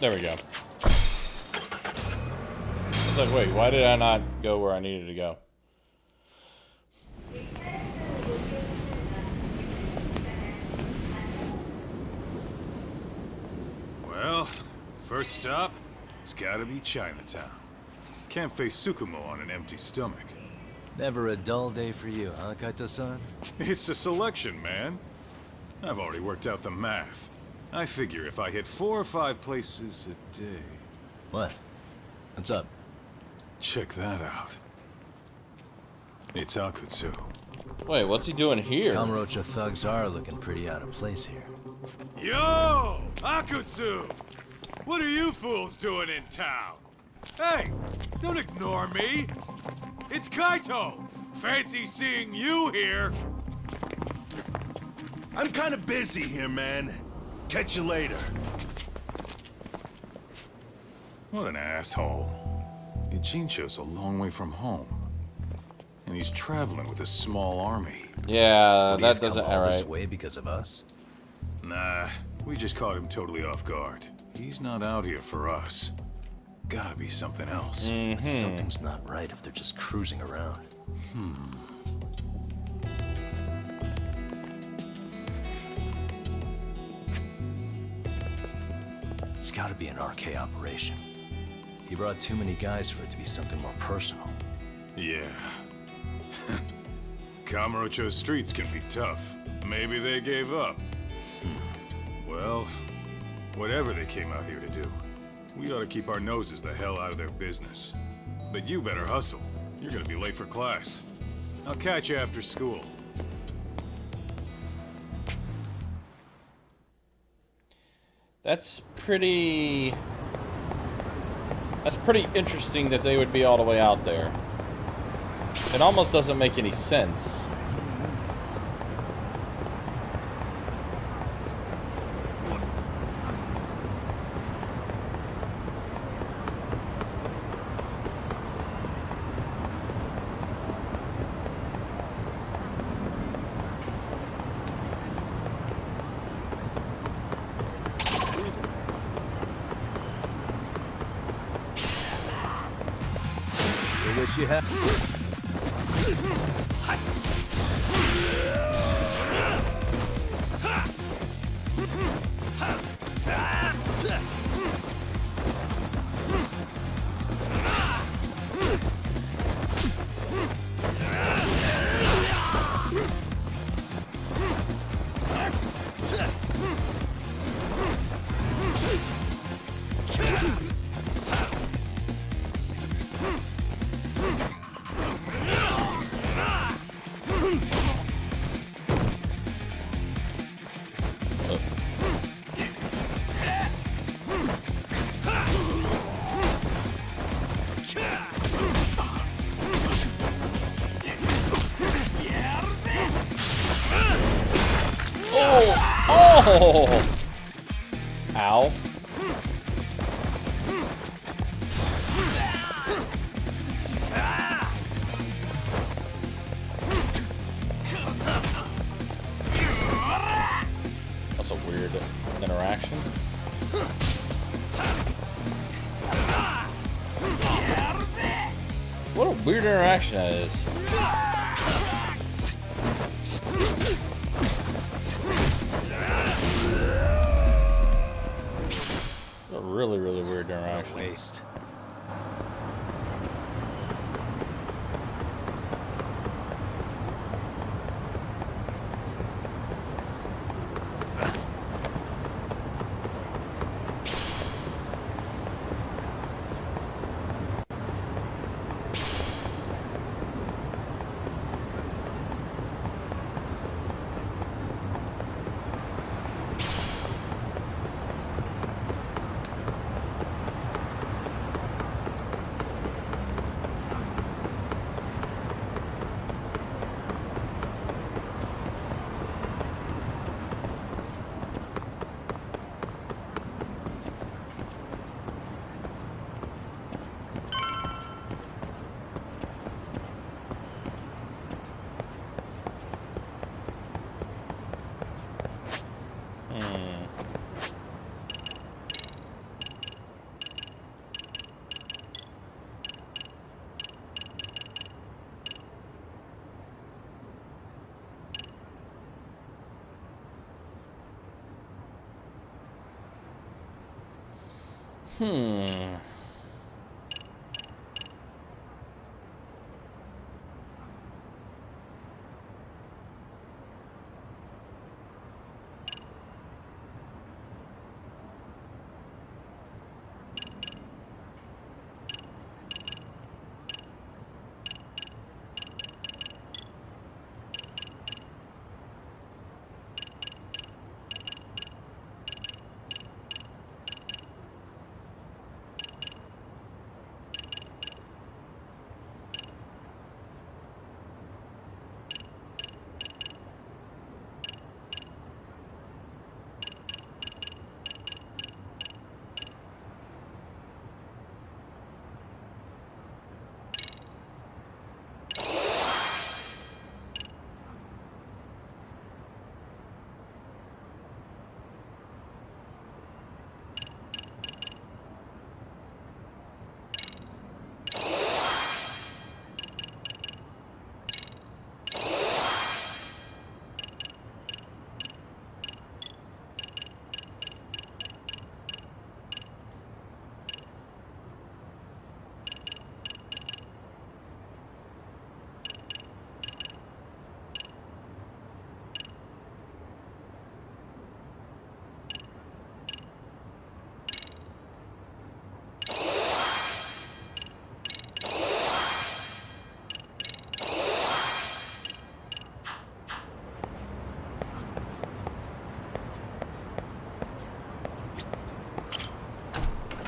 There we go. It's like, wait, why did I not go where I needed to go? Well, first stop, it's gotta be Chinatown. Can't face Tsukumo on an empty stomach. Never a dull day for you, huh, Kaito-san? It's the selection, man. I've already worked out the math. I figure if I hit 4 or 5 places a day... What? What's up? Check that out. It's Akutsu. Wait, what's he doing here? Kamurocho thugs are looking pretty out of place here. Yo! Akutsu! What are you fools doing in town? Hey, don't ignore me. It's Kaito. Fancy seeing you here. I'm kind of busy here, man. Catch you later. What an asshole. Ijincho's a long way from home. And he's traveling with a small army. Yeah, that doesn't all this right. way because of us? Nah, we just caught him totally off guard. He's not out here for us. Gotta be something else. But something's not right if they're just cruising around. It's gotta be an RK operation. He brought too many guys for it to be something more personal. Yeah. Kamurocho streets can be tough. Maybe they gave up. Well, whatever they came out here to do, we ought to keep our noses the hell out of their business. But you better hustle. You're gonna be late for class. I'll catch you after school. That's pretty interesting that they would be all the way out there. It almost doesn't make any sense. guess you have. Oh! Ow. That's a weird interaction. What a weird interaction that is. A really, really weird interaction. Waste.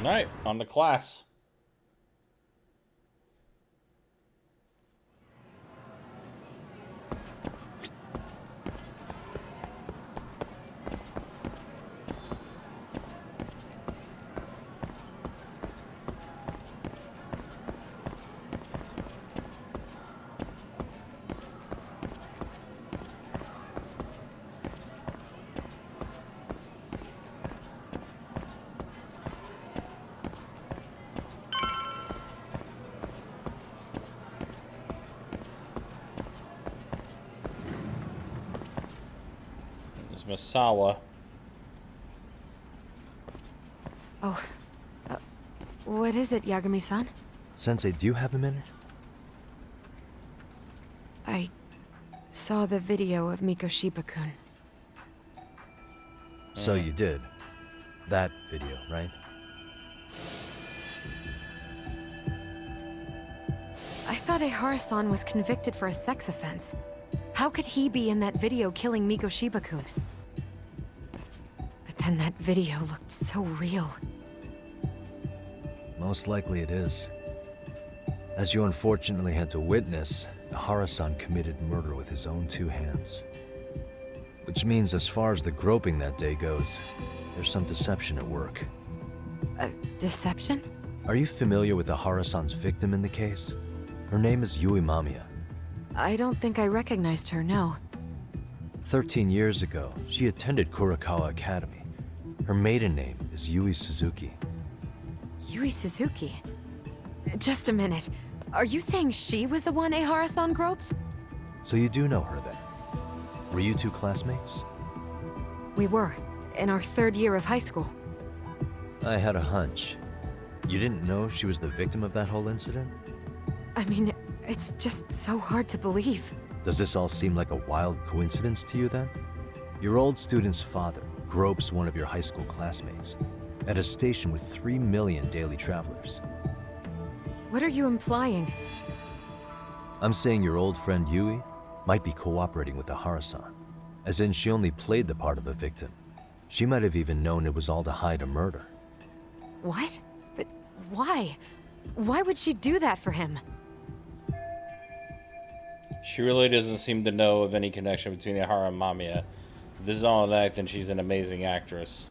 Alright, on to class. Misawa. Oh. What is it, Yagami-san? Sensei, do you have a minute? I saw the video of Mikoshiba-kun. So you did. That video, right? I thought Ehara-san was convicted for a sex offense. How could he be in that video killing Mikoshiba-kun? But then that video looked so real. Most likely it is. As you unfortunately had to witness, Ehara-san committed murder with his own two hands. Which means as far as the groping that day goes, there's some deception at work. Deception? Are you familiar with Ehara-san's victim in the case? Her name is Yui Mamiya. I don't think I recognized her, no. 13 years ago, she attended Kurakawa Academy. Her maiden name is Yui Suzuki. Yui Suzuki? Just a minute. Are you saying she was the one Ehara-san groped? So you do know her then? Were you two classmates? We were, in our third year of high school. I had a hunch. You didn't know she was the victim of that whole incident? I mean, it's just so hard to believe. Does this all seem like a wild coincidence to you then? Your old student's father gropes one of your high school classmates at a station with 3 million daily travelers. What are you implying? I'm saying your old friend Yui might be cooperating with Ehara-san. As in, she only played the part of a victim. She might have even known it was all to hide a murder. What? But why? Why would she do that for him? She really doesn't seem to know of any connection between Zahara and Mamiya. If this is all an act, then she's an amazing actress.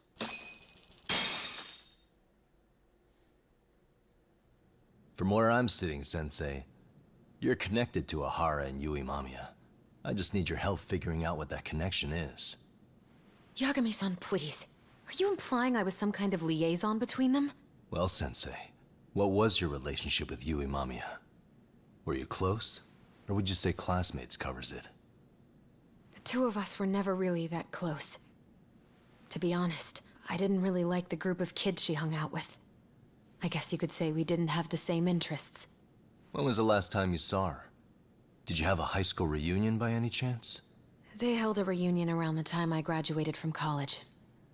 From where I'm sitting, Sensei, you're connected to Zahara and Yui Mamiya. I just need your help figuring out what that connection is. Yagami-san, please. Are you implying I was some kind of liaison between them? Well, Sensei, what was your relationship with Yui Mamiya? Were you close? Or would you say classmates covers it? The two of us were never really that close. To be honest, I didn't really like the group of kids she hung out with. I guess you could say we didn't have the same interests. When was the last time you saw her? Did you have a high school reunion by any chance? They held a reunion around the time I graduated from college,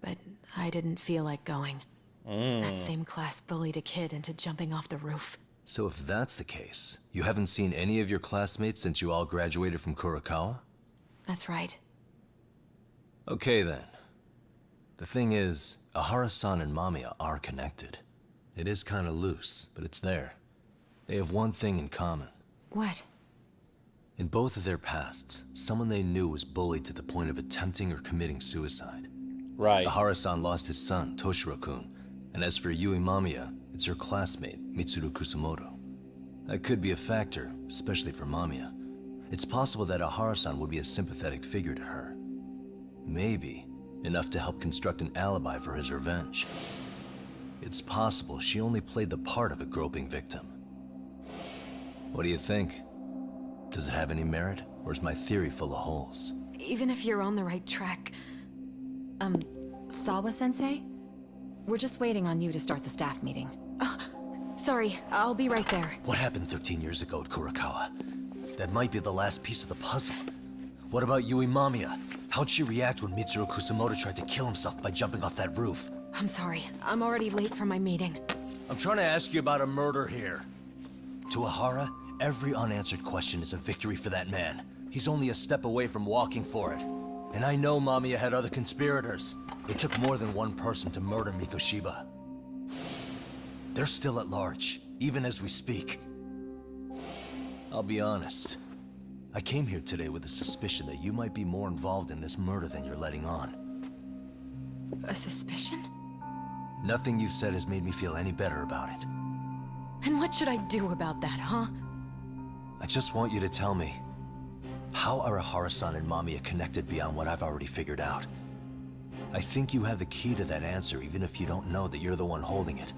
but I didn't feel like going. That same class bullied a kid into jumping off the roof. So if that's the case, you haven't seen any of your classmates since you all graduated from Kurakawa? That's right. Okay then. The thing is, Ehara-san and Mamiya are connected. It is kinda loose, but it's there. They have one thing in common. What? In both of their pasts, someone they knew was bullied to the point of attempting or committing suicide. Right. Ehara-san lost his son, Toshiro-kun, and as for Yui Mamiya, it's her classmate, Mitsuru Kusamoto. That could be a factor, especially for Mamiya. It's possible that Ehara-san would be a sympathetic figure to her. Maybe enough to help construct an alibi for his revenge. It's possible she only played the part of a groping victim. What do you think? Does it have any merit, or is my theory full of holes? Even if you're on the right track... Sawa-sensei? We're just waiting on you to start the staff meeting. Sorry, I'll be right there. What happened 13 years ago at Kurakawa? That might be the last piece of the puzzle. What about Yui Mamiya? How'd she react when Mitsuru Kusamoto tried to kill himself by jumping off that roof? I'm sorry, I'm already late for my meeting. I'm trying to ask you about a murder here. To Zahara, every unanswered question is a victory for that man. He's only a step away from walking for it. And I know Mamiya had other conspirators. It took more than one person to murder Mikoshiba. They're still at large, even as we speak. I'll be honest. I came here today with the suspicion that you might be more involved in this murder than you're letting on. A suspicion? Nothing you've said has made me feel any better about it. And what should I do about that, huh? I just want you to tell me, how are Zahara-san and Mamiya connected beyond what I've already figured out? I think you have the key to that answer, even if you don't know that you're the one holding it.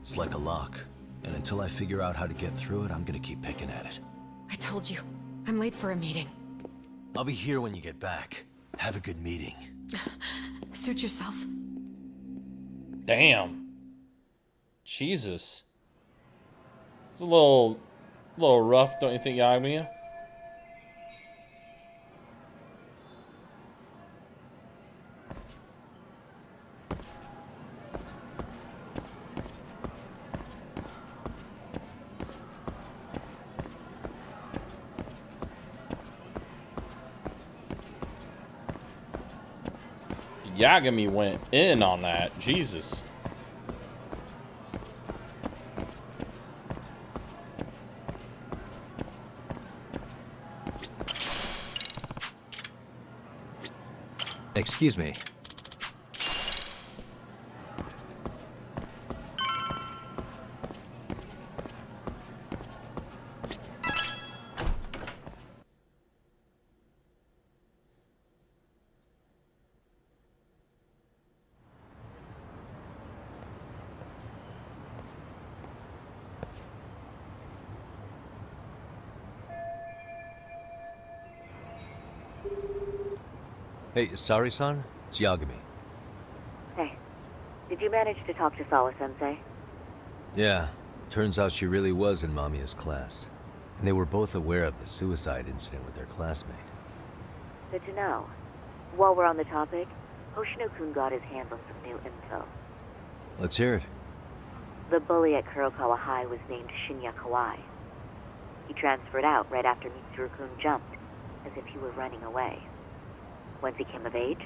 It's like a lock, and until I figure out how to get through it, I'm gonna keep picking at it. I told you, I'm late for a meeting. I'll be here when you get back. Have a good meeting. Suit yourself. Damn. Jesus. It's a little rough, don't you think, Yagami? Yagami went in on that. Jesus. Excuse me. Hey, Sari-san? It's Yagami. Hey, did you manage to talk to Sawa-sensei? Yeah, turns out she really was in Mamiya's class. And they were both aware of the suicide incident with their classmate. Good to know. While we're on the topic, Hoshino-kun got his hands on some new info. Let's hear it. The bully at Kurokawa High was named Shinya Kawai. He transferred out right after Mitsuru-kun jumped, as if he were running away. Once he came of age,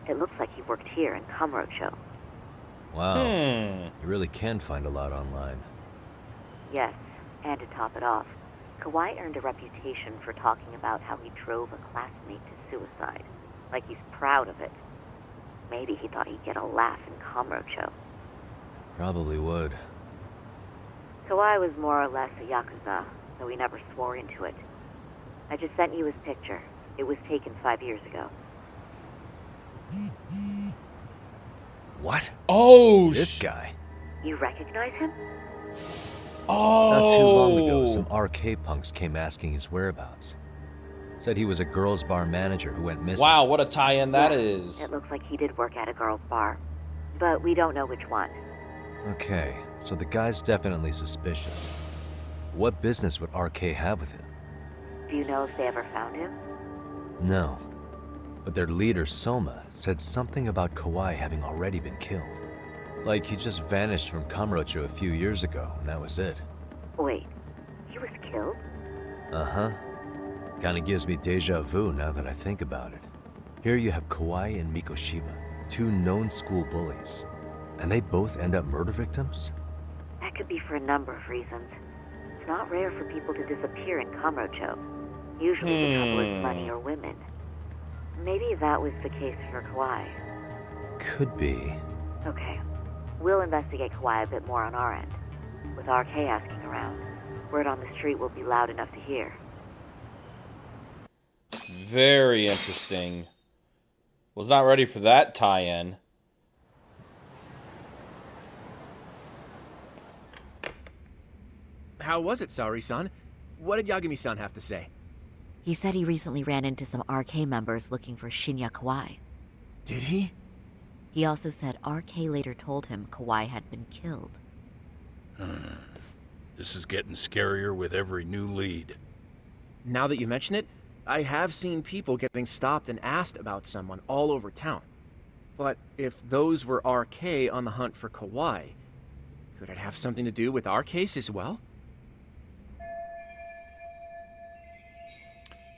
it looks like he worked here in Kamurocho. Wow. You really can find a lot online. Yes, and to top it off, Kawai earned a reputation for talking about how he drove a classmate to suicide. Like he's proud of it. Maybe he thought he'd get a laugh in Kamurocho. Probably would. Kawai was more or less a Yakuza, though he never swore into it. I just sent you his picture. It was taken 5 years ago. What? Oh, this guy. You recognize him? Oh. Not too long ago, some RK punks came asking his whereabouts. Said he was a girls' bar manager who went missing. Wow, what a tie-in that is. It looks like he did work at a girls' bar, but we don't know which one. Okay, so the guy's definitely suspicious. What business would RK have with him? Do you know if they ever found him? No. But their leader, Soma, said something about Kawai having already been killed. Like he just vanished from Kamurocho a few years ago, and that was it. Wait, he was killed? Uh-huh. Kinda gives me deja vu now that I think about it. Here you have Kawai and Mikoshiba, two known school bullies. And they both end up murder victims? That could be for a number of reasons. It's not rare for people to disappear in Kamurocho. Usually the trouble is money or women. Maybe that was the case for Kawai. Could be. Okay. We'll investigate Kawai a bit more on our end. With RK asking around, word on the street will be loud enough to hear. Very interesting. Was not ready for that tie-in. How was it, Sari-san? What did Yagami-san have to say? He said he recently ran into some RK members looking for Shinya Kawai. Did he? He also said RK later told him Kawai had been killed. This is getting scarier with every new lead. Now that you mention it, I have seen people getting stopped and asked about someone all over town. But if those were RK on the hunt for Kawai, could it have something to do with our case as well?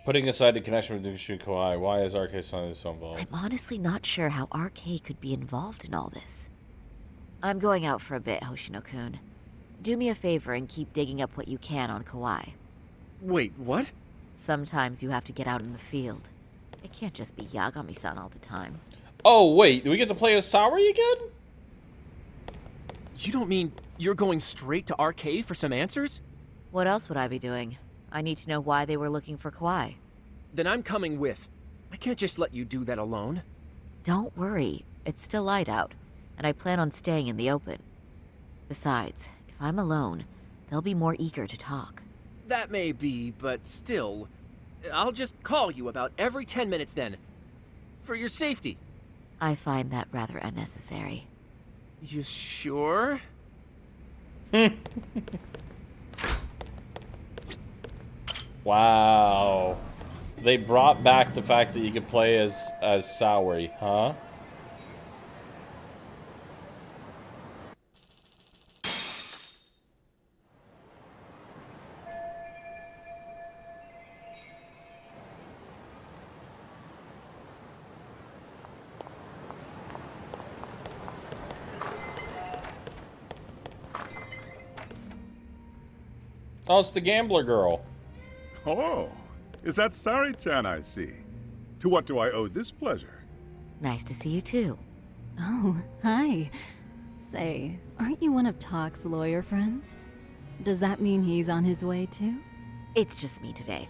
Putting aside the connection with Dushu Kawai, why is RK so involved? I'm honestly not sure how RK could be involved in all this. I'm going out for a bit, Hoshino-kun. Do me a favor and keep digging up what you can on Kawai. Wait, what? Sometimes you have to get out in the field. It can't just be Yagami-san all the time. Oh, wait, do we get to play as Sari again? You don't mean you're going straight to RK for some answers? What else would I be doing? I need to know why they were looking for Kawai. Then I'm coming with. I can't just let you do that alone. Don't worry. It's still light out, and I plan on staying in the open. Besides, if I'm alone, they'll be more eager to talk. That may be, but still. I'll just call you about every 10 minutes then. For your safety. I find that rather unnecessary. You sure? Wow. They brought back the fact that you could play as Saori, huh? Oh, it's the gambler girl. Oh, is that Sari-chan I see? To what do I owe this pleasure? Nice to see you too. Oh, hi. Say, aren't you one of Talk's lawyer friends? Does that mean he's on his way too? It's just me today.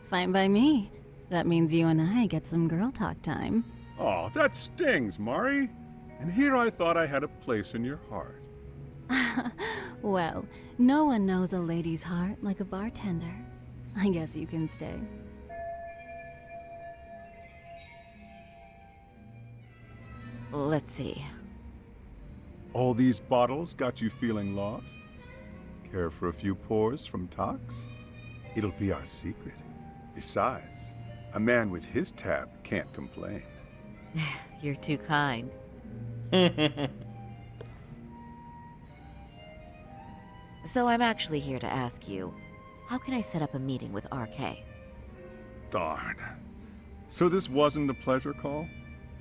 Fine by me. That means you and I get some girl talk time. Oh, that stings, Mari. And here I thought I had a place in your heart. Well, no one knows a lady's heart like a bartender. I guess you can stay. Let's see. All these bottles got you feeling lost? Care for a few pours from Tox? It'll be our secret. Besides, a man with his tab can't complain. You're too kind. So I'm actually here to ask you, how can I set up a meeting with RK? Darn. So this wasn't a pleasure call?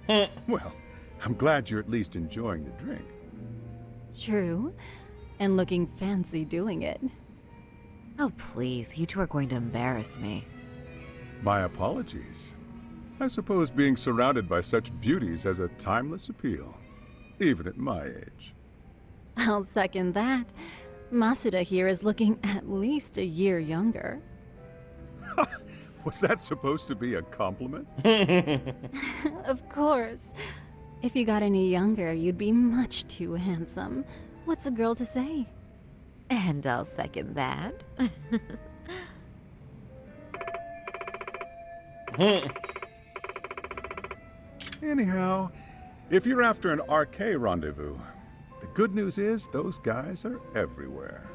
Well, I'm glad you're at least enjoying the drink. True. And looking fancy doing it. Oh, please. You two are going to embarrass me. My apologies. I suppose being surrounded by such beauties has a timeless appeal, even at my age. I'll second that. Masuda here is looking at least a year younger. Was that supposed to be a compliment? Of course. If you got any younger, you'd be much too handsome. What's a girl to say? And I'll second that. Anyhow, if you're after an RK rendezvous, the good news is those guys are everywhere.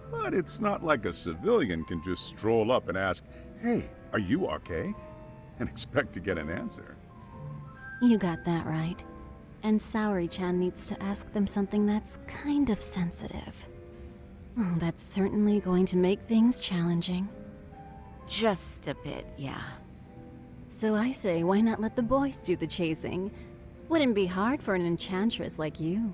But it's not like a civilian can just stroll up and ask, "Hey, are you RK?" and expect to get an answer. You got that right. And Saori-chan needs to ask them something that's kind of sensitive. Oh, that's certainly going to make things challenging. Just a bit, yeah. So I say, why not let the boys do the chasing? Wouldn't be hard for an enchantress like you.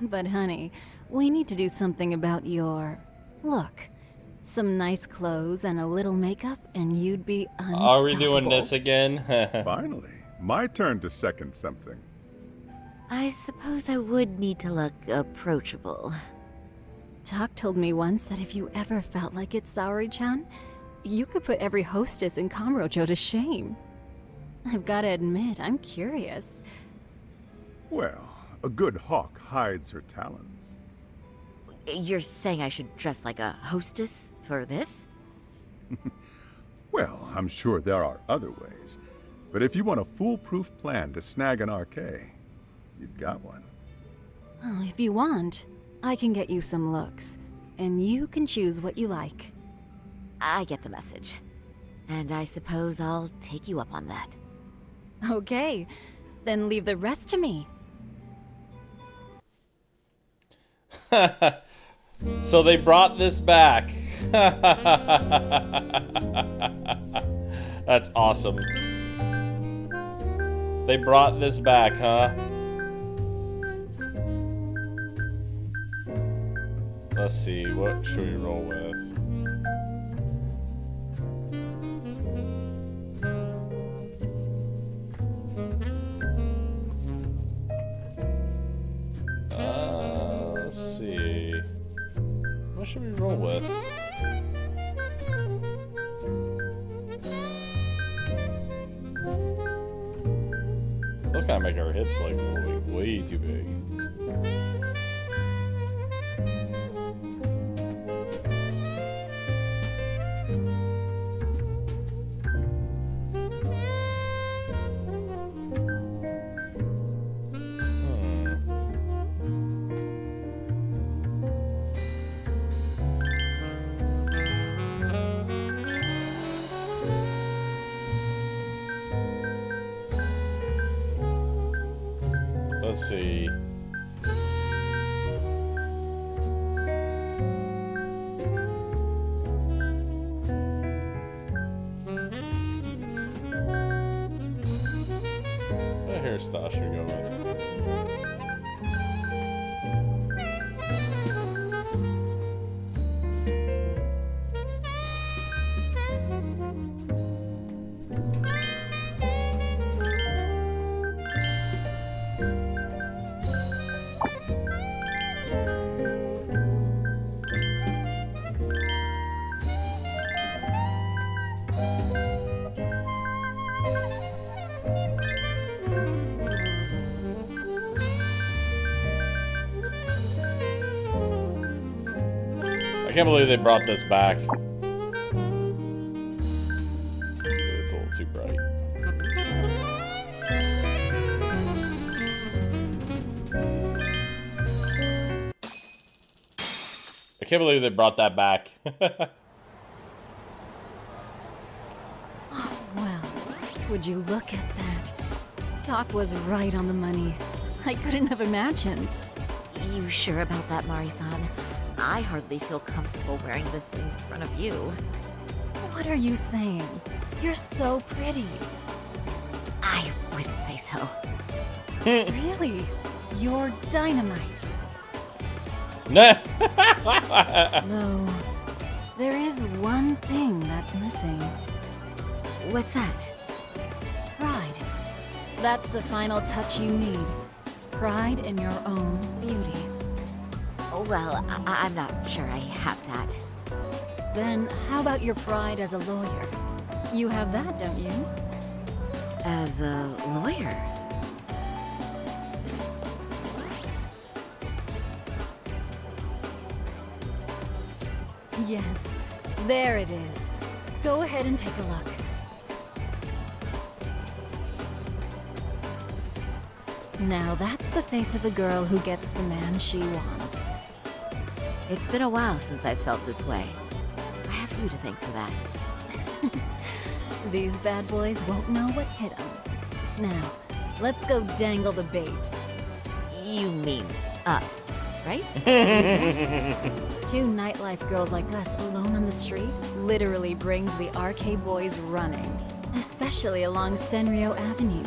But honey, we need to do something about your look. Some nice clothes and a little makeup, and you'd be unstoppable. Are we doing this again? Finally, my turn to second something. I suppose I would need to look approachable. Talk told me once that if you ever felt like it, Saori-chan, you could put every hostess in Kamurocho to shame. I've got to admit, I'm curious. Well, a good hawk hides her talons. You're saying I should dress like a hostess for this? Well, I'm sure there are other ways. But if you want a foolproof plan to snag an RK, you've got one. Oh, if you want, I can get you some looks. And you can choose what you like. I get the message. And I suppose I'll take you up on that. Okay, then leave the rest to me. So they brought this back. That's awesome. They brought this back, huh? Let's see, what should we roll with? Let's see. What should we roll with? Let's kind of make our hips like way too big. see. What hairstyle should we go with? I can't believe they brought this back. It's a little too bright. I can't believe they brought that back. Well, would you look at that? Doc was right on the money. I couldn't have imagined. You sure about that, Mari-san? I hardly feel comfortable wearing this in front of you. What are you saying? You're so pretty. I wouldn't say so. Really? You're dynamite. No. Though, there is one thing that's missing. What's that? Pride. That's the final touch you need. Pride in your own beauty. Well, I'm not sure I have that. Then how about your pride as a lawyer? You have that, don't you? As a lawyer? Yes, there it is. Go ahead and take a look. Now that's the face of a girl who gets the man she wants. It's been a while since I felt this way. I have you to thank for that. These bad boys won't know what hit them. Now, let's go dangle the bait. You mean us, right? Two nightlife girls like us alone on the street literally brings the RK boys running. Especially along Senryo Avenue.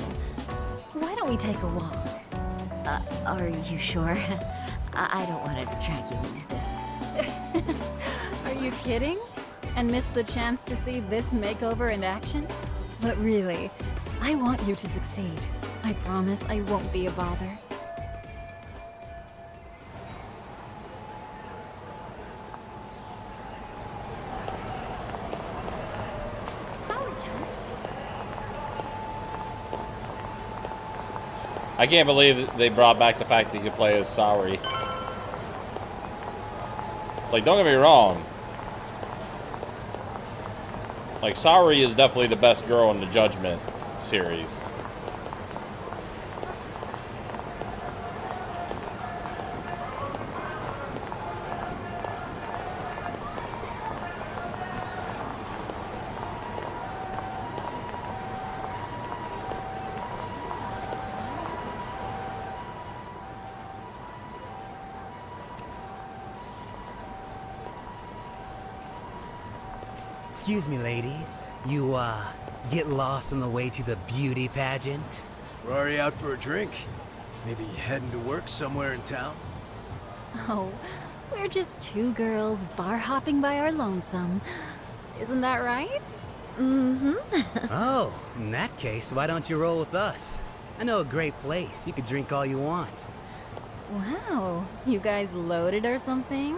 Why don't we take a walk? Are you sure? I don't want to drag you into this. Are you kidding? And miss the chance to see this makeover in action? But really, I want you to succeed. I promise I won't be a bother. I can't believe they brought back the fact that you could play as Saori. Like, don't get me wrong. Like, Saori is definitely the best girl in the Judgment series. Excuse me, ladies. You, get lost on the way to the beauty pageant? We're already out for a drink. Maybe heading to work somewhere in town? Oh, we're just two girls bar hopping by our lonesome. Isn't that right? Mm-hmm. Oh, in that case, why don't you roll with us? I know a great place. You could drink all you want. Wow, you guys loaded or something?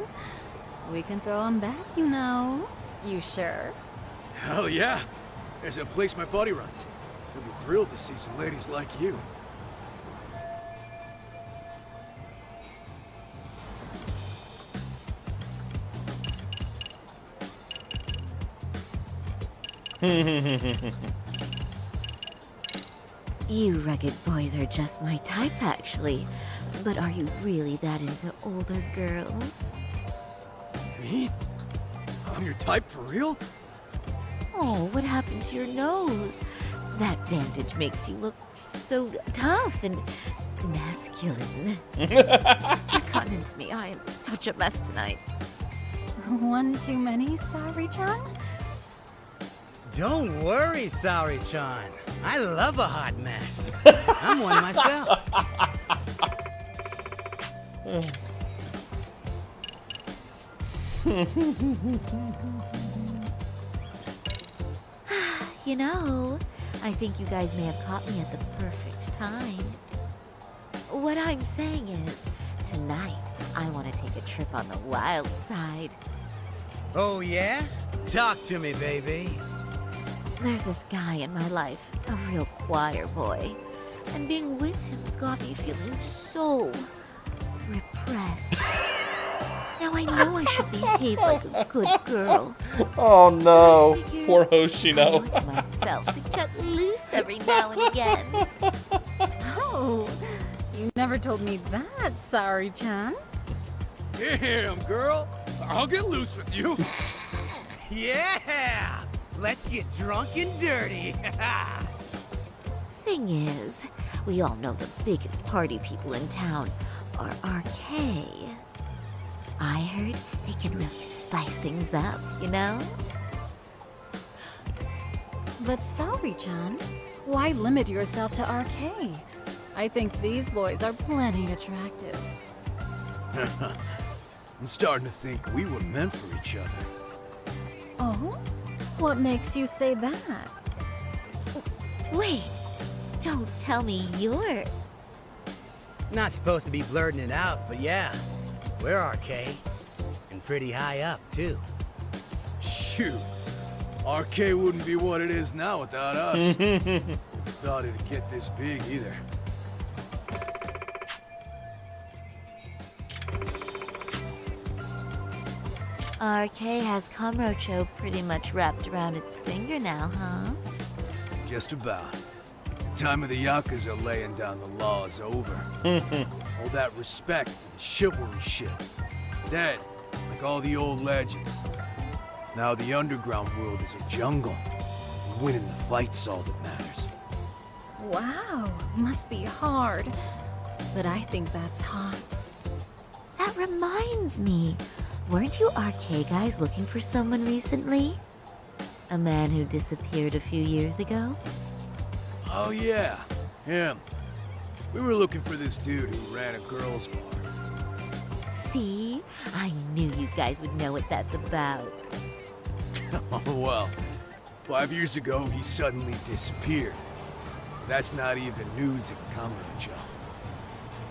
We can throw them back, you know. You sure? Hell yeah! There's a place my buddy runs. He'll be thrilled to see some ladies like you. You rugged boys are just my type, actually. But are you really that into older girls? Me? I'm your type for real? Oh, what happened to your nose? That bandage makes you look so tough and masculine. masculine. It's gotten into me. I am such a mess tonight. One too many, Sari-chan? Don't worry, Sari-chan. I love a hot mess. I'm one myself. You know, I think you guys may have caught me at the perfect time. What I'm saying is, tonight, I want to take a trip on the wild side. Oh, yeah? Talk to me, baby. There's this guy in my life, a real choir boy. And being with him's got me feeling so repressed. Now I know I should behave like a good girl. Oh no, poor I Hoshino. owe it to myself to cut loose every now and again. Oh, you never told me that, Sari-chan. Damn, girl. I'll get loose with you. Yeah! Let's get drunk and dirty. Thing is, we all know the biggest party people in town are RK. I heard they can really spice things up, you know? But Sari-chan, why limit yourself to RK? I think these boys are plenty attractive. I'm starting to think we were meant for each other. Oh? What makes you say that? Wait, don't tell me you're... Not supposed to be blurting it out, but yeah, we're RK. And pretty high up, too. Shoot. RK wouldn't be what it is now without us. Never thought it'd get this big either. RK has Kamurocho pretty much wrapped around its finger now, huh? Just about. The time of the Yakuza laying down the law is over. All that respect and chivalry shit. Dead, like all the old legends. Now the underground world is a jungle. And winning the fight's all that matters. Wow, must be hard. But I think that's hot. That reminds me. Weren't you RK guys looking for someone recently? A man who disappeared a few years ago? Oh yeah, him. We were looking for this dude who ran a girls' bar. See? I knew you guys would know what that's about. Oh well, 5 years ago he suddenly disappeared. That's not even news in Kamurocho.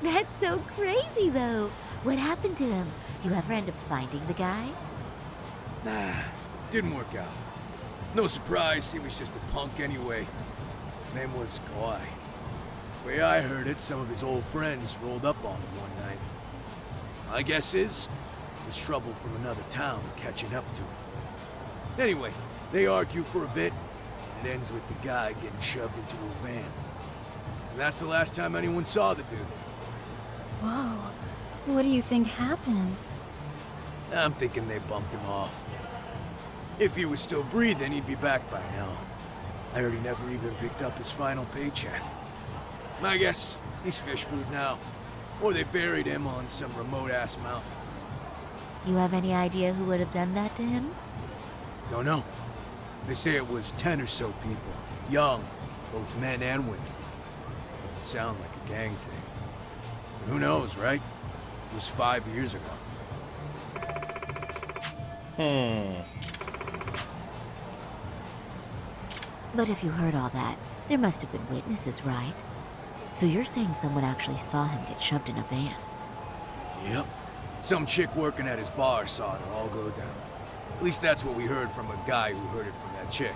That's so crazy, though. What happened to him? You ever end up finding the guy? Nah, didn't work out. No surprise, he was just a punk anyway. Name was Kawhi. Way I heard it, some of his old friends rolled up on him one night. My guess is, it was trouble from another town catching up to him. Anyway, they argue for a bit, and it ends with the guy getting shoved into a van. And that's the last time anyone saw the dude. Whoa, what do you think happened? I'm thinking they bumped him off. If he was still breathing, he'd be back by now. I heard he never even picked up his final paycheck. I guess he's fish food now. Or they buried him on some remote-ass mountain. You have any idea who would have done that to him? Don't know. They say it was 10 or so people. Young, both men and women. Doesn't sound like a gang thing. But who knows, right? It was 5 years ago. But if you heard all that, there must have been witnesses, right? So you're saying someone actually saw him get shoved in a van? Yep. Some chick working at his bar saw it all go down. At least that's what we heard from a guy who heard it from that chick.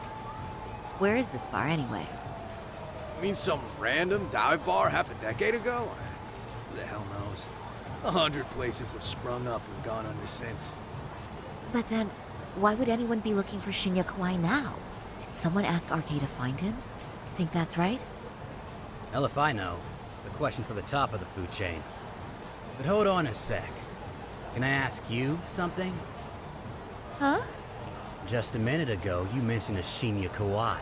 Where is this bar anyway? I mean, some random dive bar half a decade ago? Who the hell knows? 100 places have sprung up and gone under since. But then, why would anyone be looking for Shinya Kawai now? Did someone ask RK to find him? Think that's right? Hell if I know. It's a question for the top of the food chain. But hold on a sec. Can I ask you something? Huh? Just a minute ago, you mentioned a Shinya Kawai.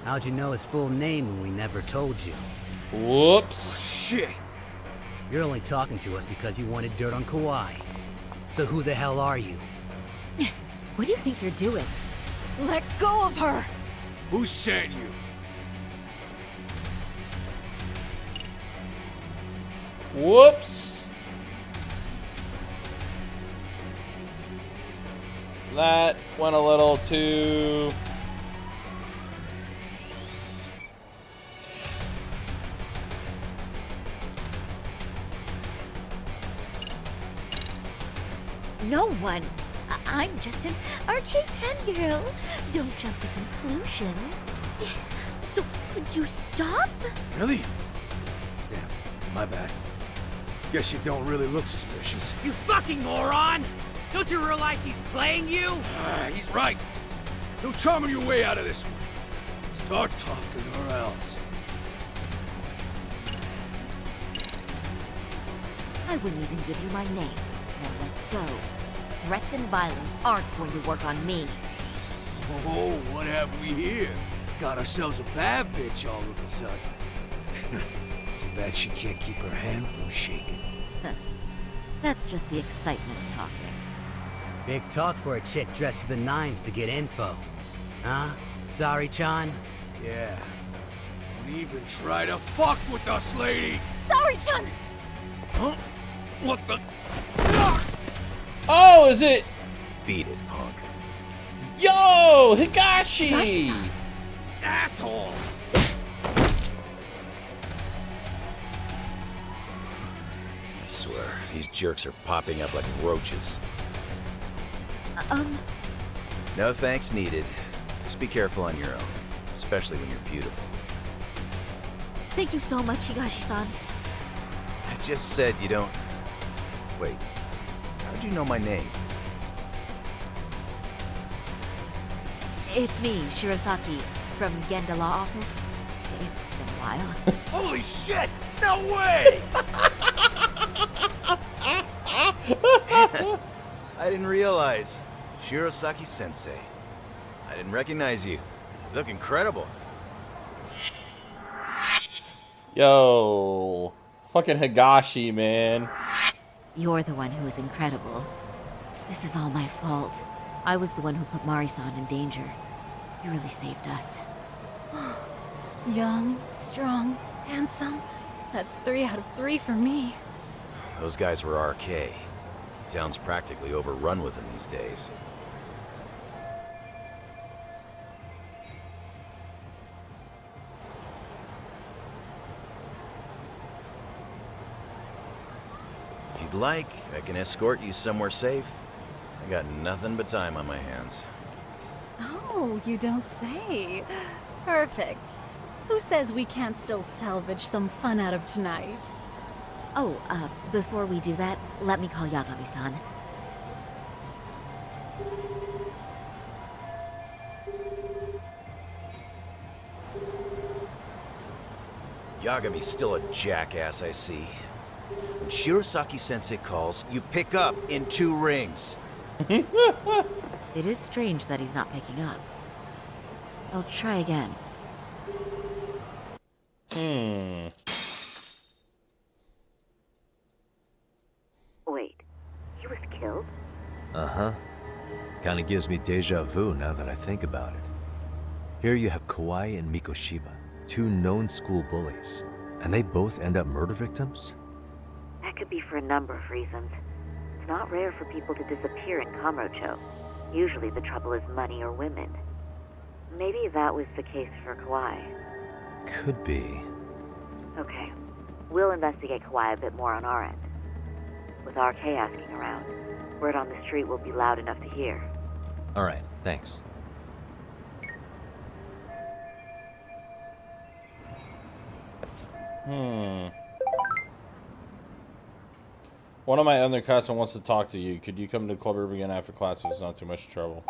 How'd you know his full name when we never told you? Whoops. Shit. You're only talking to us because you wanted dirt on Kawhi. So who the hell are you? What do you think you're doing? Let go of her! Who sent you? Whoops. That went a little too... No one. I'm just an arcade pen girl. Don't jump to conclusions. So, would you stop? Really? Damn, my bad. Guess you don't really look suspicious. You fucking moron! Don't you realize he's playing you? He's right. No charming your way out of this one. Start talking or else. I wouldn't even give you my name. Now let go. Threats and violence aren't going to work on me. Oh, what have we here? Got ourselves a bad bitch all of a sudden. Too bad she can't keep her hand from shaking. That's just the excitement talking. Big talk for a chick dressed to the nines to get info. Huh? Sorry, Chan? Yeah. Don't even try to fuck with us, lady! Sorry, Chun! Huh? What the? Oh, is it? Beat it, punk. Yo, Higashi! Asshole! I swear, these jerks are popping up like roaches. No thanks needed. Just be careful on your own, especially when you're beautiful. Thank you so much, Higashi-san. I just said you don't... Wait, how'd you know my name? It's me, Shirosaki, from Genda Law Office. It's been a while. Holy shit! No way! I didn't realize. Shirosaki Sensei. I didn't recognize you. You look incredible. Yo, fucking Higashi, man. You're the one who is incredible. This is all my fault. I was the one who put Mari-san in danger. You really saved us. Young, strong, handsome. That's 3 out of 3 for me. Those guys were RK. Town's practically overrun with them these days. If you'd like, I can escort you somewhere safe. I got nothing but time on my hands. Oh, you don't say. Perfect. Who says we can't still salvage some fun out of tonight? Oh, before we do that, let me call Yagami-san. Yagami's still a jackass, I see. When Shirosaki-sensei calls, you pick up in 2 rings. It is strange that he's not picking up. I'll try again. Wait, he was killed? Uh-huh. Kinda gives me deja vu now that I think about it. Here you have Kawhi and Mikoshiba, 2 known school bullies, and they both end up murder victims? That could be for a number of reasons. It's not rare for people to disappear in Kamurocho. Usually the trouble is money or women. Maybe that was the case for Kawhi. Could be. Okay. We'll investigate Kawhi a bit more on our end. With RK asking around, word on the street will be loud enough to hear. Alright, thanks. One of my underclassmen wants to talk to you. Could you come to Club Urban again after class if it's not too much trouble?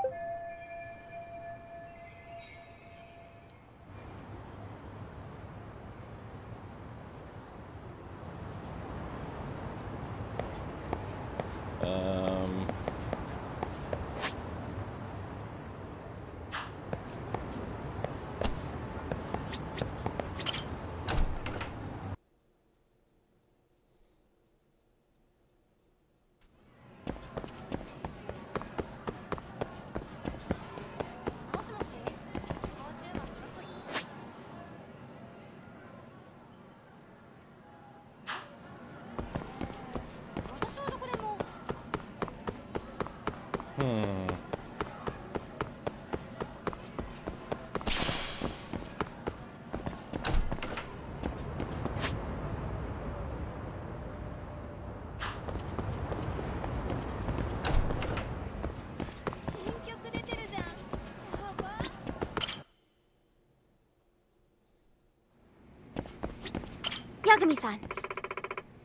Yagami-san.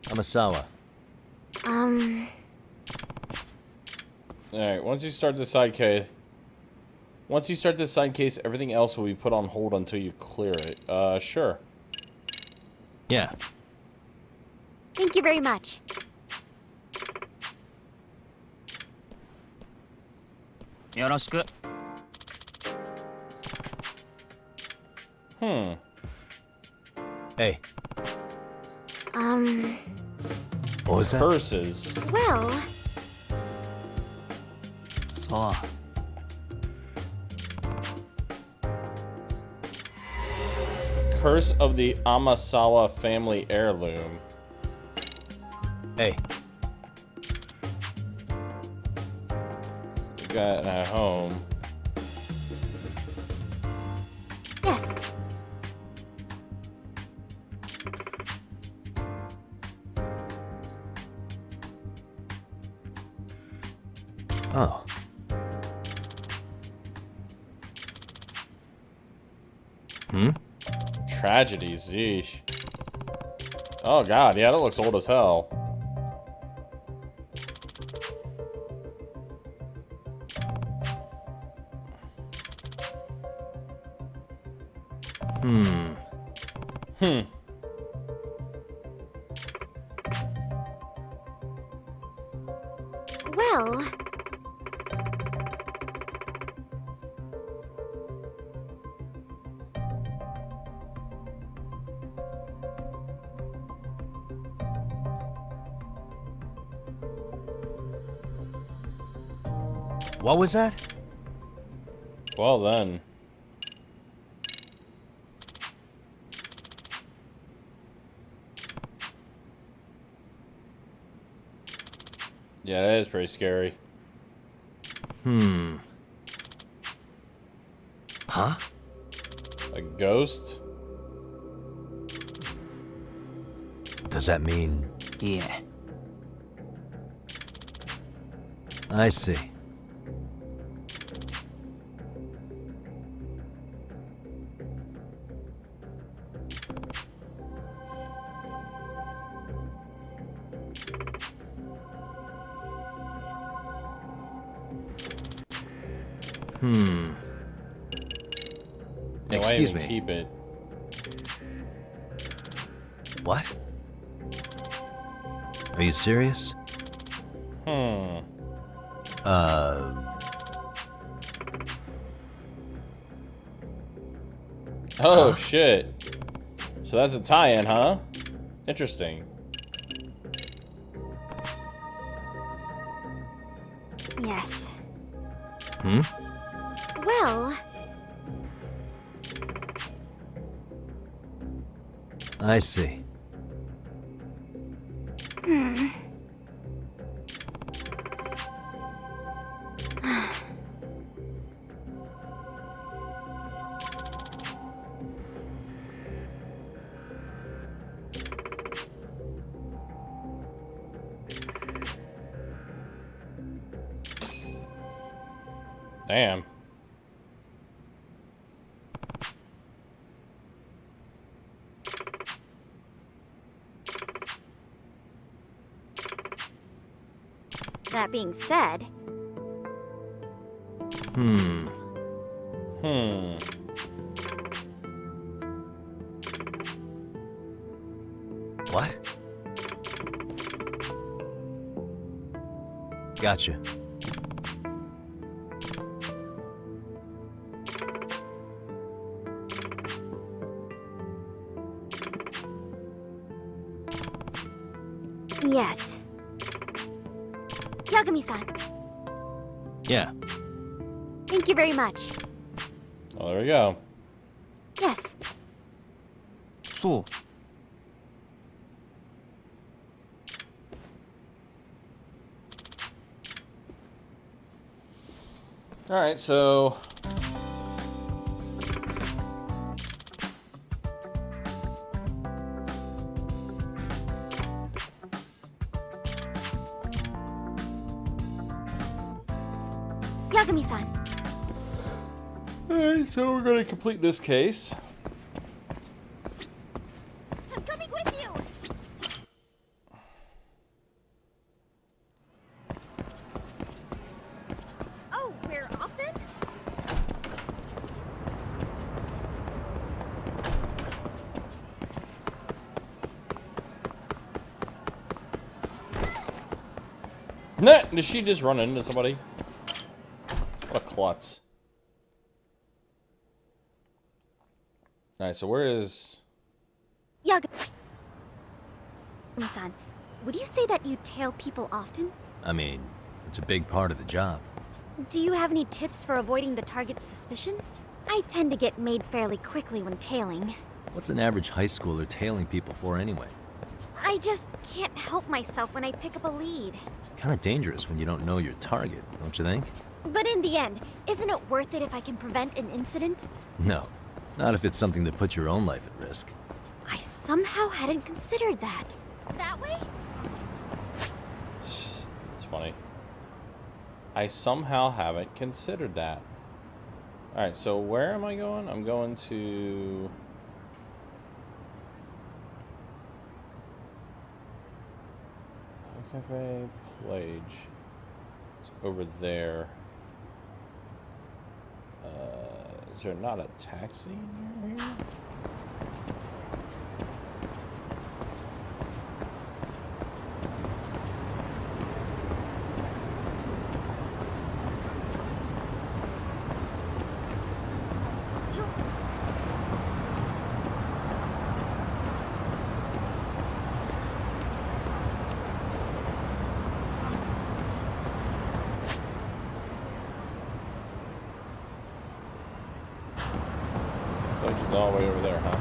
Amasawa. Alright, once you start this side case, everything else will be put on hold until you clear it. Sure. Yeah. Thank you very much. Yoroshiku. Hey. What was that? Curses. Well... So. Curse of the Amasawa family heirloom. Hey. Got at home. Yes. Oh. Tragedy, zeesh. Oh god, yeah, that looks old as hell. Well... What was that? Well then. Yeah, that is pretty scary. Huh? A ghost? Does that mean... Yeah. I see. No, Excuse I me. even keep it. What? Are you serious? Oh, shit. So that's a tie-in, huh? Interesting. Yes. Well... I see. Damn. That being said... What? Gotcha. Yes. Yagami-san. Yeah. Thank you very much. Oh, there we go. Yes. So. Alright, so... Yagami-san. Alright, so we're going to complete this case. I'm coming with you! Nah, did she just run into somebody? What a klutz. Alright, so where is... Yaga-san, would you say that you tail people often? I mean, it's a big part of the job. Do you have any tips for avoiding the target's suspicion? I tend to get made fairly quickly when tailing. What's an average high schooler tailing people for anyway? I just can't help myself when I pick up a lead. Kind of dangerous when you don't know your target, don't you think? But in the end, isn't it worth it if I can prevent an incident? No, not if it's something that puts your own life at risk. I somehow hadn't considered that. That way? It's funny. I somehow haven't considered that. Alright, so where am I going? I'm going to... Cafe Plage. It's over there. Is there not a taxi near here? It's all the way over there, huh?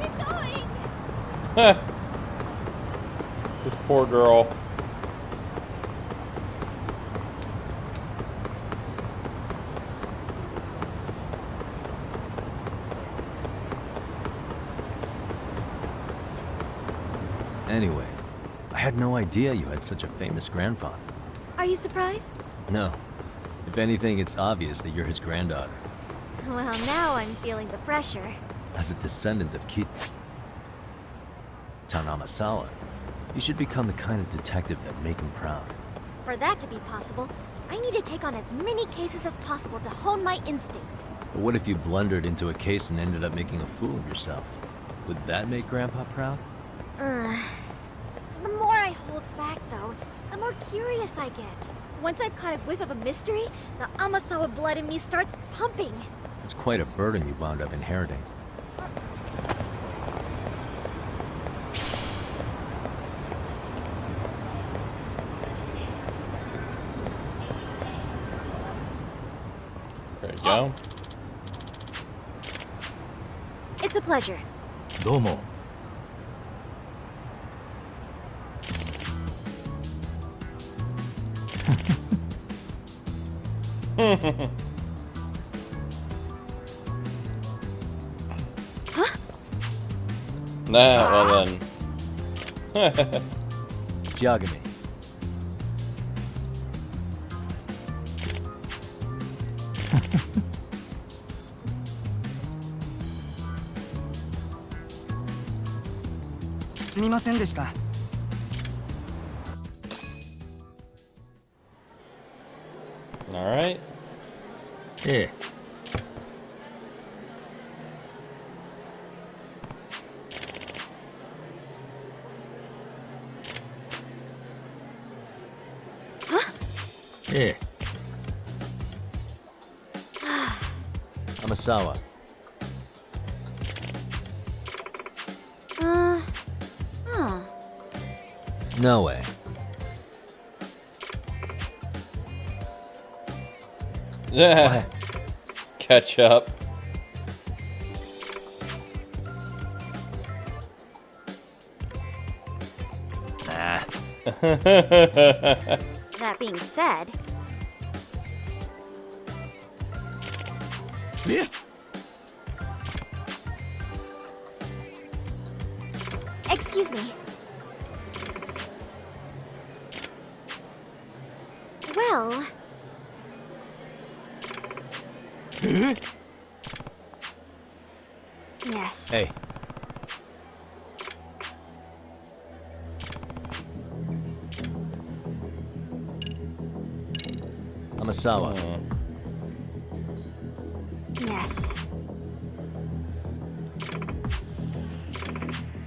Keep going! This poor girl. Anyway, I had no idea you had such a famous grandfather. Are you surprised? No. If anything, it's obvious that you're his granddaughter. Well, now I'm feeling the pressure. As a descendant of Tanamasawa, you should become the kind of detective that make him proud. For that to be possible, I need to take on as many cases as possible to hone my instincts. But what if you blundered into a case and ended up making a fool of yourself? Would that make Grandpa proud? The more I hold back, though, the more curious I get. Once I've caught a whiff of a mystery, the Amasawa blood in me starts pumping. It's quite a burden you wound up inheriting. There you go. It's a pleasure. Domo. Huh? Nah, well then. It's Yagami. All right. Yeah. Huh? Yeah. Amasawa. No way. Yeah. Catch up. Nah. That being said... Yeah. Excuse me. Well... Yes. Hey. Amasawa. Yes.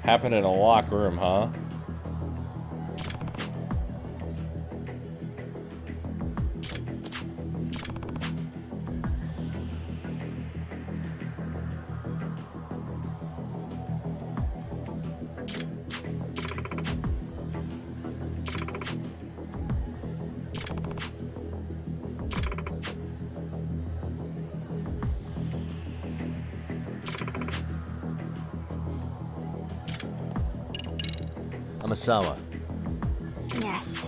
Happened in a locked room, huh? Amasawa. Yes.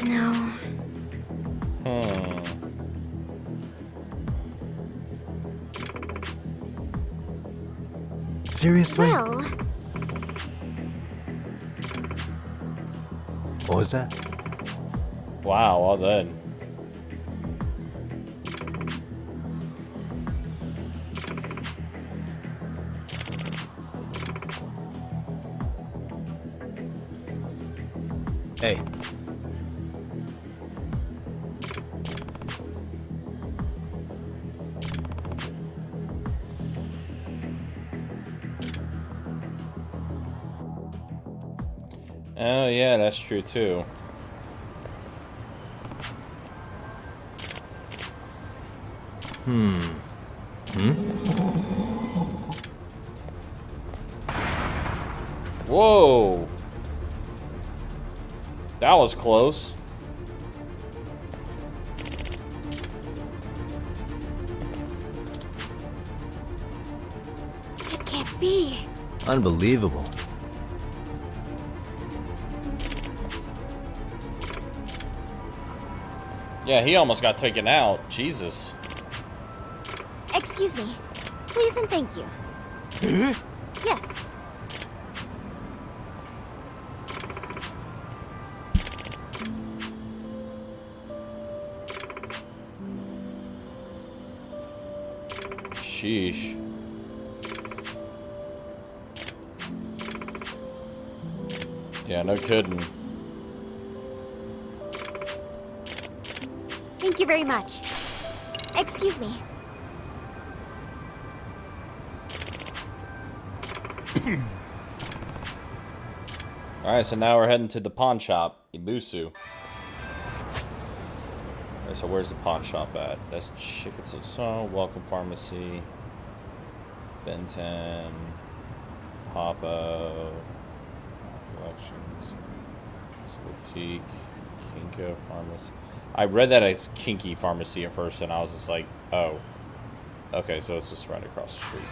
No. Seriously? Well, What was that? Wow, well then. Hey. Oh yeah, that's true too. Whoa! That was close. it can't be. Unbelievable. Yeah, he almost got taken out. Jesus. Excuse me. Please and thank you. Yes. Sheesh. Yeah, no kidding. Thank you very much. Excuse me. Alright, so now we're heading to the pawn shop, Ibusu. Alright, so where's the pawn shop at? That's Chikatsuso, Welcome Pharmacy, Benton, Papa, Collections, Boutique, Kinko Pharmacy. I read that as Kinky Pharmacy at first, and I was just like, oh. Okay, so it's just right across the street.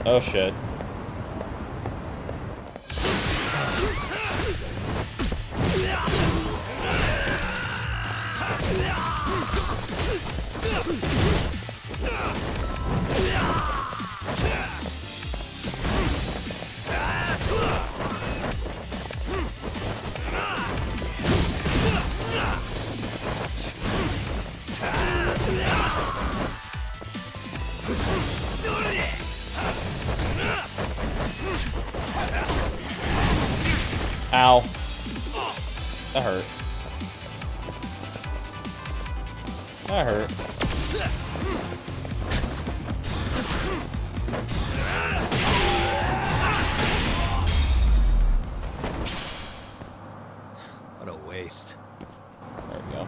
Oh shit. Ow. That hurt. That hurt. What a waste. There we go.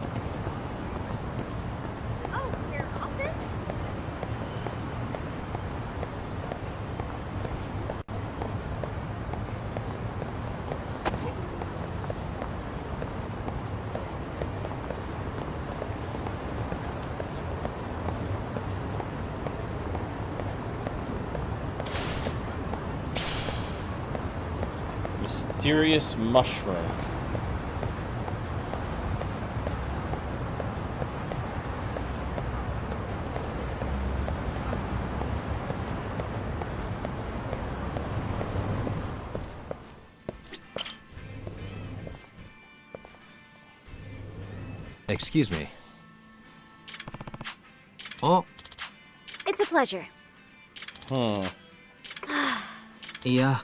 Oh, you're off then? Mysterious mushroom. Excuse me. Oh, It's a pleasure.いや、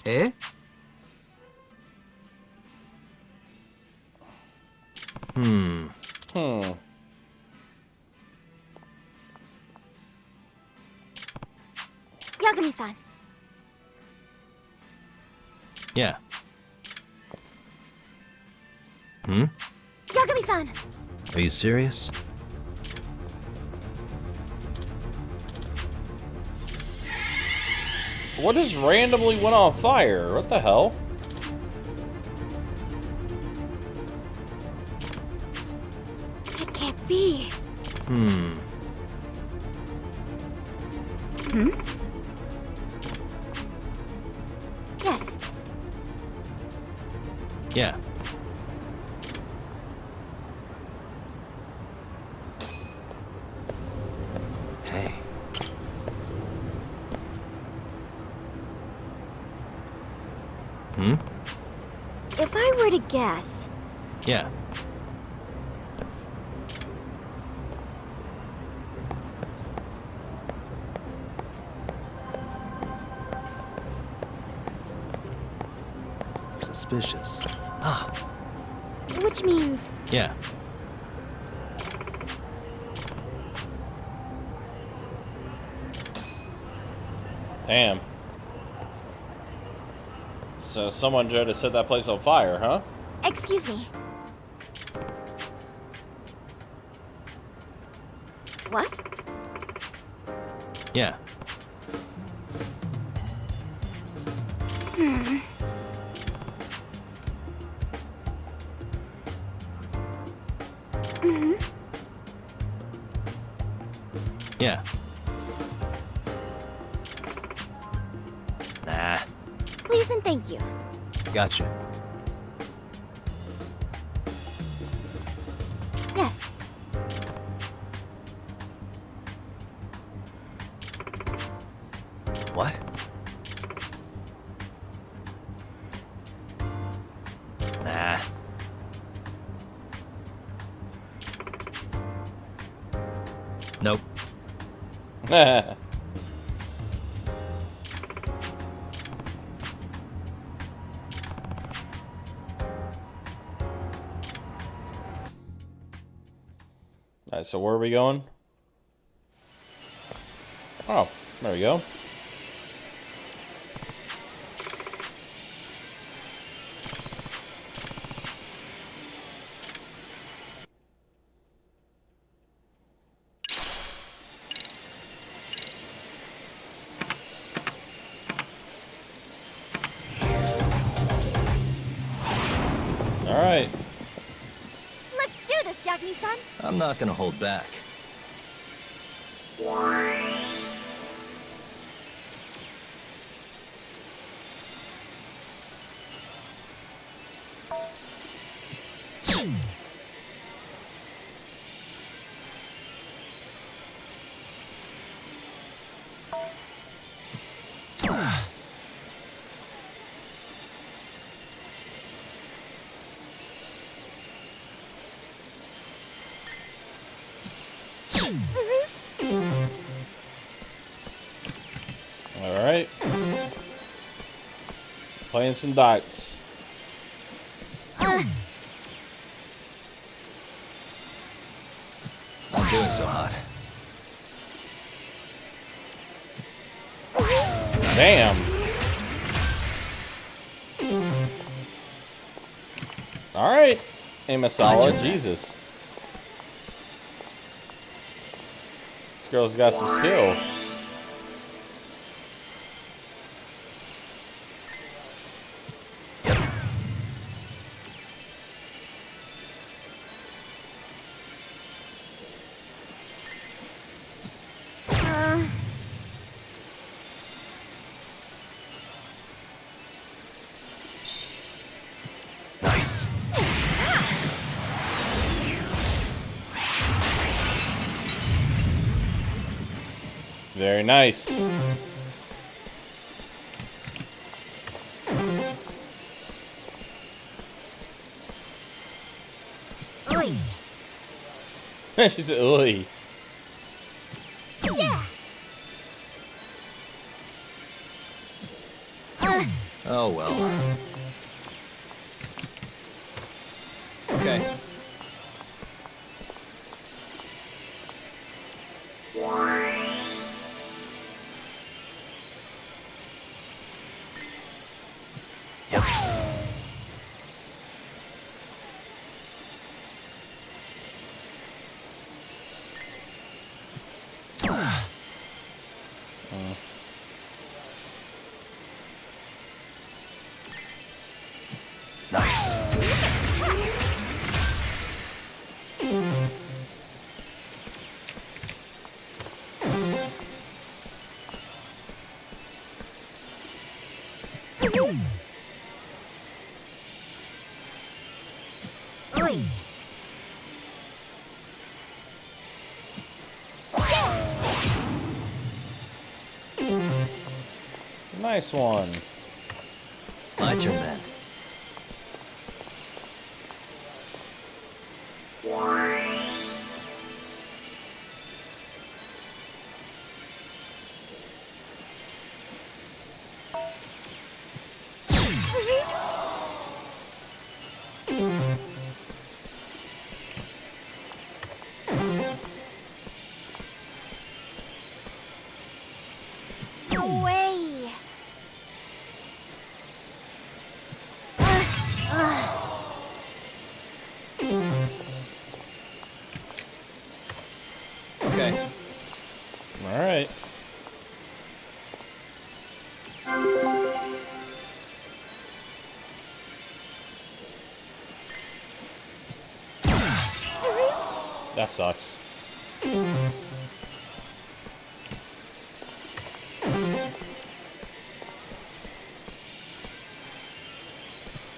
え Yagami-san. Yeah. Hmm? Yagami-san! Are you serious? What just randomly went on fire? What the hell? It can't be. Hmm. Yes. Yeah. Hey. Hmm? If I were to guess, Yeah. Suspicious. Ah, which means yeah. Damn. So someone tried to set that place on fire, huh? excuse me. What? Yeah. Yeah. Nah. Please and thank you. Gotcha. Yes. What? Nah. Nope. Alright, so where are we going? Oh, there we go. Alright. Let's do this, Yagami-san. I'm not gonna hold back. Alright. Playing some darts. I'm doing so hot. Damn. Alright. Aim a solid. Jesus. This girl's got some skill. Very nice. Oi. She said, "Oi." Yeah. Oh well. Okay. Yep. Nice. Oi. Nice one. My turn then. No way. Okay. All right. That sucks.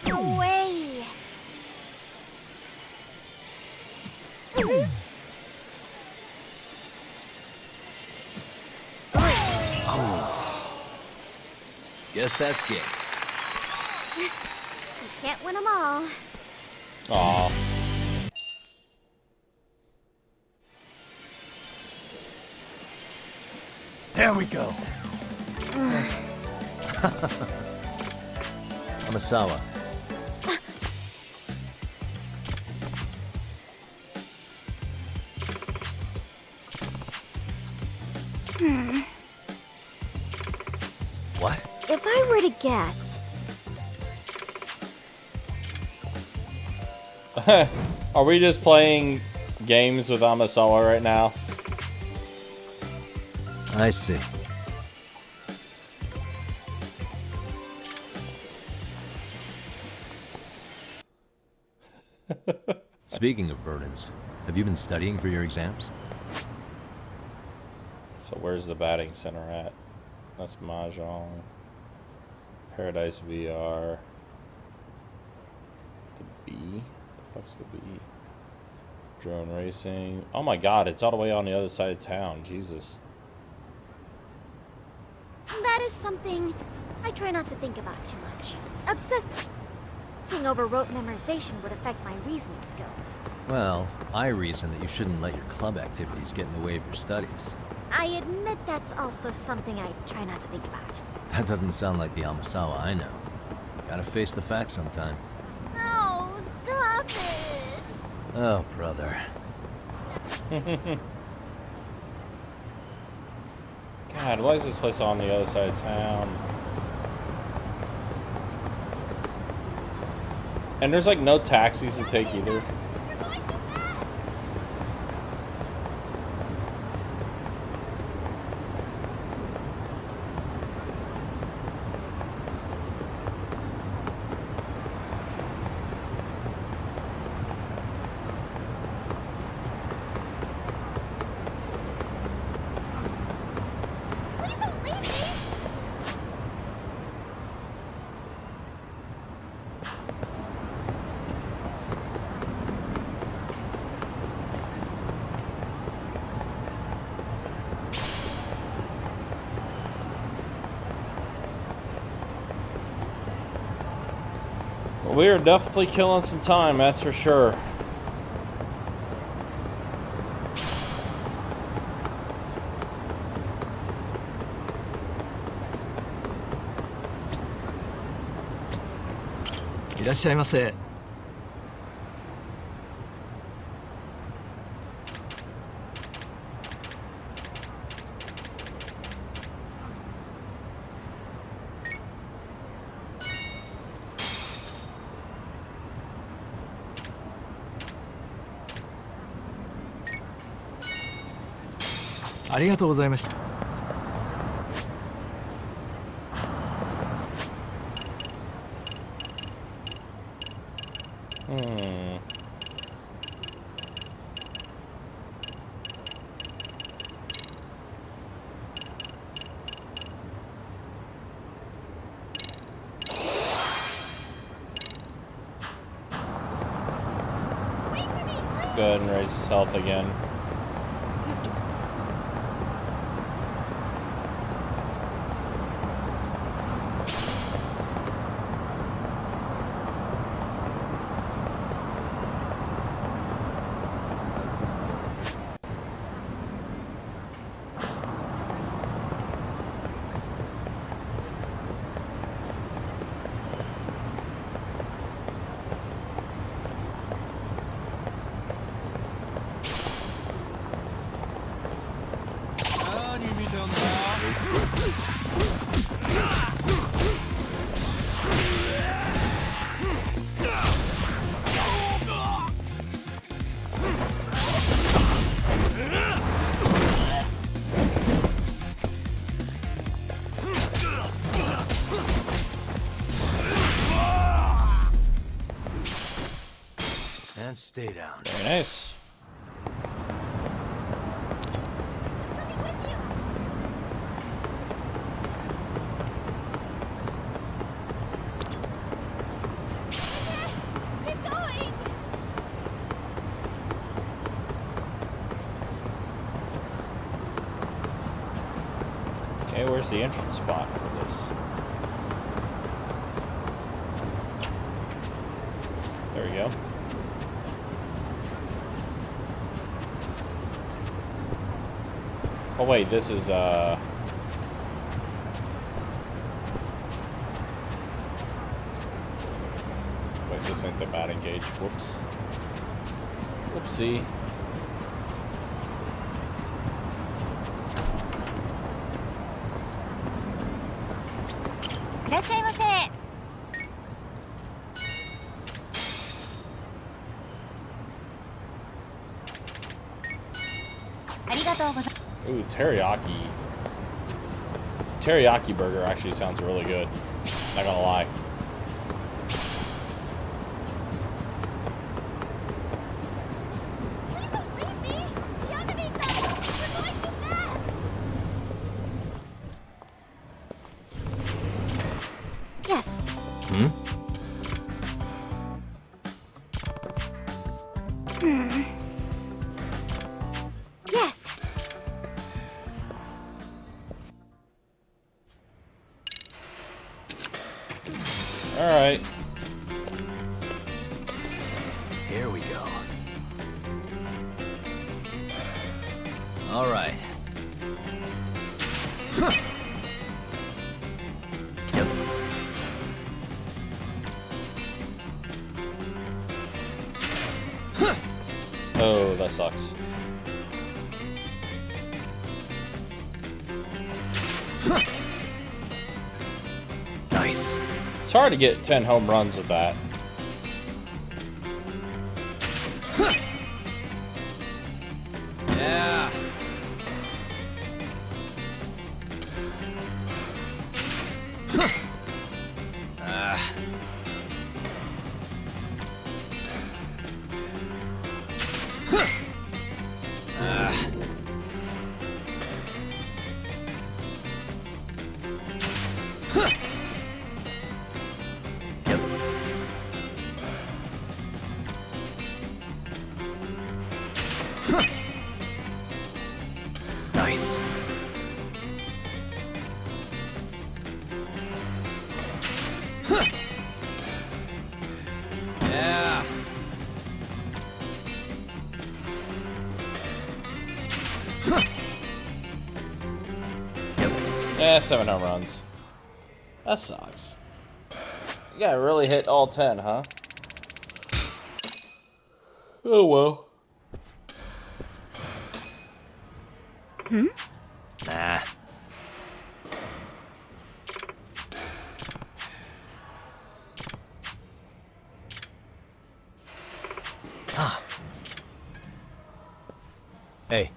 No way. Oh. Guess that's game. You can't win them all. Aw. There we go. Amasawa. What? If I were to guess, Are we just playing games with Amasawa right now? I see. Speaking of burdens, have you been studying for your exams? So where's the batting center at? That's Mahjong. Paradise VR. The B? The fuck's the B? Drone racing. Oh my god, it's all the way on the other side of town. Jesus. that is something I try not to think about too much. Obsessing over rote memorization would affect my reasoning skills. Well, I reason that you shouldn't let your club activities get in the way of your studies. I admit that's also something I try not to think about. That doesn't sound like the Amasawa I know. Gotta face the facts sometime. No, stop it! Oh, brother. God, why is this place on the other side of town? And there's like no taxis to take either. We are definitely killing some time, that's for sure. Irashaimase. ありがとうございました。Go ahead and raise his health again. And stay down. Very nice. Okay, where's the entrance spot for this? There we go. Oh wait, this is wait, this ain't the batting cage. Whoops. Whoopsie. Ooh, teriyaki. Teriyaki burger actually sounds really good. Not gonna lie. Yes. Hmm? Yes. All right. Here we go. All right. Yep. Oh, that sucks. Nice. It's hard to get 10 home runs with that. Yeah. Nice. Yeah, 7 home runs. That sucks. You gotta really hit all 10, huh? Oh well. Nah. Ah. Hey.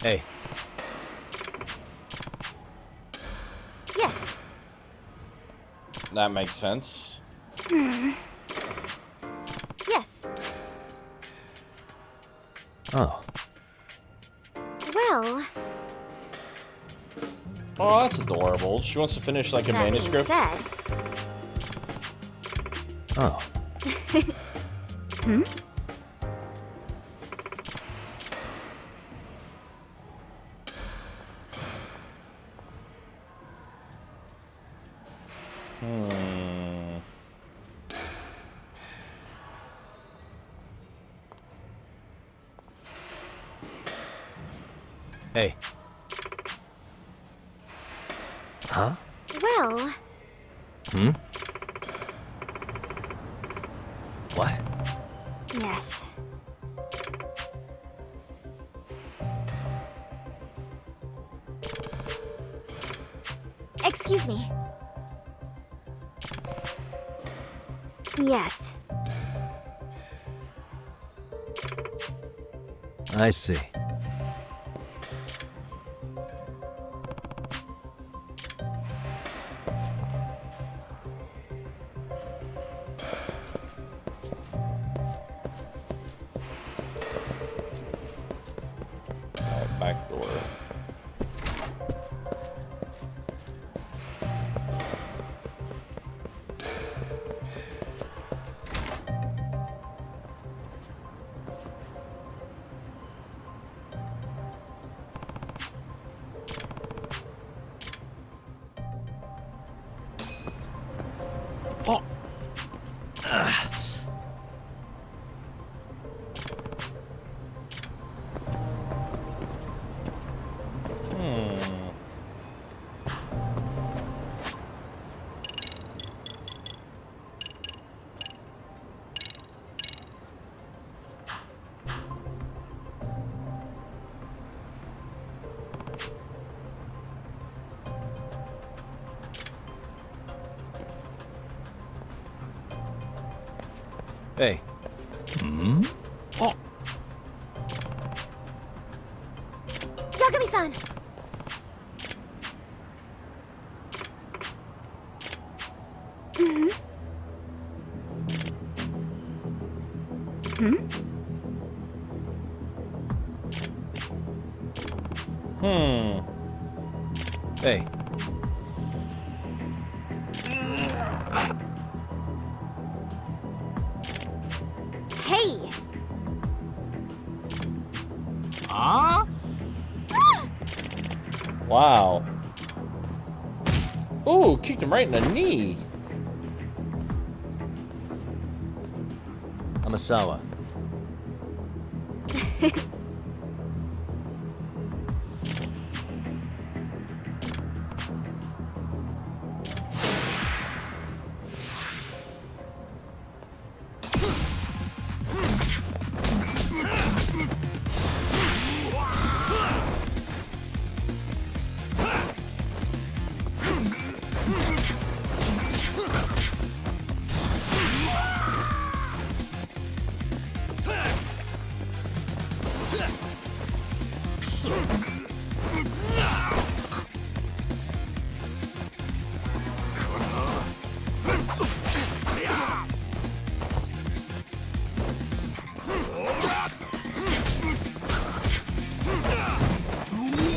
Hey. Yes. That makes sense. Yes. Oh. Well, Oh, that's adorable. She wants to finish like a that being manuscript. said, Oh. Hey. Huh? well, Hmm? What? yes. Excuse me. Yes. I see. Alright, back door. Oh. Hey. Hmm? Oh. Yagami-san! Hey. Hey! Ah? Wow. Ooh, kicked him right in the knee. Amasawa.